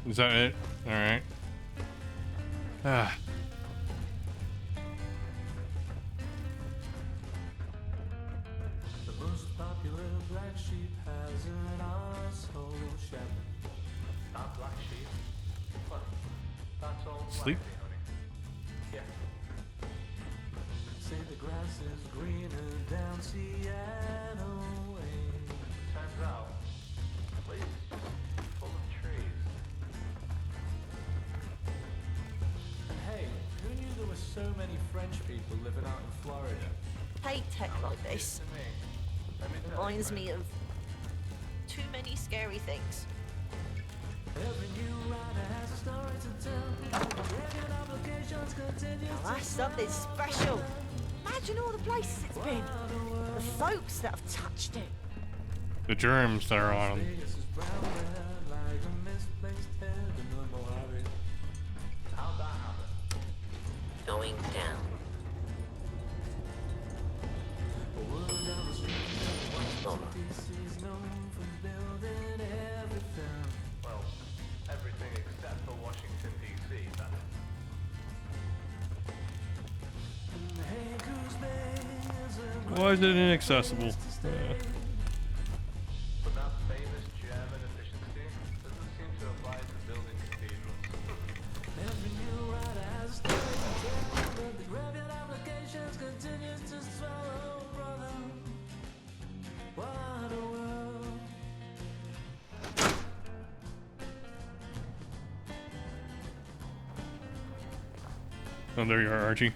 S1: Is that it? Alright. Ah.
S5: The most popular black sheep has an asshole shepherd. Not black sheep. What? That's all
S1: Sleep?
S5: Yeah. Say the grass is greener down Seattle way. Turns out, the place is just full of trees. And hey, who knew there were so many French people living out in Florida?
S3: Hate tech like this. Reminds me of too many scary things.
S5: Every new rider has a story to tell. Record applications continue.
S3: Now that's something special. Imagine all the places it's been. The folks that have touched it.
S1: The germs that are on them.
S5: Vegas is brown red like a misplaced head in the Mojave. How'd that happen?
S21: Going down.
S5: Word down the street, Washington DC's known for building everything. Well, everything except for Washington DC, that is. Hey, Goose Bay is a
S1: Why is it inaccessible?
S5: But that famous German efficiency doesn't seem to apply to building cathedrals. Every new rider has a story to tell, but the graveyard applications continues to swallow, brother. What a world.
S1: Oh, there you are, Archie.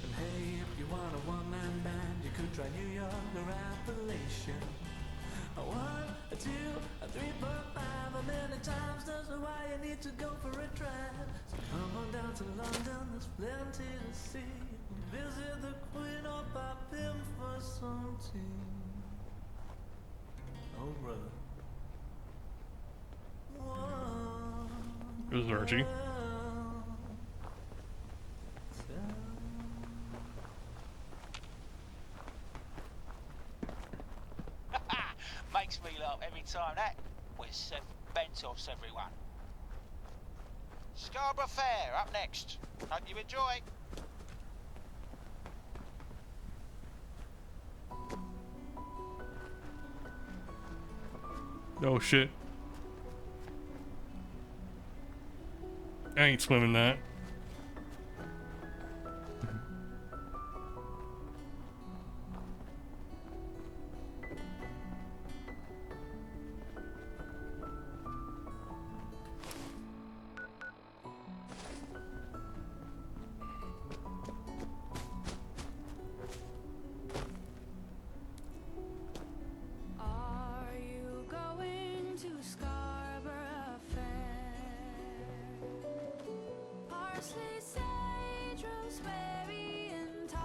S5: And hey, if you want a one-man band, you could try New York or Appalachian. A 1, a 2, a 3.5, a many times that's why you need to go for a drive. So come on down to London, there's plenty to see. Visit the Queen or pop in for some tea. Oh, brother.
S1: There's Archie.
S8: Makes me laugh every time that. We're Seth Bezos, everyone. Scarborough Fair up next. Hope you enjoy.
S1: Oh shit. I ain't swimming that.
S23: Are you going to Scarborough Fair? Parsley, sage, rosemary, and thyme.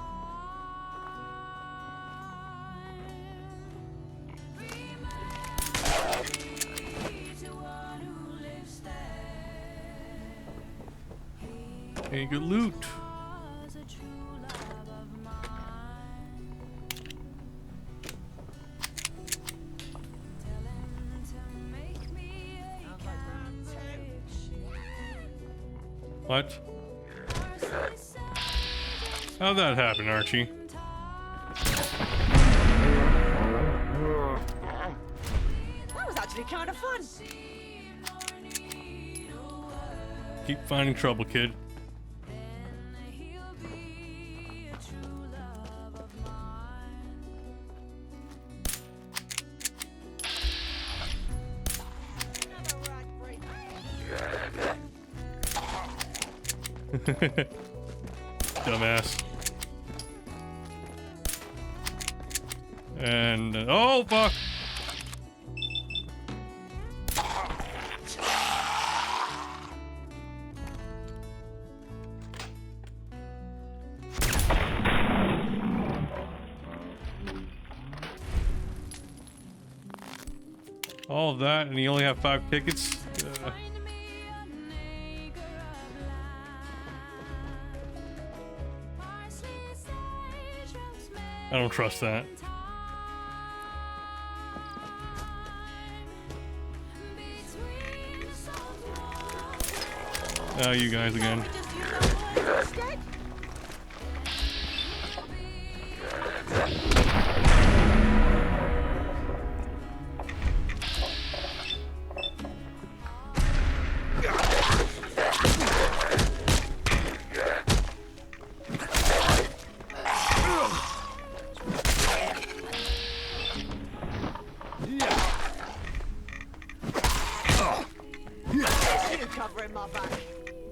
S23: Remember me to one who lives there.
S1: Hey, good loot. What? How'd that happen, Archie?
S3: That was actually kind of fun.
S1: Keep finding trouble, kid. Dumbass. And oh fuck. All of that, and you only have 5 tickets. I don't trust that. Oh, you guys again.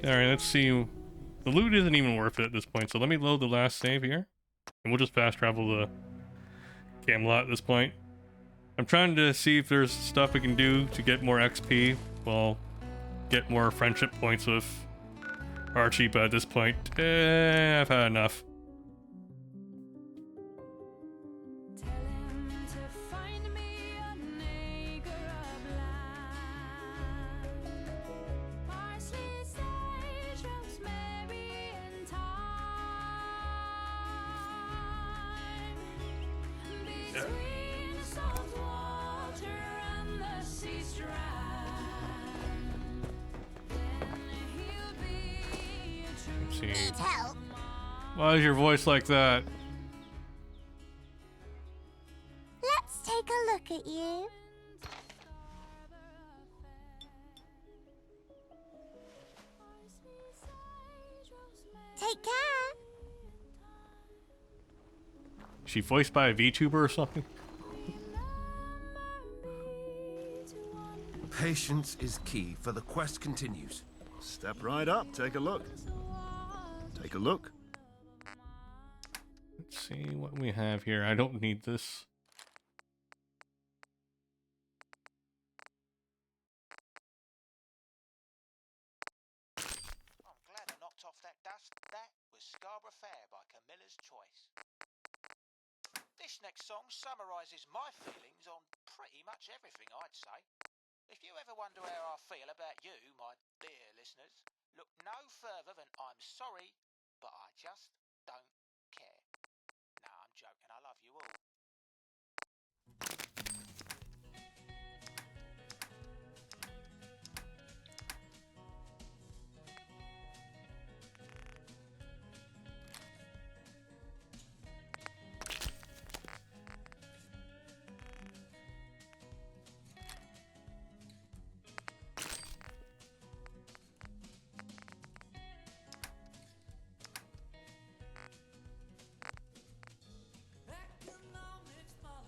S1: Alright, let's see. The loot isn't even worth it at this point, so let me load the last save here. And we'll just fast travel to Camelot at this point. I'm trying to see if there's stuff we can do to get more XP. Well, get more friendship points with Archie, but at this point, I've had enough. Why is your voice like that?
S6: Let's take a look at you. Take care.
S1: Is she voiced by a VTuber or something?
S7: Patience is key, for the quest continues.
S18: Step right up, take a look. Take a look.
S1: Let's see what we have here. I don't need this.
S8: I'm glad I knocked off that dust. That was Scarborough Fair by Camilla's Choice. This next song summarises my feelings on pretty much everything, I'd say. If you ever wonder how I feel about you, my dear listeners, look no further than I'm sorry, but I just don't care. Nah, I'm joking. I love you all.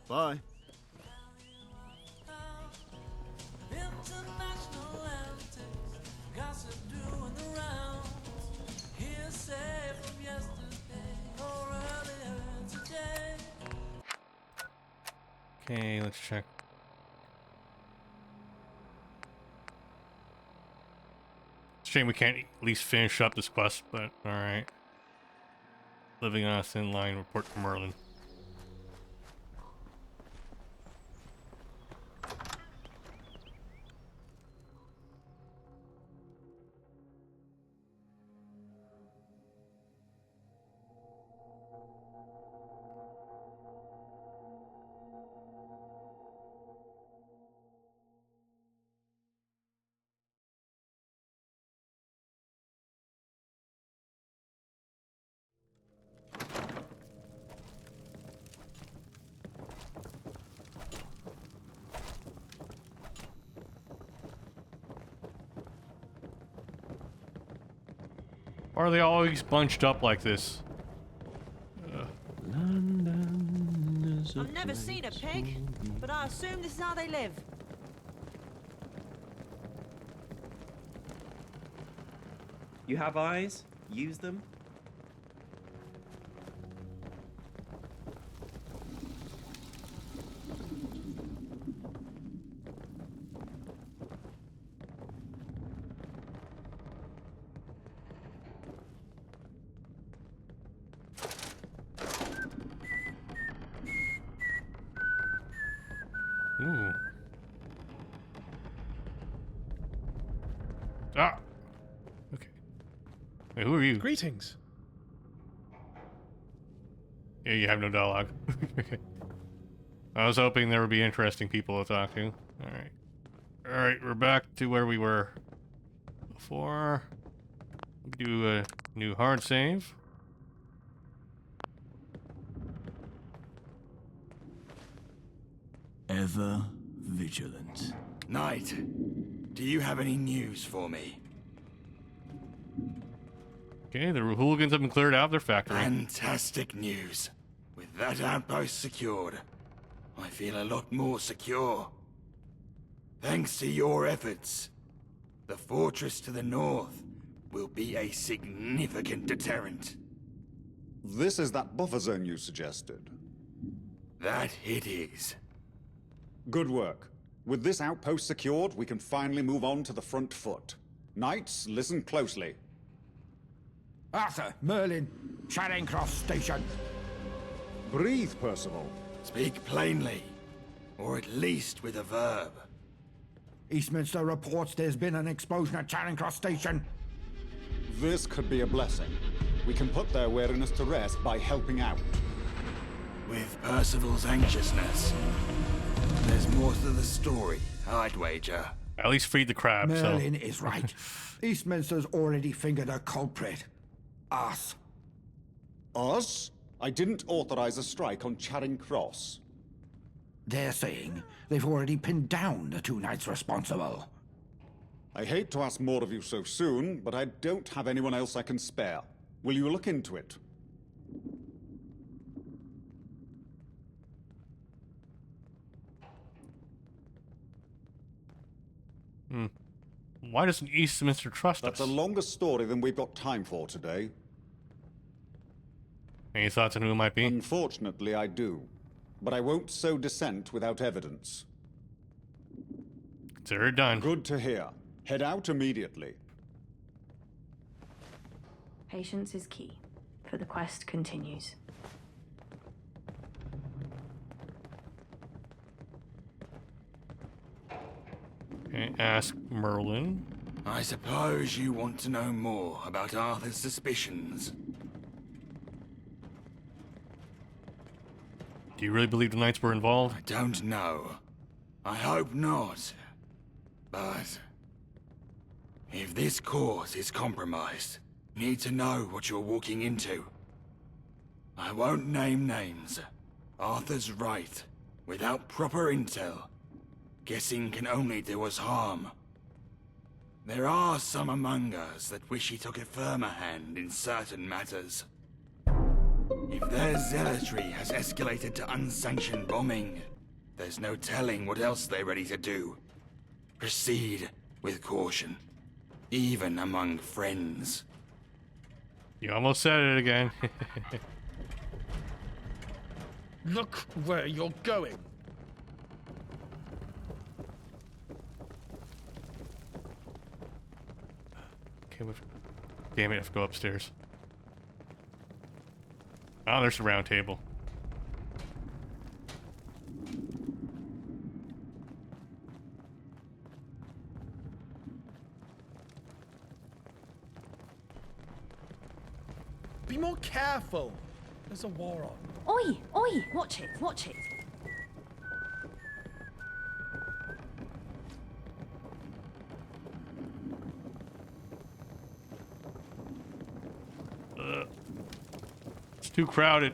S18: Bye.
S1: Okay, let's check. Shame we can't at least finish up this quest, but alright. Living on a thin line, report to Merlin. Why are they always bunched up like this?
S3: I've never seen a pig, but I assume this is how they live.
S10: You have eyes? Use them.
S1: Ooh. Ah. Okay. Wait, who are you?
S14: Greetings.
S1: Yeah, you have no dialogue. Okay. I was hoping there would be interesting people to talk to. Alright. Alright, we're back to where we were before. Do a new hard save.
S13: Ever vigilant.
S15: Knight, do you have any news for me?
S1: Okay, the hooligans have been cleared out of their factory.
S15: Fantastic news. With that outpost secured, I feel a lot more secure. Thanks to your efforts, the fortress to the north will be a significant deterrent.
S16: This is that buffer zone you suggested.
S15: That it is.
S16: Good work. With this outpost secured, we can finally move on to the front foot. Knights, listen closely.
S17: Arthur, Merlin, Charing Cross Station.
S16: Breathe, Percival.
S15: Speak plainly, or at least with a verb.
S17: Eastminster reports there's been an explosion at Charing Cross Station.
S16: This could be a blessing. We can put their weariness to rest by helping out.
S15: With Percival's anxiousness, there's more to the story, I'd wager.
S1: At least feed the crab,
S17: Merlin is right. Eastminster's already fingered a culprit. Us.
S16: Us? I didn't authorize a strike on Charing Cross.
S17: They're saying they've already pinned down the two knights responsible.
S16: I hate to ask more of you so soon, but I don't have anyone else I can spare. Will you look into it?
S1: Why doesn't Eastminster trust
S16: That's
S1: us?
S16: a longer story than we've got time for today.
S1: Any thoughts on who it might be?
S16: Unfortunately, I do. But I won't sow dissent without evidence.
S1: Consider it done.
S16: Good to hear. Head out immediately.
S25: Patience is key, for the quest continues.
S1: Okay, ask Merlin.
S15: I suppose you want to know more about Arthur's suspicions.
S1: Do you really believe the knights were involved?
S15: I don't know. I hope not. But if this cause is compromised, you need to know what you're walking into. I won't name names. Arthur's right. Without proper intel, guessing can only do us harm. There are some among us that wish he took a firmer hand in certain matters. If their zealotry has escalated to unsanctioned bombing, there's no telling what else they're ready to do. Proceed with caution, even among friends.
S1: You almost said it again.
S14: Look where you're going.
S1: Okay, damn it, I have to go upstairs. Oh, there's the round table.
S14: Be more careful. There's a war on.
S24: Oi! Oi! Watch it! Watch it!
S1: It's too crowded.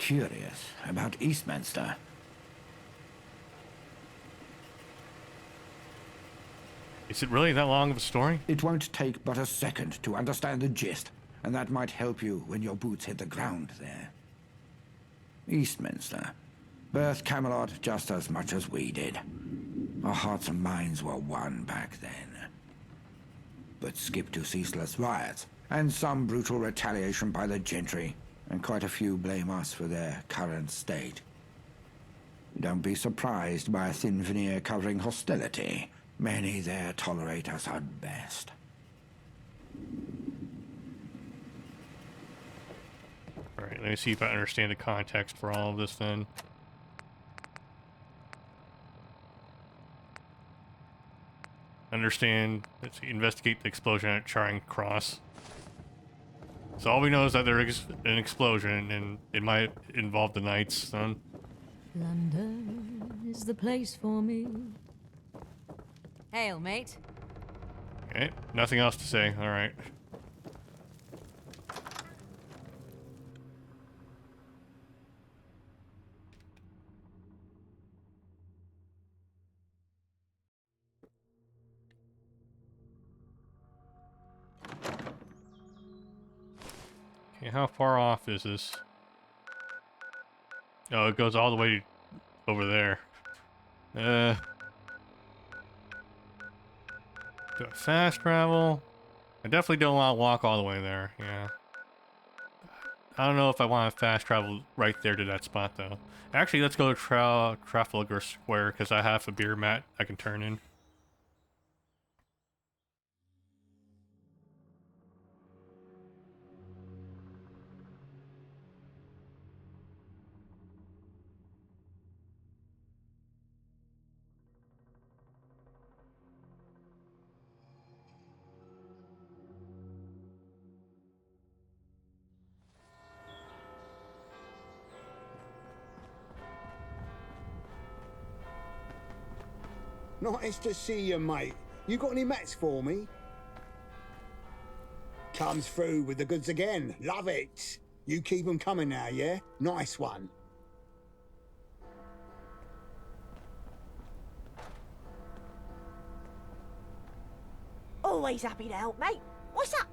S17: curious about Eastminster.
S1: Is it really that long of a story?
S17: It won't take but a second to understand the gist, and that might help you when your boots hit the ground there. Eastminster birthed Camelot just as much as we did. Our hearts and minds were one back then. But skip to ceaseless riots, and some brutal retaliation by the gentry, and quite a few blame us for their current state. Don't be surprised by a thin veneer covering hostility. Many there tolerate us at best.
S1: Alright, let me see if I understand the context for all of this then. Understand, let's see, investigate the explosion at Charing Cross. So all we know is that there is an explosion and it might involve the Knights, son.
S23: London is the place for me. Hail, mate.
S1: Okay, nothing else to say, alright. Okay, how far off is this? Oh, it goes all the way over there. Do I fast travel? I definitely don't want to walk all the way there, yeah. I don't know if I want to fast travel right there to that spot, though. Actually, let's go to Trafalgar Square, because I have a beer mat I can turn in.
S2: Nice to see you, mate. You got any mats for me? Comes through with the goods again. Love it. You keep them coming now, yeah? Nice one.
S3: Always happy to help, mate. What's up?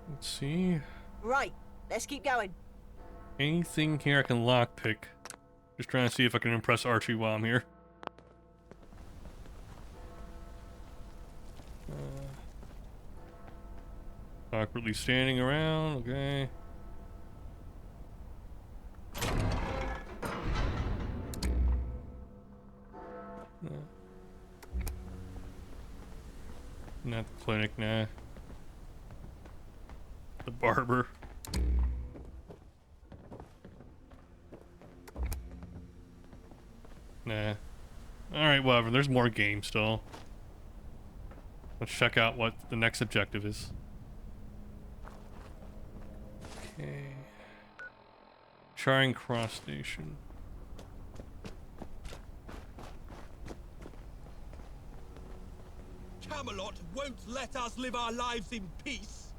S1: Let's see.
S3: Right, let's keep going.
S1: Anything here I can lockpick. Just trying to see if I can impress Archie while I'm here. Awkwardly standing around, okay. Not the clinic, nah. The barber. Nah. Alright, whatever. There's more games still. Let's check out what the next objective is. Okay. Charing Cross Station.
S4: Camelot won't let us live our lives in peace.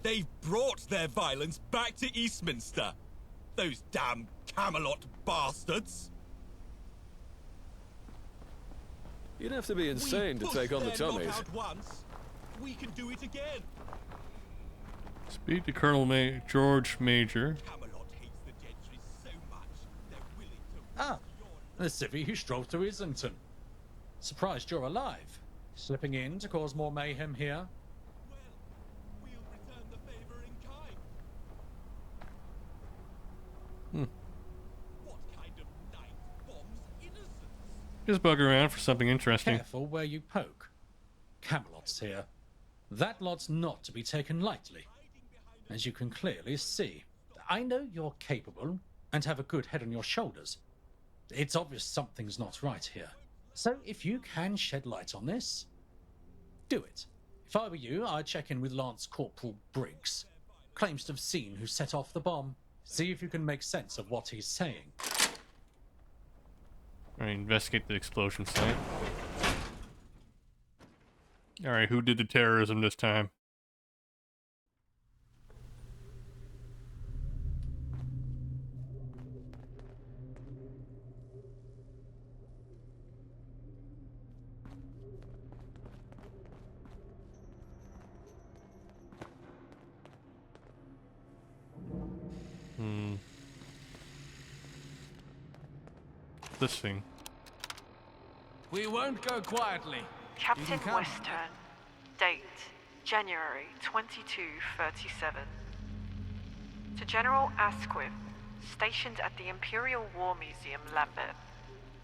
S4: They've brought their violence back to Eastminster. Those damn Camelot bastards.
S12: You'd have to be insane to take on the Tommies.
S4: Once. We can do it again.
S1: Speak to Colonel George Major.
S4: Camelot hates the gentry so much they're willing to.
S9: Ah, the civvy who strolled through Islington. Surprised you're alive. Slipping in to cause more mayhem here.
S4: We'll return the favor in kind. What kind of knight bombs innocents?
S1: Just bug around for something interesting.
S9: Careful where you poke. Camelot's here. That lot's not to be taken lightly. As you can clearly see, I know you're capable and have a good head on your shoulders. It's obvious something's not right here. So if you can shed light on this, do it. If I were you, I'd check in with Lance Corporal Briggs. Claims to have seen who set off the bomb. See if you can make sense of what he's saying.
S1: Alright, investigate the explosion site. Alright, who did the terrorism this time? this thing?
S11: We won't go quietly.
S19: Captain Western. Date, January 2237. To General Asquith, stationed at the Imperial War Museum, Lambeth.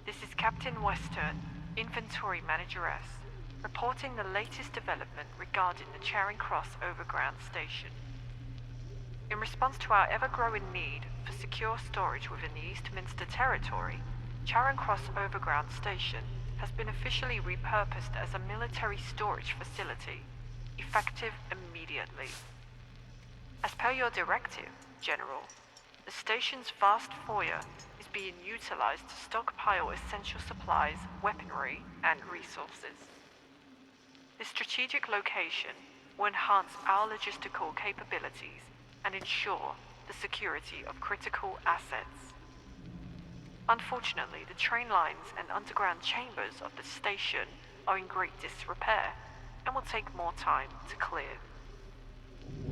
S19: This is Captain Western, Inventory Manageress, reporting the latest development regarding the Charing Cross Overground Station. In response to our ever-growing need for secure storage within the Eastminster territory, Charing Cross Overground Station has been officially repurposed as a military storage facility, effective immediately. As per your directive, General, the station's vast foyer is being utilized to stockpile essential supplies, weaponry, and resources. This strategic location will enhance our logistical capabilities and ensure the security of critical assets. Unfortunately, the train lines and underground chambers of the station are in great disrepair and will take more time to clear.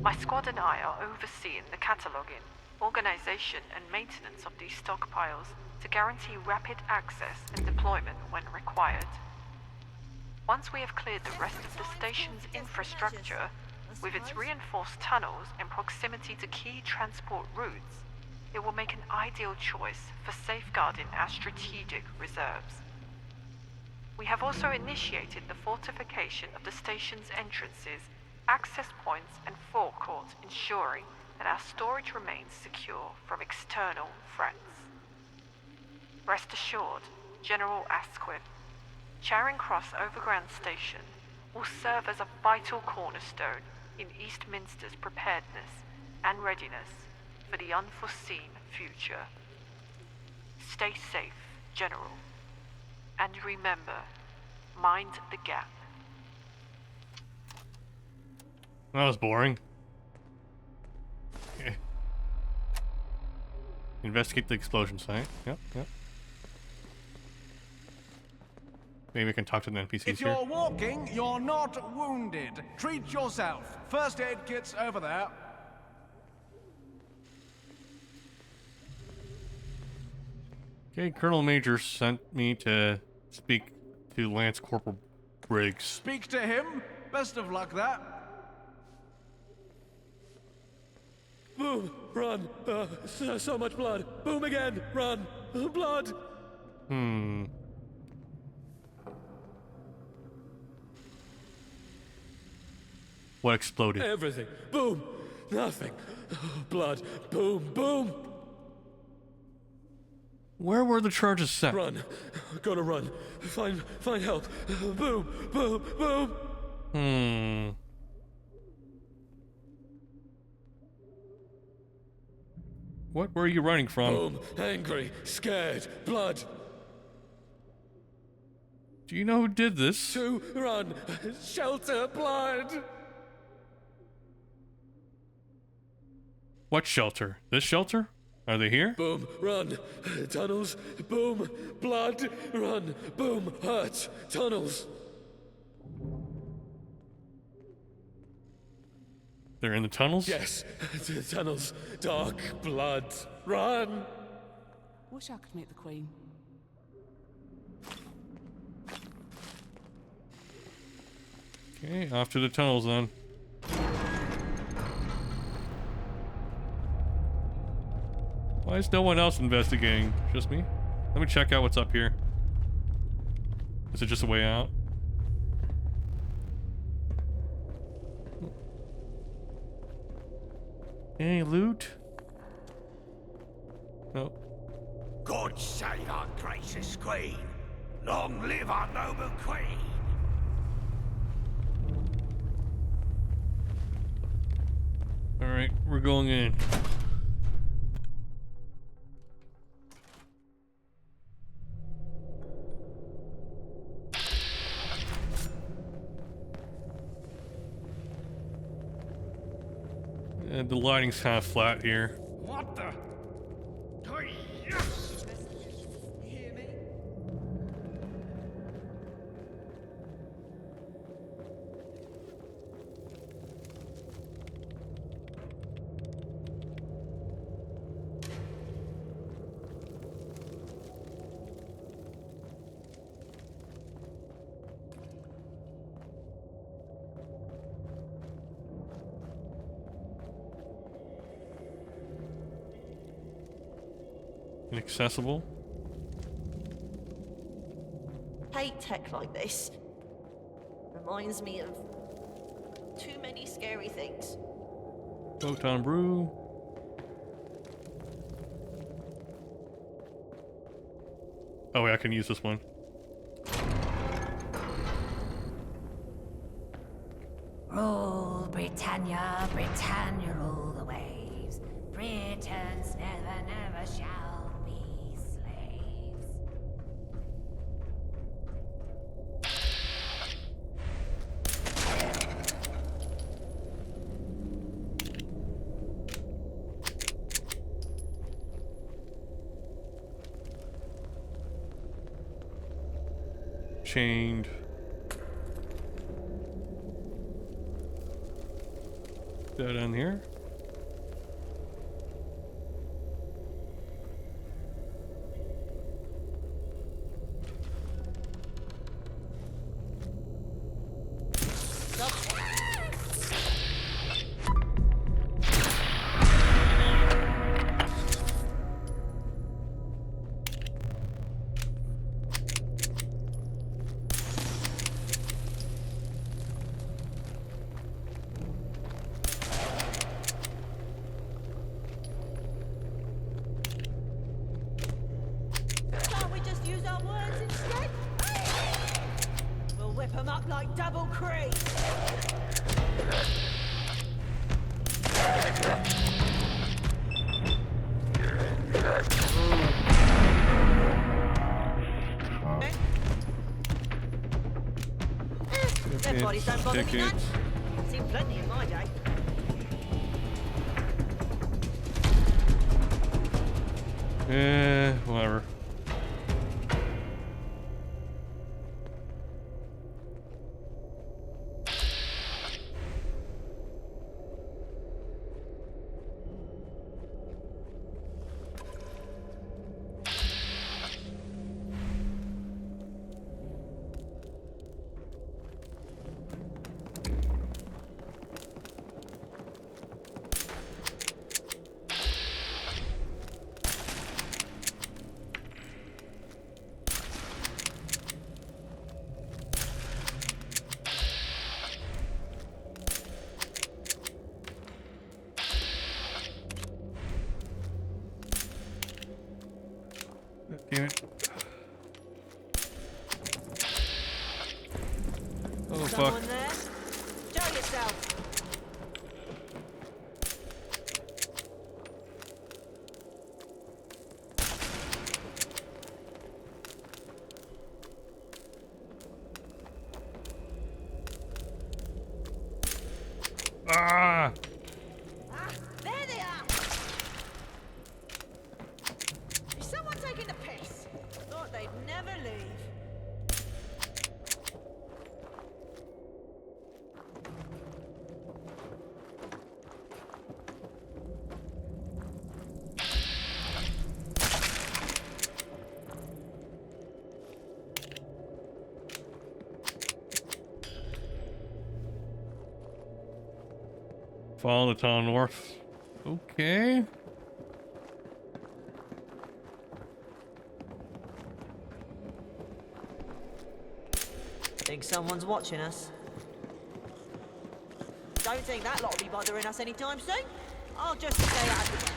S19: My squad and I are overseeing the cataloguing, organization and maintenance of these stockpiles to guarantee rapid access and deployment when required. Once we have cleared the rest of the station's infrastructure, with its reinforced tunnels in proximity to key transport routes, it will make an ideal choice for safeguarding our strategic reserves. We have also initiated the fortification of the station's entrances, access points, and forecourt, ensuring that our storage remains secure from external threats. Rest assured, General Asquith, Charing Cross Overground Station will serve as a vital cornerstone in Eastminster's preparedness and readiness for the unforeseen future. Stay safe, General. And remember, mind the gap.
S1: That was boring. Okay. Investigate the explosion site. Yep. Maybe I can talk to the NPCs
S11: If
S1: here.
S11: you're walking, you're not wounded. Treat yourself. First aid kit's over there.
S1: Okay, Colonel Major sent me to speak to Lance Corporal Briggs.
S11: Speak to him. Best of luck there.
S12: Boom! Run! So much blood! Boom again! Run! Blood!
S1: What exploded?
S12: Everything! Boom! Nothing! Blood! Boom! Boom!
S1: Where were the charges set?
S12: Run! Gotta run! Find help! Boom! Boom! Boom!
S1: What were you running from?
S12: Boom! Angry! Scared! Blood!
S1: Do you know who did this?
S12: To run! Shelter! Blood!
S1: What shelter? This shelter? Are they here?
S12: Boom! Run! Tunnels! Boom! Blood! Run! Boom! Hurt! Tunnels!
S1: They're in the tunnels?
S12: Yes! Tunnels! Dark blood! Run!
S20: Wish I could meet the Queen.
S1: Okay, off to the tunnels then. Why is no one else investigating? Just me? Let me check out what's up here. Is it just a way out? Any loot? No.
S7: God save our gracious queen. Long live our noble queen.
S1: Alright, we're going in. The lighting's kind of flat here.
S14: What the?
S1: Inaccessible.
S3: Hate tech like this. Reminds me of too many scary things.
S1: Photon brew. Oh wait, I can use this one.
S25: Rule Britannia, Britannia rule the waves. Britons never, never shall be slaves.
S1: Chained. That in here.
S3: Can't we just use our words instead? We'll whip them up like double cream. Dead bodies don't bother me none. Seen plenty in my day.
S1: Whatever. Damn it. Oh, fuck.
S3: Someone there? Show yourself.
S1: Ah!
S3: There they are! Is someone taking the piss? Thought they'd never leave.
S1: Follow the tunnel north. Okay.
S3: Think someone's watching us. Don't think that lot will be bothering us anytime soon. I'll just stay out of the way.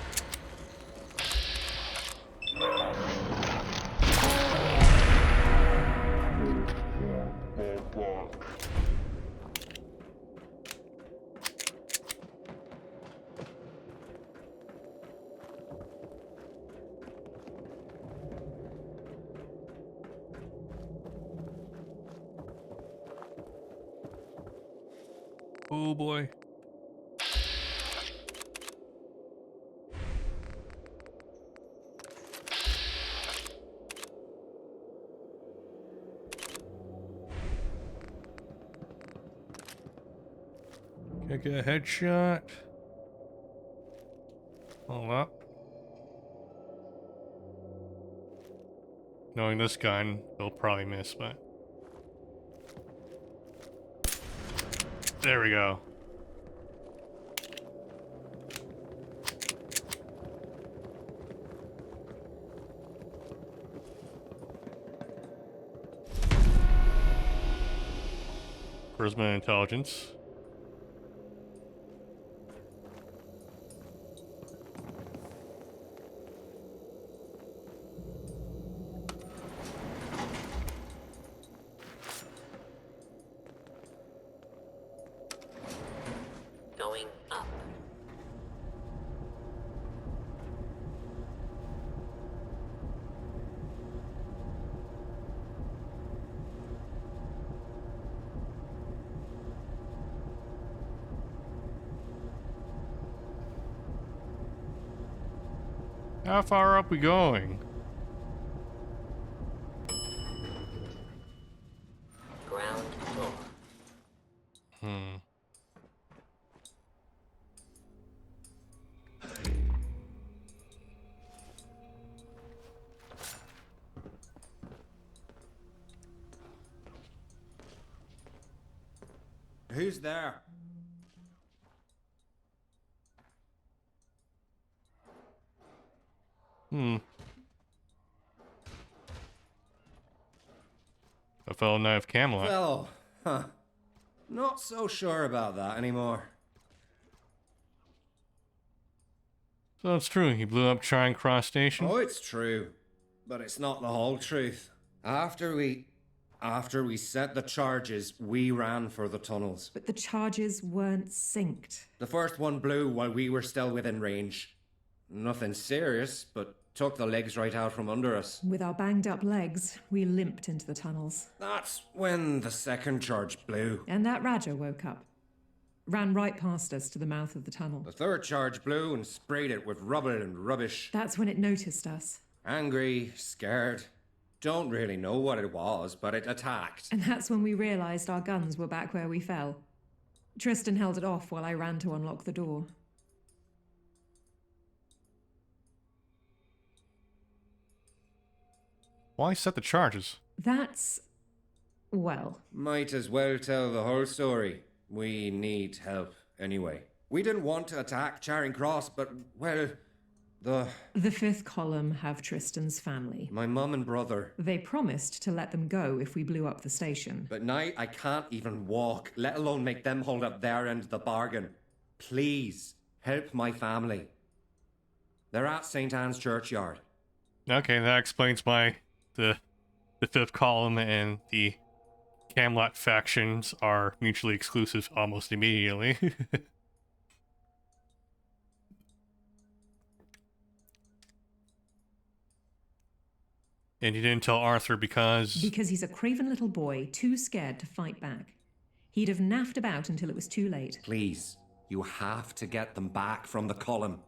S1: Oh boy. Can I get a headshot? Hold up. Knowing this gun, they'll probably miss, but... There we go. Charisma and intelligence.
S5: Going up.
S1: How far up we going?
S5: Ground floor.
S6: Who's there?
S1: A fellow knight of Camelot.
S6: Fellow. Huh. Not so sure about that anymore.
S1: So it's true, he blew up Charing Cross Station.
S6: Oh, it's true. But it's not the whole truth. After we set the charges, we ran for the tunnels.
S8: But the charges weren't synced.
S6: The first one blew while we were still within range. Nothing serious, but took the legs right out from under us.
S8: With our banged up legs, we limped into the tunnels.
S6: That's when the second charge blew.
S8: And that Raja woke up. Ran right past us to the mouth of the tunnel.
S6: The third charge blew and sprayed it with rubble and rubbish.
S8: That's when it noticed us.
S6: Angry, scared. Don't really know what it was, but it attacked.
S8: And that's when we realised our guns were back where we fell. Tristan held it off while I ran to unlock the door.
S1: Why set the charges?
S8: That's... well...
S6: Might as well tell the whole story. We need help, anyway. We didn't want to attack Charing Cross, but, well, the
S8: fifth column have Tristan's family.
S6: My mum and brother.
S8: They promised to let them go if we blew up the station.
S6: But now I can't even walk, let alone make them hold up their end of the bargain. Please, help my family. They're at St. Anne's Churchyard.
S1: Okay, that explains why the fifth column and the Camelot factions are mutually exclusive almost immediately. And you didn't tell Arthur because...
S8: Because he's a craven little boy, too scared to fight back. He'd have naffed about until it was too late.
S6: Please, you have to get them back from the column.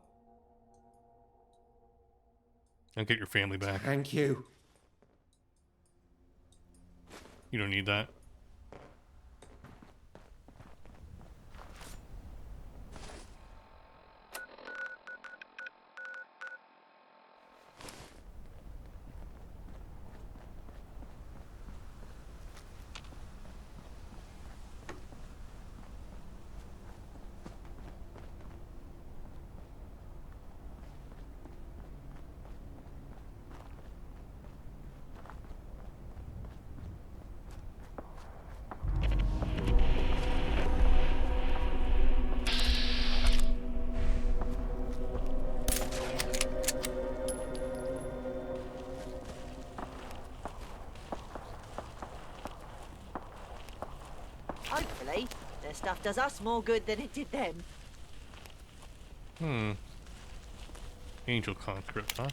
S1: And get your family back.
S6: Thank you.
S1: You don't need that.
S3: Hopefully, their stuff does us more good than it did them.
S1: Angel conscript, huh?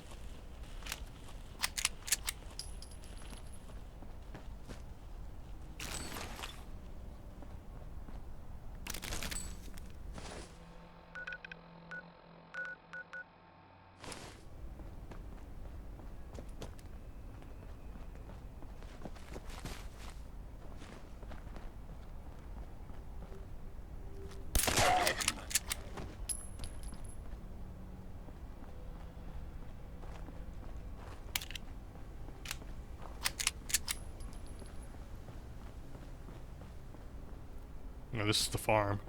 S1: No, this is the farm.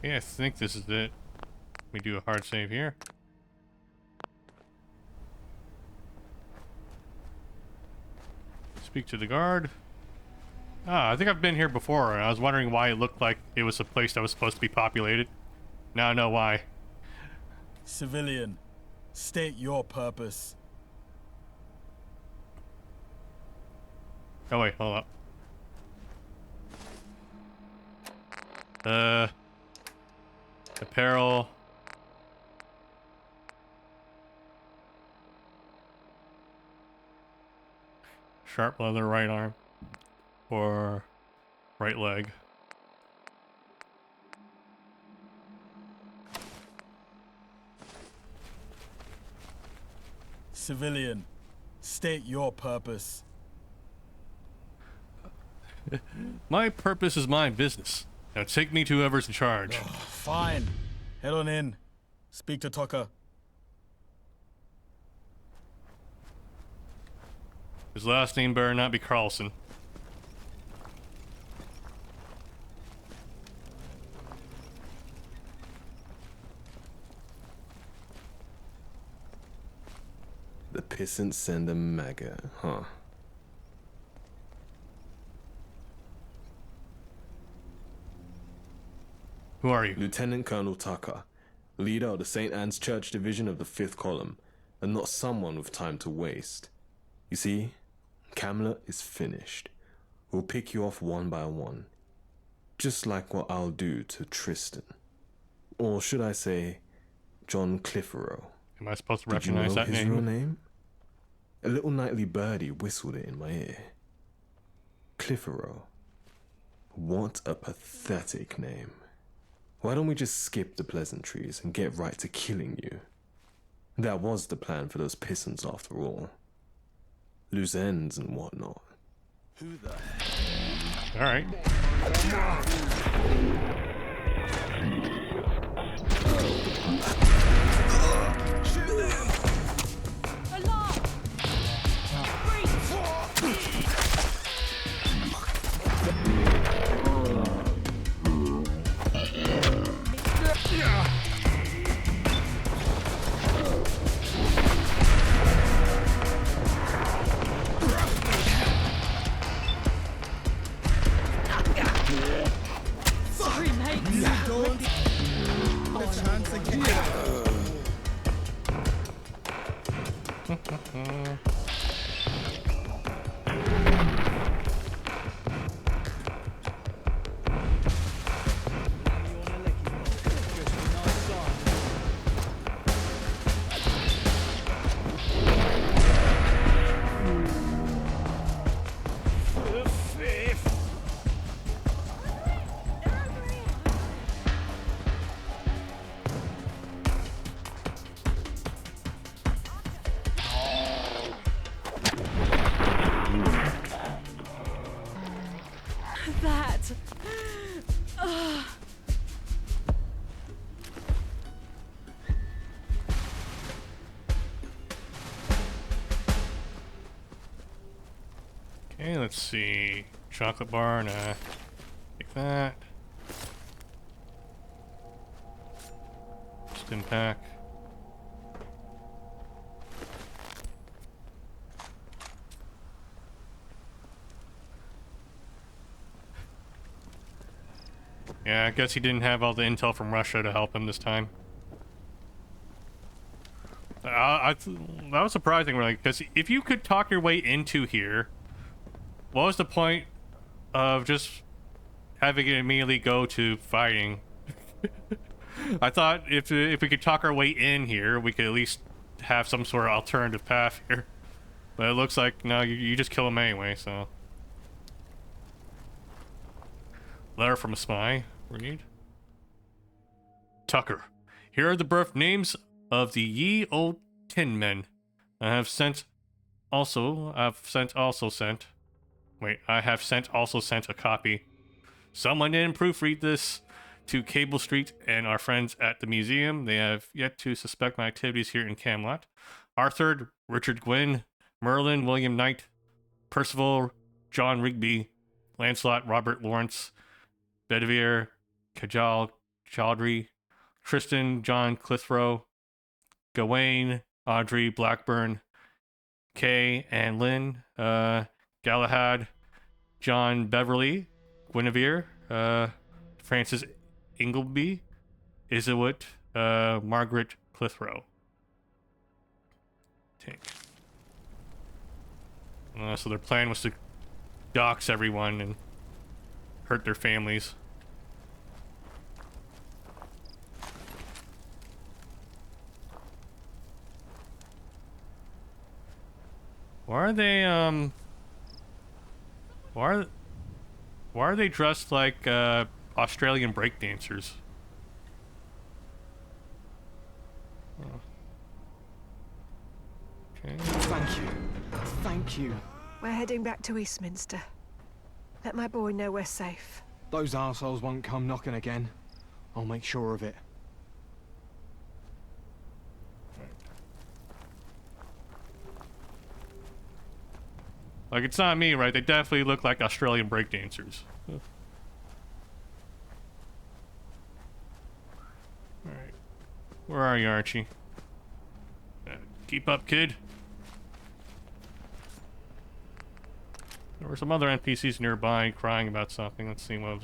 S1: Yeah, I think this is it. Let me do a hard save here. Speak to the guard. Ah, I think I've been here before, and I was wondering why it looked like it was a place that was supposed to be populated. Now I know why.
S10: Civilian, state your purpose.
S1: Oh wait, hold up. Apparel. Sharp leather right arm. Or right leg.
S10: Civilian, state your purpose.
S1: My purpose is my business. Now take me to whoever's in charge.
S10: Fine. Head on in. Speak to Tucker.
S1: His last name better not be Carlson.
S13: The Pissant Sender Maga, huh?
S1: Who are you?
S13: Lieutenant Colonel Tucker, leader of the St. Anne's Church Division of the 5th Column, and not someone with time to waste. You see, Camelot is finished. We'll pick you off one by one, just like what I'll do to Tristan. Or should I say, John Cliffero.
S1: Am I supposed to recognize that
S13: his
S1: name?
S13: real name? A little nightly birdie whistled it in my ear. Cliffero. What a pathetic name. Why don't we just skip the pleasantries and get right to killing you? That was the plan for those pissants after all. Loose ends and whatnot.
S10: Who the
S1: All right.
S23: Sorry, mate.
S10: A chance again.
S23: That.
S1: Okay, let's see. Chocolate bar, nah. Take that. Stim pack. Yeah, I guess he didn't have all the intel from Russia to help him this time. That was surprising, really, because if you could talk your way into here, what was the point of just having it immediately go to fighting? I thought if we could talk our way in here, we could at least have some sort of alternative path here. But it looks like, no, you just kill him anyway, so. Letter from a spy. Read. Tucker. Here are the birth names of the ye old tin men. I have sent a copy. Someone didn't proofread this to Cable Street and our friends at the museum. They have yet to suspect my activities here in Camelot. Arthur, Richard Gwynn, Merlin, William Knight, Percival, John Rigby, Lancelot, Robert Lawrence, Bedivere, Kajal, Chaudhry, Tristan John Clithrow, Gawain Audrey Blackburn, Kay and Lynn, Galahad, John Beverly, Guinevere, Francis Ingleby, Isawit, Margaret Clithrow. Tink. So their plan was to dox everyone and hurt their families. Why are they why are they dressed like Australian breakdancers? Oh. Okay.
S15: Thank you. Thank you.
S16: We're heading back to Eastminster. Let my boy know we're safe.
S15: Those arseholes won't come knocking again. I'll make sure of it.
S1: Like, it's not me, right? They definitely look like Australian breakdancers. Alright. Where are you, Archie? Keep up, kid. There were some other NPCs nearby crying about something. Let's see what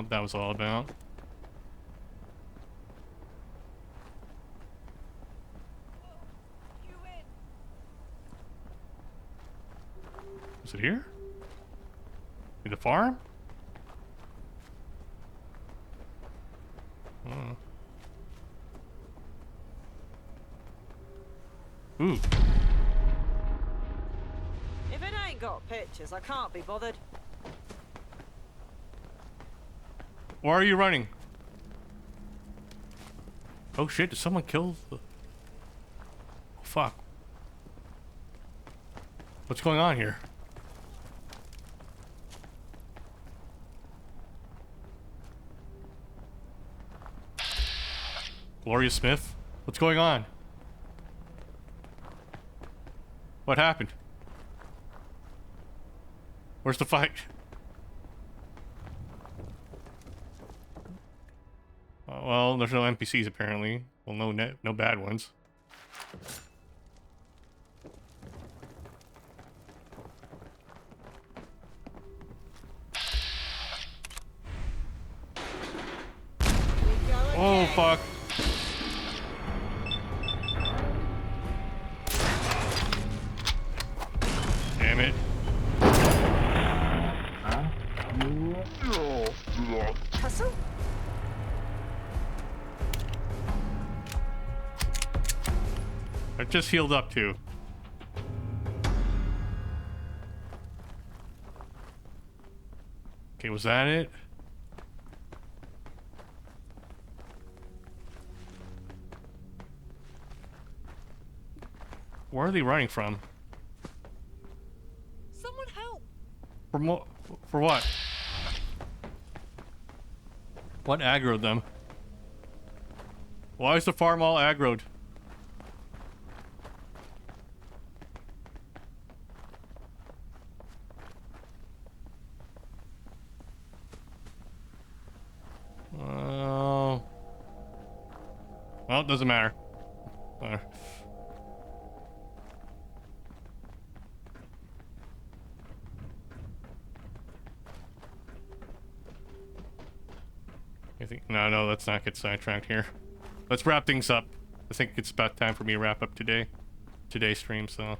S1: that was all about. Is it here? In the farm? Oh. Ooh.
S3: If it ain't got pictures, I can't be bothered.
S1: Why are you running? Oh shit, did someone kill the... Oh, fuck. What's going on here? Gloria Smith? What's going on? What happened? Where's the fight? Well, there's no NPCs apparently. Well, no bad ones. Oh fuck. Damn it.
S16: Hustle?
S1: I just healed up too. Okay, was that it? Where are they running from?
S23: Someone help!
S1: For what? What aggroed them? Why is the farm all aggroed? Well, it doesn't matter. No, let's not get sidetracked here. Let's wrap things up. I think it's about time for me to wrap up today's stream, so.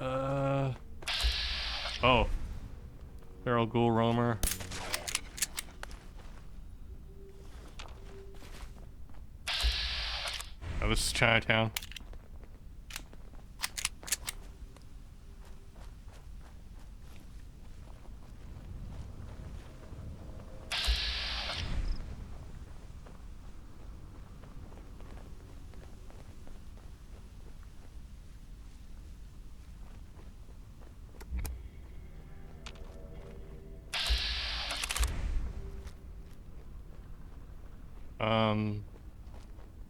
S1: Oh. Feral Ghoul Roamer. Oh, this is Chinatown.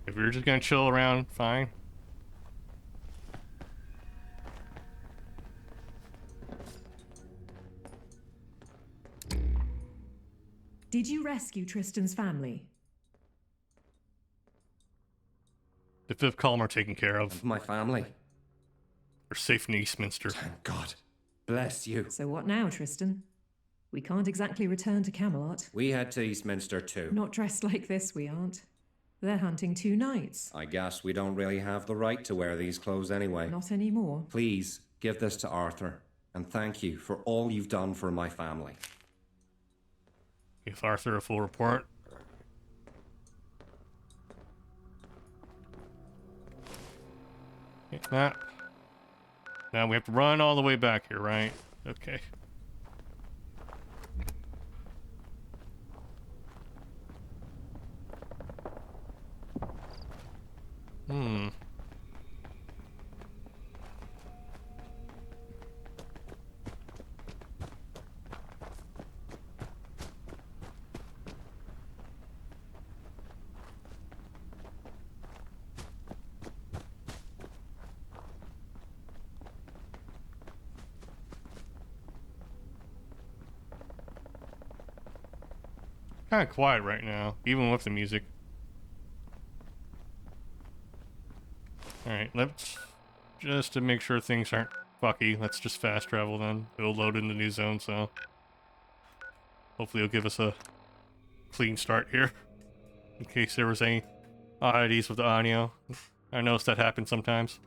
S1: If you're just gonna chill around, fine.
S8: Did you rescue Tristan's family?
S1: The fifth column are taken care of.
S6: My family.
S1: They're safe in Eastminster.
S6: Thank God. Bless you.
S8: So what now, Tristan? We can't exactly return to Camelot.
S6: We head to Eastminster too.
S8: Not dressed like this, we aren't. They're hunting 2 knights.
S6: I guess we don't really have the right to wear these clothes anyway.
S8: Not anymore.
S6: Please, give this to Arthur. And thank you for all you've done for my family.
S1: Give Arthur a full report. That. Now we have to run all the way back here, right? Okay. Kind of quiet right now, even with the music. Alright, let's just to make sure things aren't fucky, let's just fast travel then. It'll load in the new zone, so hopefully it'll give us a clean start here. In case there was any oddities with the audio. I noticed that happens sometimes.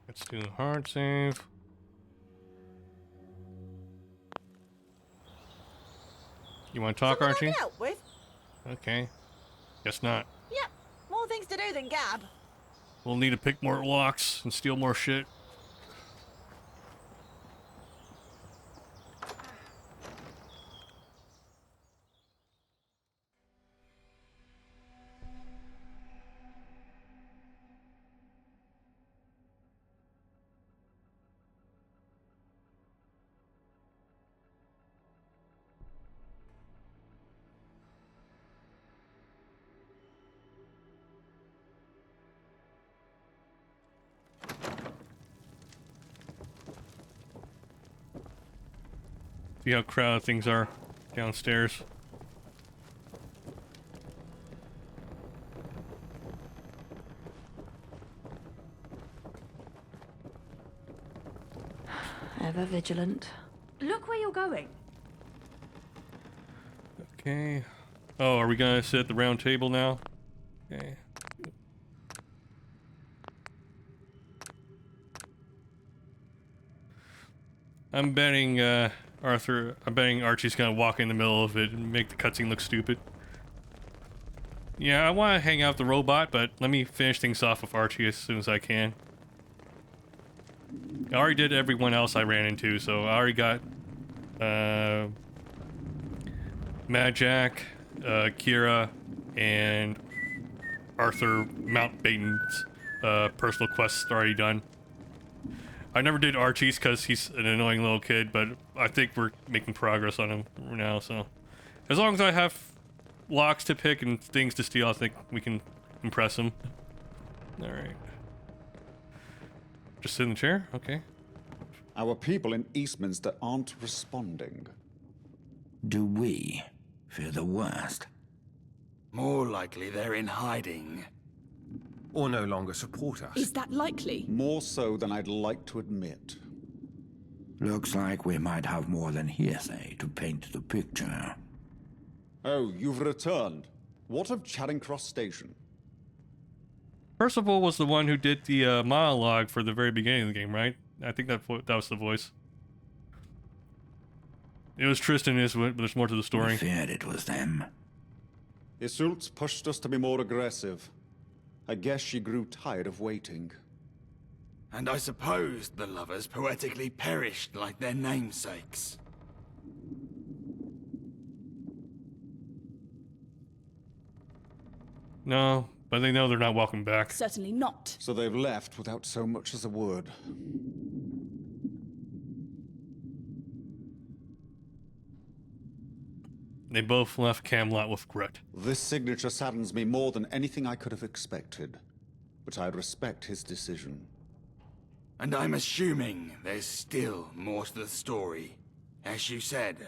S1: Let's do a hard save. You want to talk,
S3: Something I
S1: Archie?
S3: can help with?
S1: Okay. Guess not.
S3: Yep, more things to do than gab.
S1: We'll need to pick more locks and steal more shit. See how crowded things are downstairs.
S25: Ever vigilant. Look where you're going.
S1: Okay. Oh, are we gonna sit at the round table now? Okay. I'm betting I'm betting Archie's gonna walk in the middle of it and make the cutscene look stupid. Yeah, I want to hang out the robot, but let me finish things off with Archie as soon as I can. I already did everyone else I ran into, so I already got Mad Jack, Kira, and Arthur Mountbatten's personal quests already done. I never did Archie's because he's an annoying little kid, but I think we're making progress on him now, so. As long as I have locks to pick and things to steal, I think we can impress him. Alright. Just sit in the chair? Okay.
S17: Our people in Eastminster aren't responding.
S7: Do we fear the worst?
S14: More likely they're in hiding.
S7: Or no longer support us?
S20: Is that likely?
S17: More so than I'd like to admit.
S7: Looks like we might have more than hearsay to paint the picture.
S17: Oh, you've returned. What of Charing Cross Station?
S1: Percival was the one who did the monologue for the very beginning of the game, right? I think that was the voice. It was Tristan, but there's more to the story.
S7: We feared it was them.
S17: Isult's pushed us to be more aggressive. I guess she grew tired of waiting.
S14: And I suppose the lovers poetically perished like their namesakes.
S1: No, but they know they're not welcome back.
S20: Certainly not.
S17: So they've left without so much as a word.
S1: They both left Camelot with regret.
S17: This signature saddens me more than anything I could have expected, but I respect his decision.
S14: And I'm assuming there's still more to the story, as you said.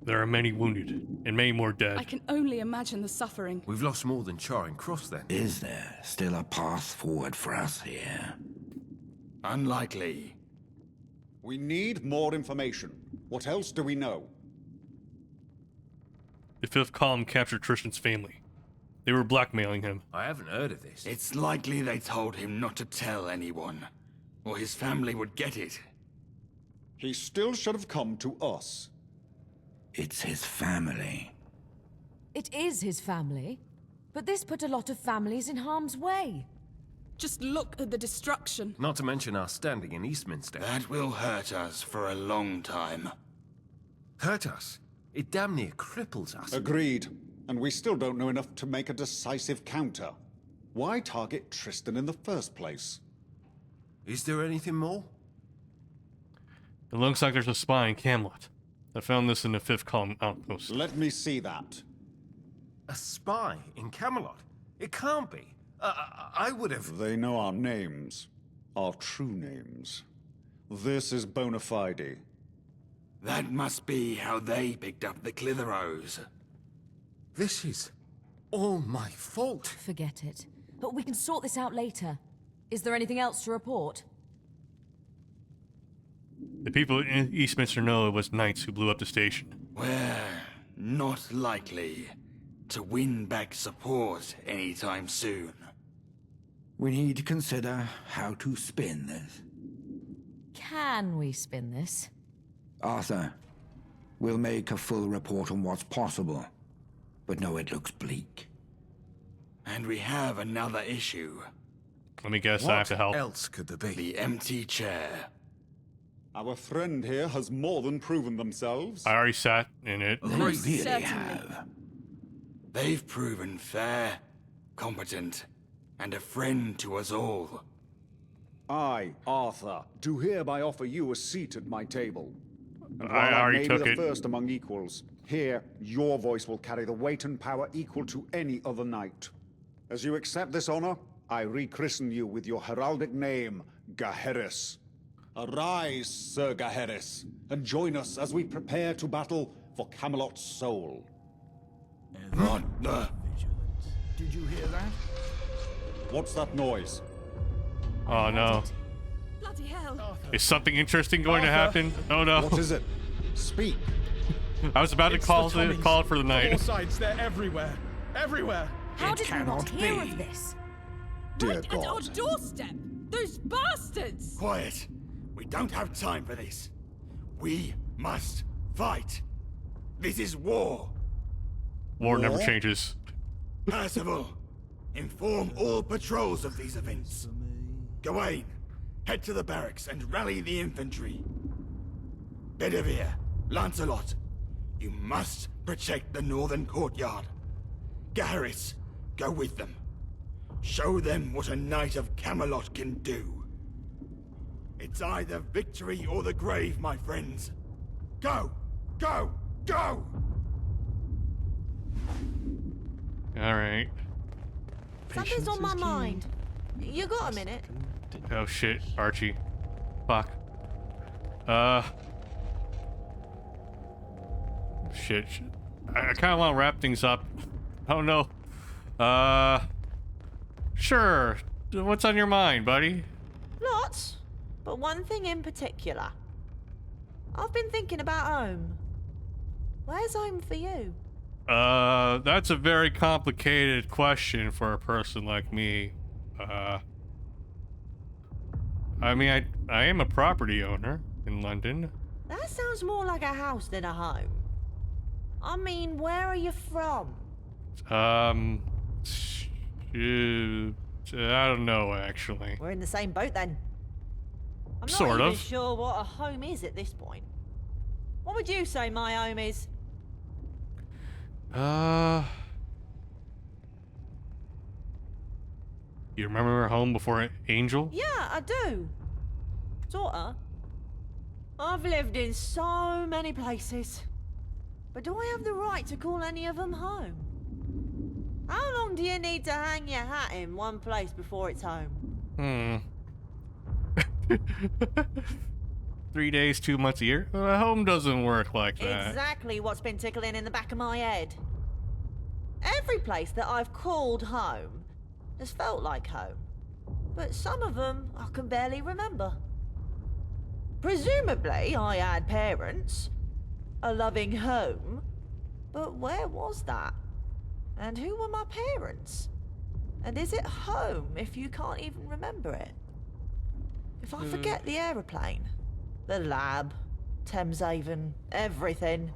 S1: There are many wounded, and many more dead.
S20: I can only imagine the suffering.
S2: We've lost more than Charing Cross, then.
S7: Is there still a path forward for us here?
S14: Unlikely.
S17: We need more information. What else do we know?
S1: The Fifth Column captured Tristan's family. They were blackmailing him.
S2: I haven't heard of this.
S14: It's likely they told him not to tell anyone, or his family would get it.
S17: He still should have come to us.
S7: It's his family.
S18: It is his family, but this put a lot of families in harm's way.
S20: Just look at the destruction.
S2: Not to mention our standing in Eastminster.
S14: That will hurt us for a long time.
S2: Hurt us? It damn near cripples us.
S17: Agreed. And we still don't know enough to make a decisive counter. Why target Tristan in the first place?
S2: Is there anything more?
S1: It looks like there's a spy in Camelot. I found this in the Fifth Column outpost.
S17: Let me see that.
S2: A spy in Camelot? It can't be. I would have...
S17: They know our names. Our true names. This is bona fide.
S14: That must be how they picked up the Clitheroes.
S2: This is all my fault.
S18: Forget it. But we can sort this out later. Is there anything else to report?
S1: The people in Eastminster know it was Knights who blew up the station.
S14: We're not likely to win back support anytime soon.
S7: We need to consider how to spin this.
S18: Can we spin this?
S7: Arthur, we'll make a full report on what's possible, but no, it looks bleak.
S14: And we have another issue.
S1: Let me guess, I have to help.
S2: What else could there be?
S14: The empty chair.
S17: Our friend here has more than proven themselves.
S1: I already sat in it.
S7: They really have.
S14: They've proven fair, competent, and a friend to us all.
S17: I, Arthur, do hereby offer you a seat at my table. And
S1: I
S17: while
S1: already
S17: may
S1: took
S17: be
S1: it.
S17: the first among equals, here your voice will carry the weight and power equal to any other knight. As you accept this honor, I rechristen you with your heraldic name, Gaheris. Arise, Sir Gaheris, and join us as we prepare to battle for Camelot's soul.
S14: What the?
S7: Did you hear that?
S17: What's that noise?
S1: Oh no.
S20: Bloody hell.
S1: Is something interesting going to happen? Oh no.
S17: What is it? Speak.
S1: I was about to call for the
S11: All
S1: night.
S11: sides, they're everywhere. Everywhere.
S18: How
S7: It
S18: did we not
S7: cannot
S18: hear
S7: be.
S18: of this?
S17: Dear
S20: Right at our
S17: God.
S20: doorstep. Those bastards.
S14: Quiet. We don't have time for this. We must fight. This is war.
S1: War never
S17: War?
S1: changes.
S14: Percival, inform all patrols of these events. Gawain, head to the barracks and rally the infantry. Bedivere, Lancelot, you must protect the northern courtyard. Gaheris, go with them. Show them what a knight of Camelot can do. It's either victory or the grave, my friends. Go! Go! Go!
S1: Alright.
S3: Something's on my mind. You got a minute?
S1: Oh shit, Archie. Fuck. Shit. I kinda wanna wrap things up. Oh no. Sure. What's on your mind, buddy?
S3: Lots, but one thing in particular. I've been thinking about home. Where's home for you?
S1: That's a very complicated question for a person like me. I mean, I am a property owner in London.
S3: That sounds more like a house than a home. I mean, where are you from?
S1: I don't know, actually.
S3: We're in the same boat then. I'm not
S1: Sort
S3: even
S1: of.
S3: sure what a home is at this point. What would you say my home is?
S1: You remember home before Angel?
S3: Yeah, I do. Sorta. I've lived in so many places. But do I have the right to call any of them home? How long do you need to hang your hat in one place before it's home?
S1: 3 days, 2 months a year? Home doesn't work like that.
S3: Exactly what's been tickling in the back of my head. Every place that I've called home has felt like home. But some of them I can barely remember. Presumably I had parents, a loving home, but where was that? And who were my parents? And is it home if you can't even remember it? If I forget the aeroplane, the lab, Thameshaven, everything,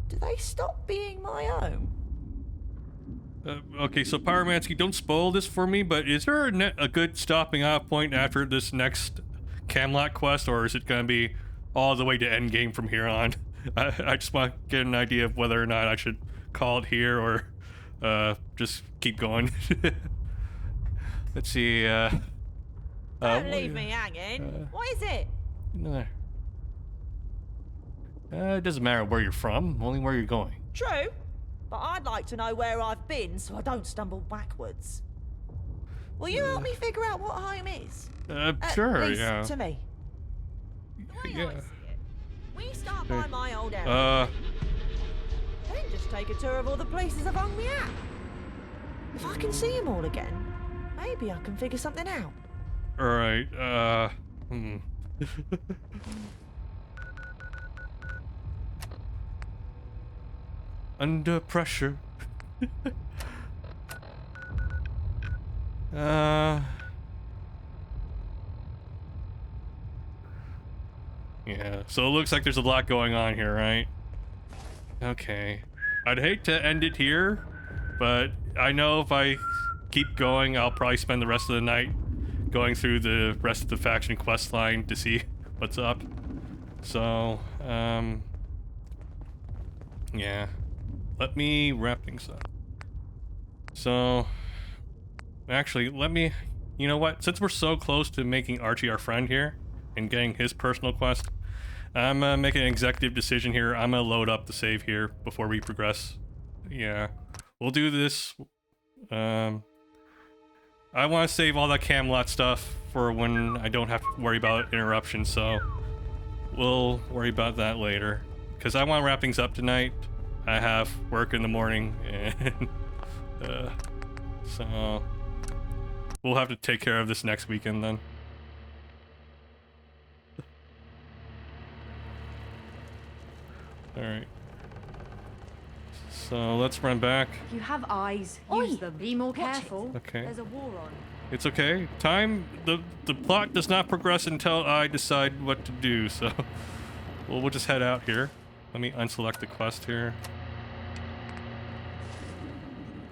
S3: do they stop being my home?
S1: Okay, so Pyromancy, don't spoil this for me, but is there a good stopping off point after this next Camelot quest, or is it going to be all the way to endgame from here on? I just want to get an idea of whether or not I should call it here or just keep going. Let's see.
S3: Don't leave me hanging. What is it?
S1: No. It doesn't matter where you're from, only where you're going.
S3: True, but I'd like to know where I've been so I don't stumble backwards. Will you help me figure out what home is?
S1: Sure,
S3: At least
S1: yeah.
S3: to me.
S1: Yeah.
S3: We start by my old area. Then just take a tour of all the places I've hung me at. If I can see them all again, maybe I can figure something out.
S1: Alright, Under pressure. Yeah, so it looks like there's a lot going on here, right? Okay. I'd hate to end it here, but I know if I keep going, I'll probably spend the rest of the night going through the rest of the faction quest line to see what's up. So, yeah. Let me wrap things up. So, actually, you know what? Since we're so close to making Archie our friend here and getting his personal quest, I'm gonna make an executive decision here. I'm gonna load up the save here before we progress. Yeah, we'll do this. I want to save all that Camelot stuff for when I don't have to worry about interruptions, so we'll worry about that later. Because I want to wrap things up tonight. I have work in the morning, and so we'll have to take care of this next weekend then. Alright. So let's run back.
S4: You have eyes. Use them. Be more careful.
S1: Okay.
S4: There's a war on.
S1: It's okay. The plot does not progress until I decide what to do, so we'll just head out here. Let me unselect the quest here.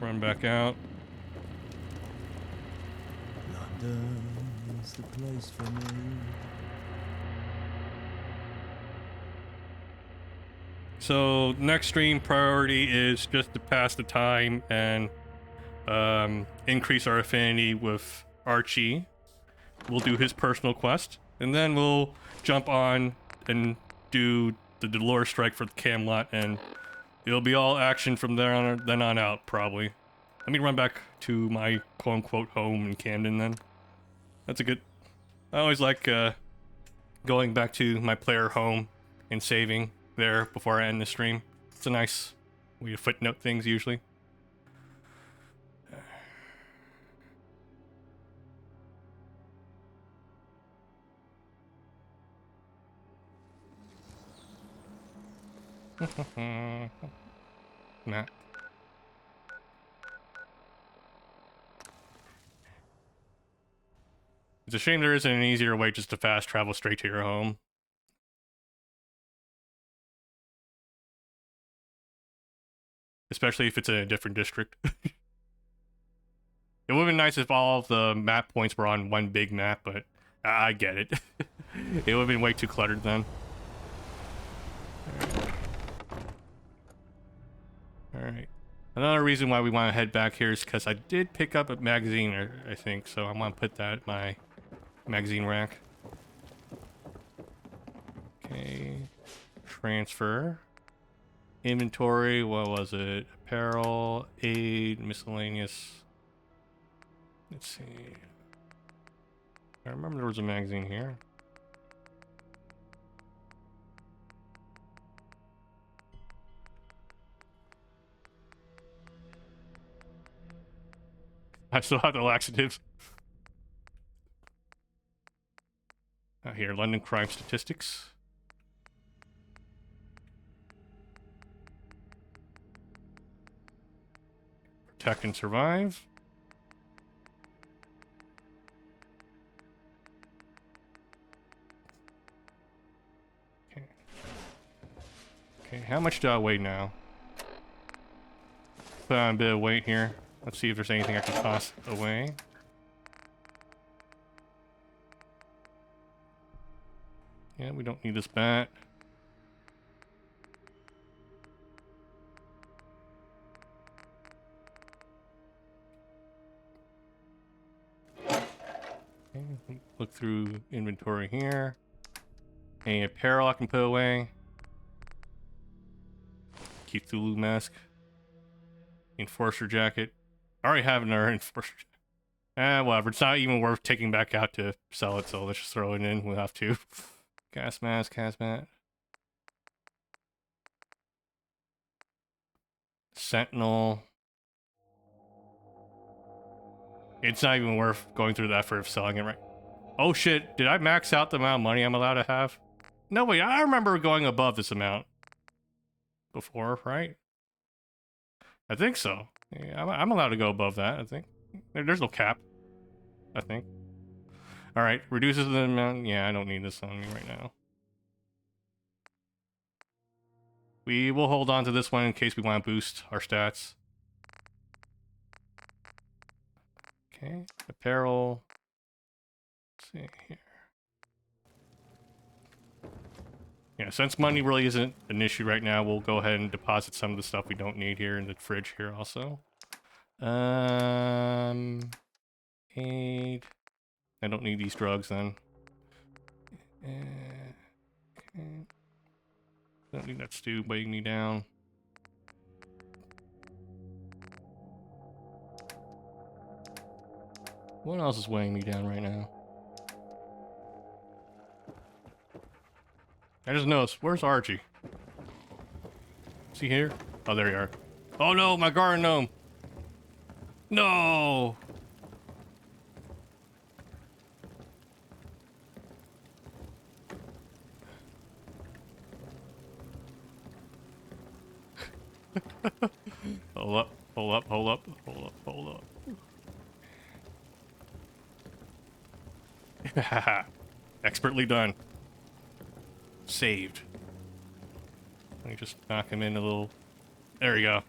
S1: Run back out.
S9: London is the place for me.
S1: So next stream priority is just to pass the time and increase our affinity with Archie. We'll do his personal quest, and then we'll jump on and do the Dolores strike for the Camelot, and it'll be all action from then on out, probably. Let me run back to my quote-unquote home in Camden then. That's a good... I always like going back to my player home and saving there before I end the stream. It's a nice way to footnote things usually. Nah. It's a shame there isn't an easier way just to fast travel straight to your home. Especially if it's in a different district. It would have been nice if all of the map points were on one big map, but I get it. It would have been way too cluttered then. Alright. Another reason why we want to head back here is because I did pick up a magazine, I think, so I want to put that in my magazine rack. Transfer. Inventory, what was it? Apparel, aid, miscellaneous. Let's see. I remember there was a magazine here. I still have the laxatives. Here, London crime statistics. Protect and survive. Okay. Okay, how much do I weigh now? Put on a bit of weight here. Let's see if there's anything I can toss away. Yeah, we don't need this bat. Okay, look through inventory here. Any apparel I can put away. Cthulhu mask. Enforcer jacket. I already have another enforcer jacket. Whatever. It's not even worth taking back out to sell it, so let's just throw it in. We'll have to. Gas mask, hazmat. Sentinel. It's not even worth going through the effort of selling it, right? Oh shit, did I max out the amount of money I'm allowed to have? No, wait, I remember going above this amount before, right? I think so. Yeah, I'm allowed to go above that, I think. There's no cap, I think. Alright, reduces the amount. Yeah, I don't need this on me right now. We will hold on to this one in case we want to boost our stats. Okay, apparel. Let's see here. Yeah, since money really isn't an issue right now, we'll go ahead and deposit some of the stuff we don't need here in the fridge here also. Aid. I don't need these drugs then. Okay. Don't need that stew weighing me down. What else is weighing me down right now? I just noticed. Where's Archie? Is he here? Oh, there you are. Oh no, my garden gnome! No! Hold up, hold up, hold up, hold up, hold up. Haha. Expertly done. Saved. Let me just knock him in a little. There we go.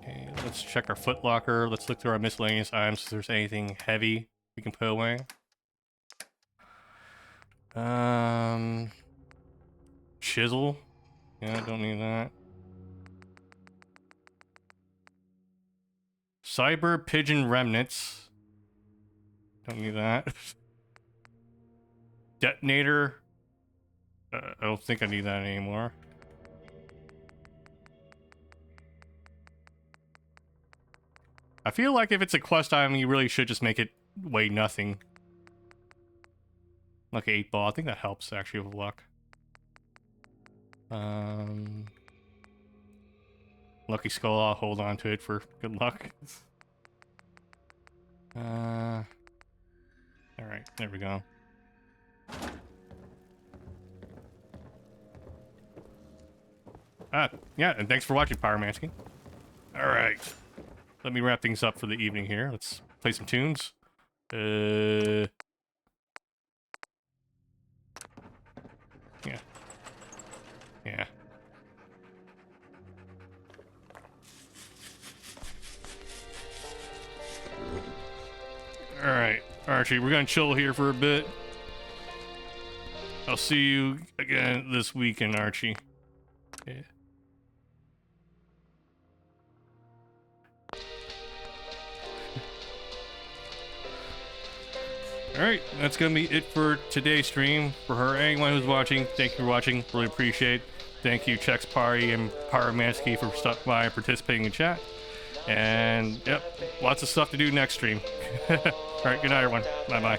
S1: Okay, let's check our footlocker. Let's look through our miscellaneous items if there's anything heavy we can put away. Chisel. Yeah, don't need that. Cyber pigeon remnants. Don't need that. Detonator. I don't think I need that anymore. I feel like if it's a quest item, you really should just make it weigh nothing. Like an 8-ball. I think that helps actually with luck. Lucky Skull, I'll hold on to it for good luck. Alright, there we go. Yeah, and thanks for watching, Pyromancy. Alright. Let me wrap things up for the evening here. Let's play some tunes. Yeah. Yeah. Alright, Archie, we're gonna chill here for a bit. I'll see you again this weekend, Archie. Yeah. Alright, that's gonna be it for today's stream. For her, anyone who's watching, thank you for watching. Really appreciate it. Thank you, Chex Party and Pyromansky, for stopping by and participating in chat. And, yep, lots of stuff to do next stream. Alright, good night, everyone. Bye-bye.